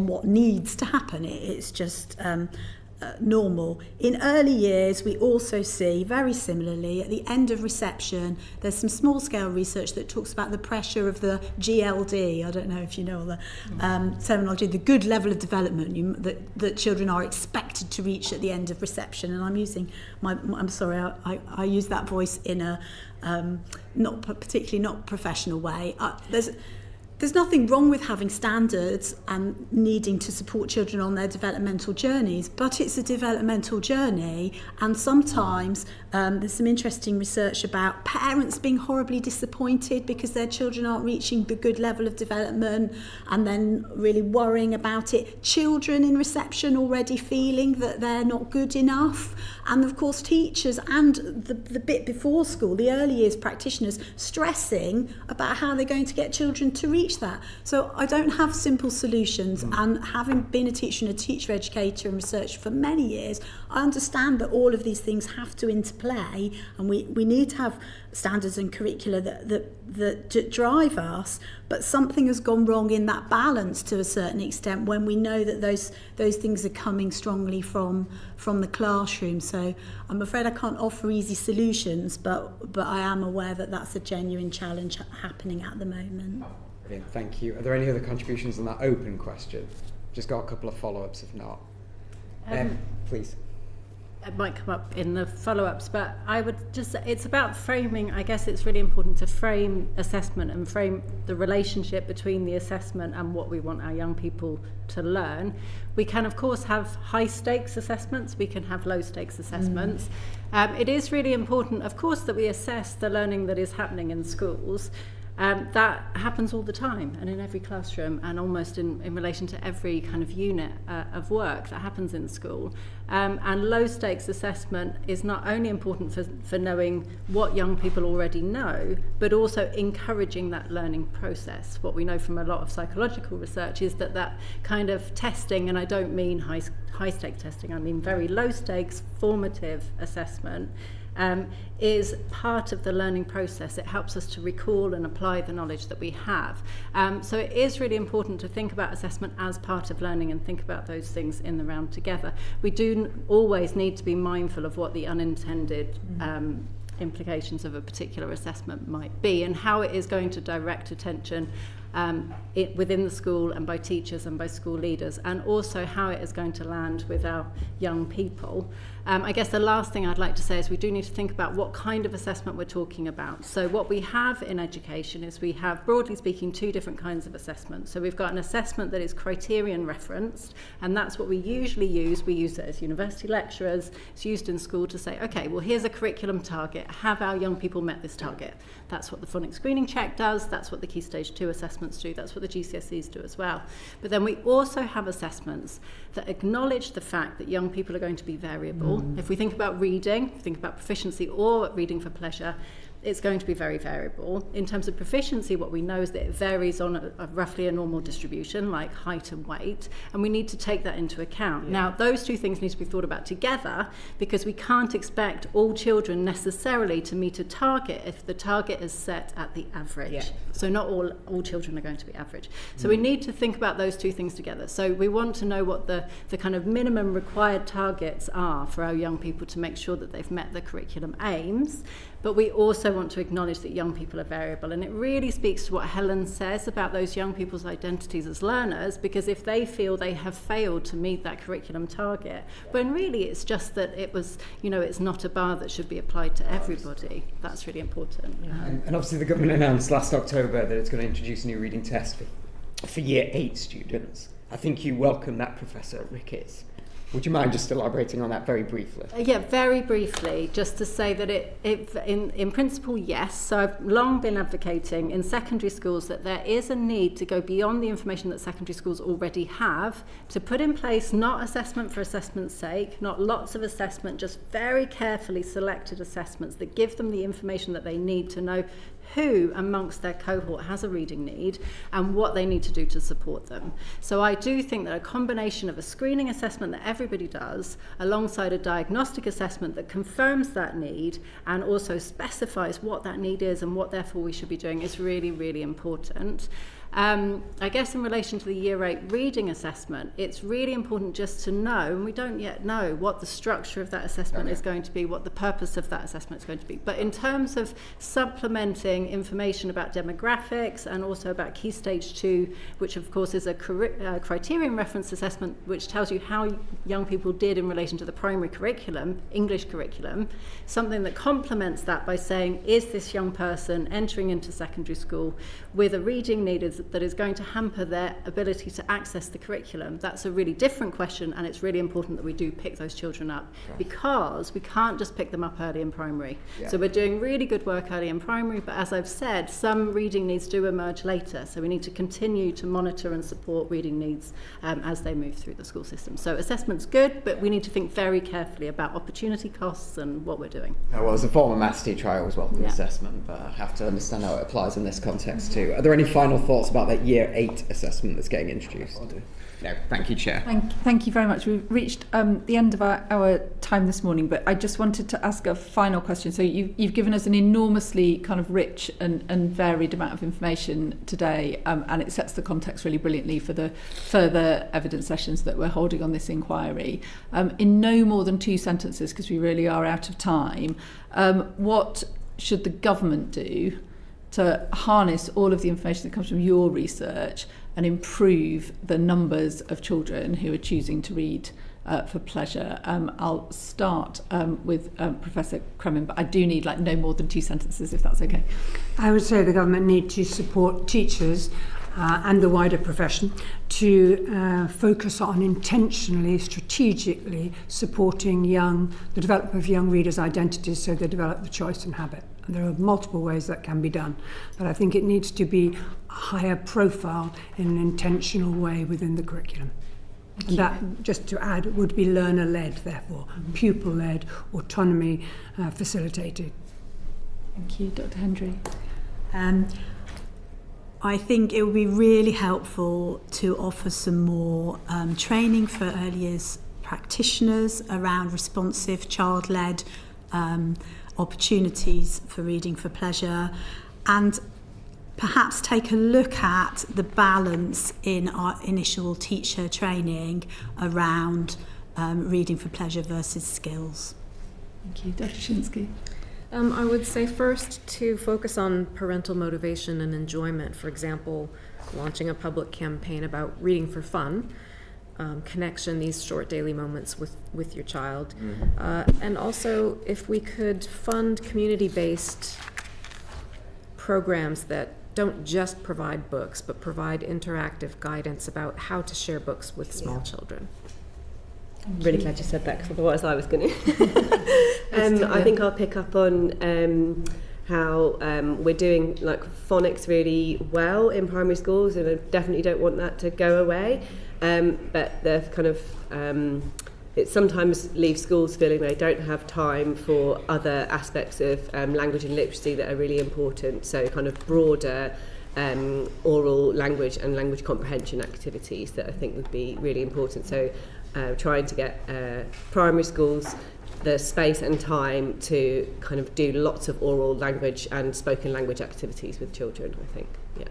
what needs to happen. It's just normal. In early years, we also see, very similarly, at the end of reception, there's some small-scale research that talks about the pressure of the GLD. I don't know if you know the terminology, the good level of development that children are expected to reach at the end of reception. And I'm using I'm sorry, I use that voice in a not professional way. There's nothing wrong with having standards and needing to support children on their developmental journeys, but it's a developmental journey, and sometimes there's some interesting research about parents being horribly disappointed because their children aren't reaching the good level of development and then really worrying about it. Children in reception already feeling that they're not good enough, and of course teachers and the bit before school, the early years practitioners, stressing about how they're going to get children to reach that. So I don't have simple solutions, and having been a teacher and a teacher educator and researcher for many years, I understand that all of these things have to interplay, and we need to have standards and curricula that drive us, but something has gone wrong in that balance to a certain extent when we know that those things are coming strongly from the classroom. So I'm afraid I can't offer easy solutions, but I am aware that that's a genuine challenge happening at the moment. Brilliant, thank you. Are there any other contributions on that open question? Just got a couple of follow-ups if not. Please. It might come up in the follow-ups, but I would just, it's about framing. I guess it's really important to frame assessment and frame the relationship between the assessment and what we want our young people to learn. We can, of course, have high-stakes assessments. We can have low-stakes assessments. It is really important, of course, that we assess the learning that is happening in schools. That happens all the time and in every classroom, and almost in relation to every kind of unit of work that happens in school. And low stakes assessment is not only important for knowing what young people already know, but also encouraging that learning process. What we know from a lot of psychological research is that kind of testing, and I don't mean high stakes testing, I mean very low stakes formative assessment, is part of the learning process. It helps us to recall and apply the knowledge that we have. So it is really important to think about assessment as part of learning and think about those things in the round together. We do always need to be mindful of what the unintended implications of a particular assessment might be and how it is going to direct attention within the school and by teachers and by school leaders, and also how it is going to land with our young people. I guess the last thing I'd like to say is we do need to think about what kind of assessment we're talking about. So what we have in education is we have, broadly speaking, two different kinds of assessment. So we've got an assessment that is criterion referenced, and that's what we usually use. We use it as university lecturers. It's used in school to say, okay, well, here's a curriculum target. Have our young people met this target? That's what the phonics screening check does. That's what the Key Stage 2 assessments do. That's what the GCSEs do as well. But then we also have assessments that acknowledge the fact that young people are going to be variable. If we think about reading, think about proficiency or reading for pleasure, it's going to be very variable. In terms of proficiency, what we know is that it varies on roughly a normal distribution, like height and weight, and we need to take that into account. Now, those two things need to be thought about together, because we can't expect all children necessarily to meet a target if the target is set at the average. So not all children are going to be average. So we need to think about those two things together. So we want to know what the kind of minimum required targets are for our young people to make sure that they've met the curriculum aims. But we also want to acknowledge that young people are variable. And it really speaks to what Helen says about those young people's identities as learners, because if they feel they have failed to meet that curriculum target, when really it's just that it was, it's not a bar that should be applied to everybody. That's really important. And obviously the government announced last October that it's going to introduce a new reading test for Year 8 students. I think you welcome that, Professor Ricketts. Would you mind just elaborating on that very briefly? Yeah, very briefly, just to say that in principle, yes. So I've long been advocating in secondary schools that there is a need to go beyond the information that secondary schools already have, to put in place not assessment for assessment's sake, not lots of assessment, just very carefully selected assessments that give them the information that they need to know who amongst their cohort has a reading need and what they need to do to support them. So I do think that a combination of a screening assessment that everybody does alongside a diagnostic assessment that confirms that need and also specifies what that need is and what therefore we should be doing is really, really important. I guess in relation to the Year 8 reading assessment, it's really important just to know, and we don't yet know, what the structure of that assessment is going to be, what the purpose of that assessment is going to be. But in terms of supplementing information about demographics and also about Key Stage 2, which of course is a criterion reference assessment, which tells you how young people did in relation to the primary curriculum, English curriculum, something that complements that by saying, is this young person entering into secondary school with a reading need that is going to hamper their ability to access the curriculum? That's a really different question, and it's really important that we do pick those children up, because we can't just pick them up early in primary. So we're doing really good work early in primary, but as I've said, some reading needs do emerge later, so we need to continue to monitor and support reading needs as they move through the school system. So assessment's good, but we need to think very carefully about opportunity costs and what we're doing. Well, as a former maths teacher, I always welcome assessment, but I have to understand how it applies in this context too. Are there any final thoughts about that Year 8 assessment that's getting introduced? No, thank you, Chair. Thank you very much. We've reached the end of our time this morning, but I just wanted to ask a final question. So you've given us an enormously kind of rich and varied amount of information today, and it sets the context really brilliantly for the further evidence sessions that we're holding on this inquiry. In no more than 2 sentences, because we really are out of time, what should the government do to harness all of the information that comes from your research and improve the numbers of children who are choosing to read for pleasure? I'll start with Professor Cremin, but I do need no more than 2 sentences, if that's okay. I would say the government need to support teachers and the wider profession to focus on intentionally, strategically supporting the development of young readers' identities so they develop the choice and habit. And there are multiple ways that can be done, but I think it needs to be a higher profile in an intentional way within the curriculum. And that, just to add, would be learner-led, therefore, pupil-led, autonomy facilitated. Thank you. Dr. Hendry. I think it would be really helpful to offer some more training for early years practitioners around responsive, child-led opportunities for reading for pleasure, and perhaps take a look at the balance in our initial teacher training around reading for pleasure versus skills. Thank you. Dr. Shinskey. I would say first to focus on parental motivation and enjoyment. For example, launching a public campaign about reading for fun, connection, these short daily moments with your child. And also, if we could fund community-based programs that don't just provide books, but provide interactive guidance about how to share books with small children. I'm really glad you said that, because otherwise I was going to. I think I'll pick up on how we're doing phonics really well in primary schools, and I definitely don't want that to go away. But the kind of it sometimes leaves schools feeling they don't have time for other aspects of language and literacy that are really important. So kind of broader oral language and language comprehension activities that I think would be really important. So trying to get primary schools the space and time to kind of do lots of oral language and spoken language activities with children, I think. Yeah.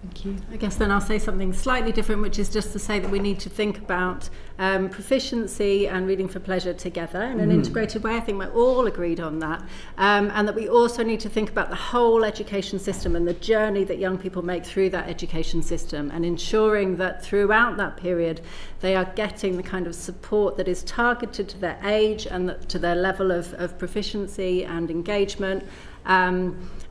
Thank you. I guess then I'll say something slightly different, which is just to say that we need to think about proficiency and reading for pleasure together in an integrated way. I think we're all agreed on that. And that we also need to think about the whole education system and the journey that young people make through that education system, and ensuring that throughout that period they are getting the kind of support that is targeted to their age and to their level of proficiency and engagement.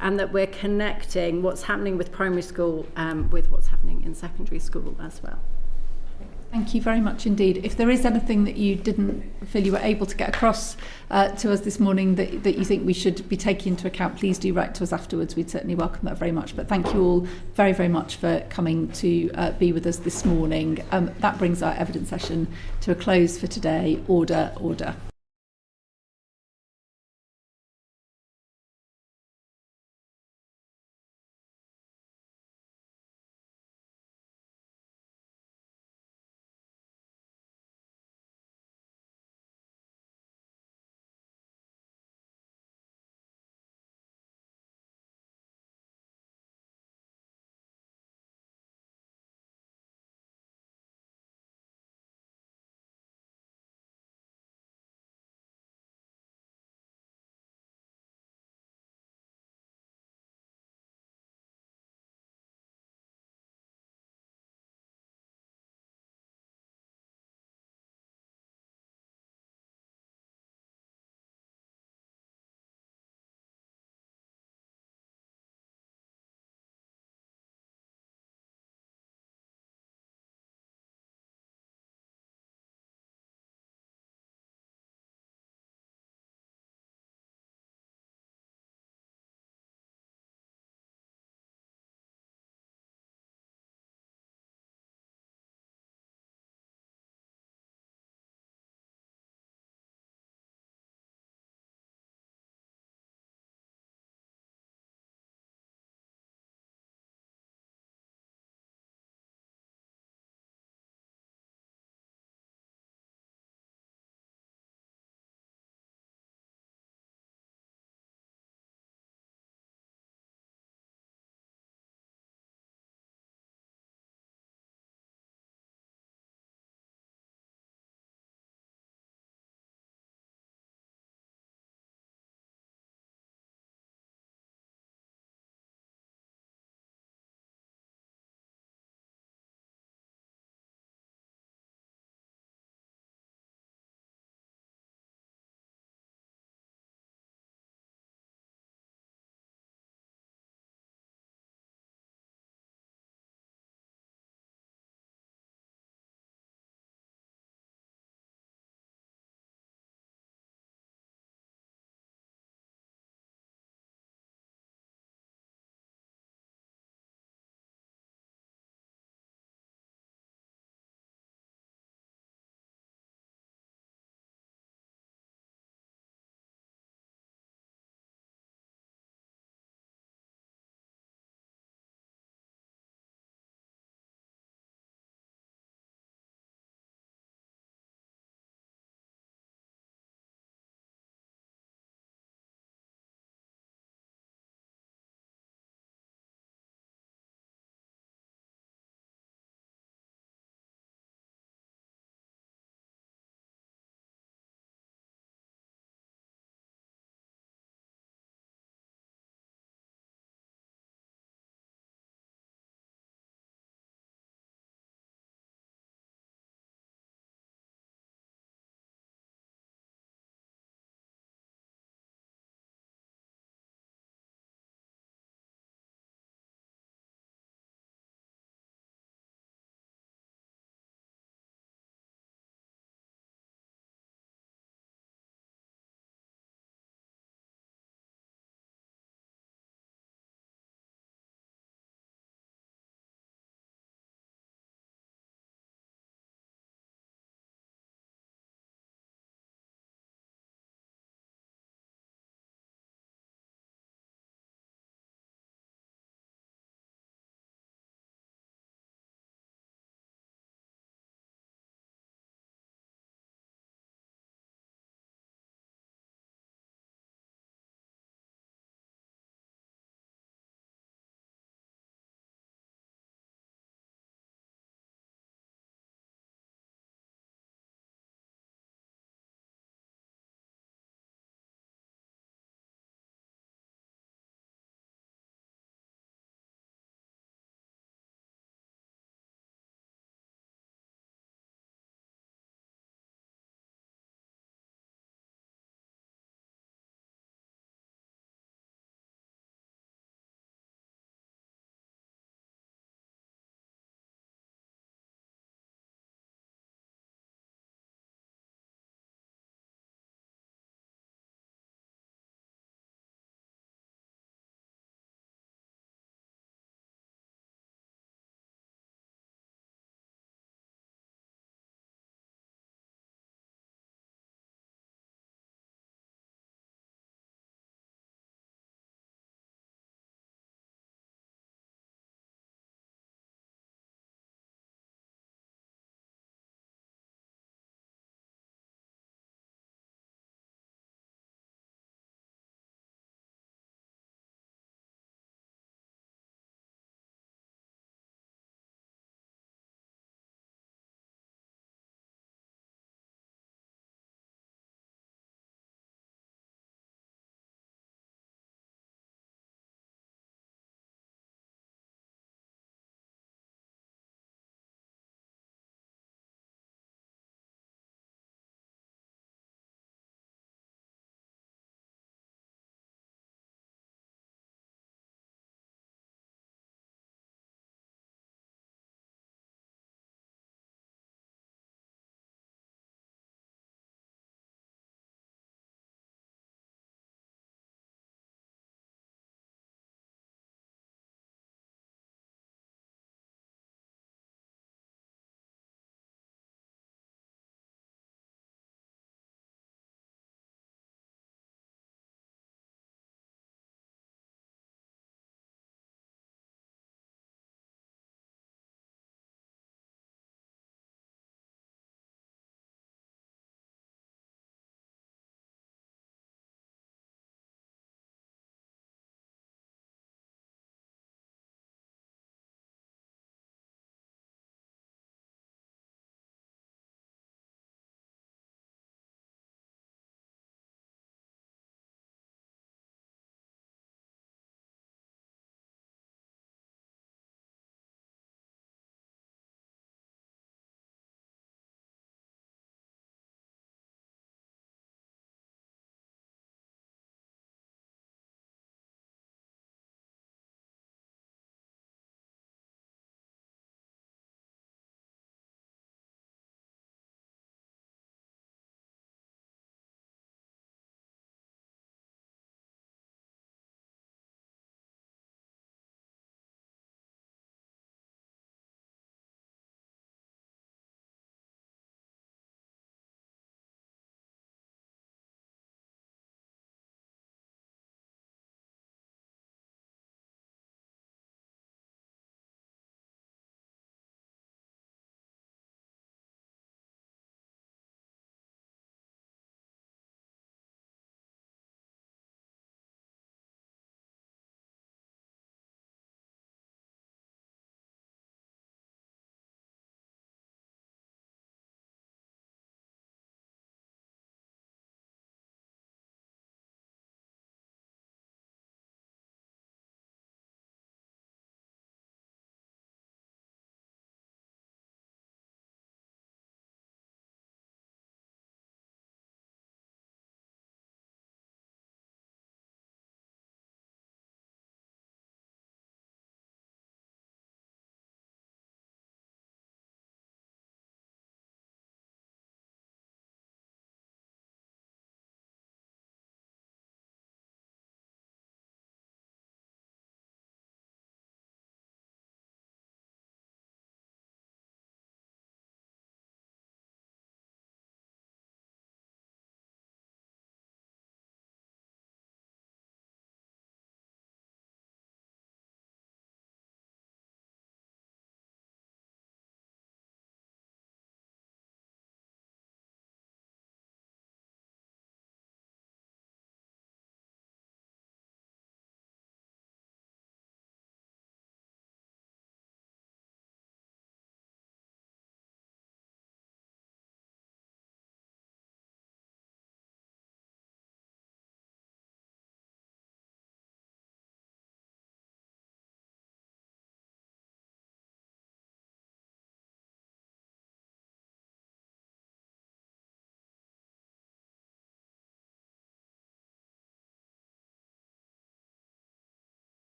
And that we're connecting what's happening with primary school with what's happening in secondary school as well. Thank you very much indeed. If there is anything that you didn't feel you were able to get across to us this morning that you think we should be taking into account, please do write to us afterwards. We'd certainly welcome that very much. But thank you all very, very much for coming to be with us this morning. That brings our evidence session to a close for today. Order, order.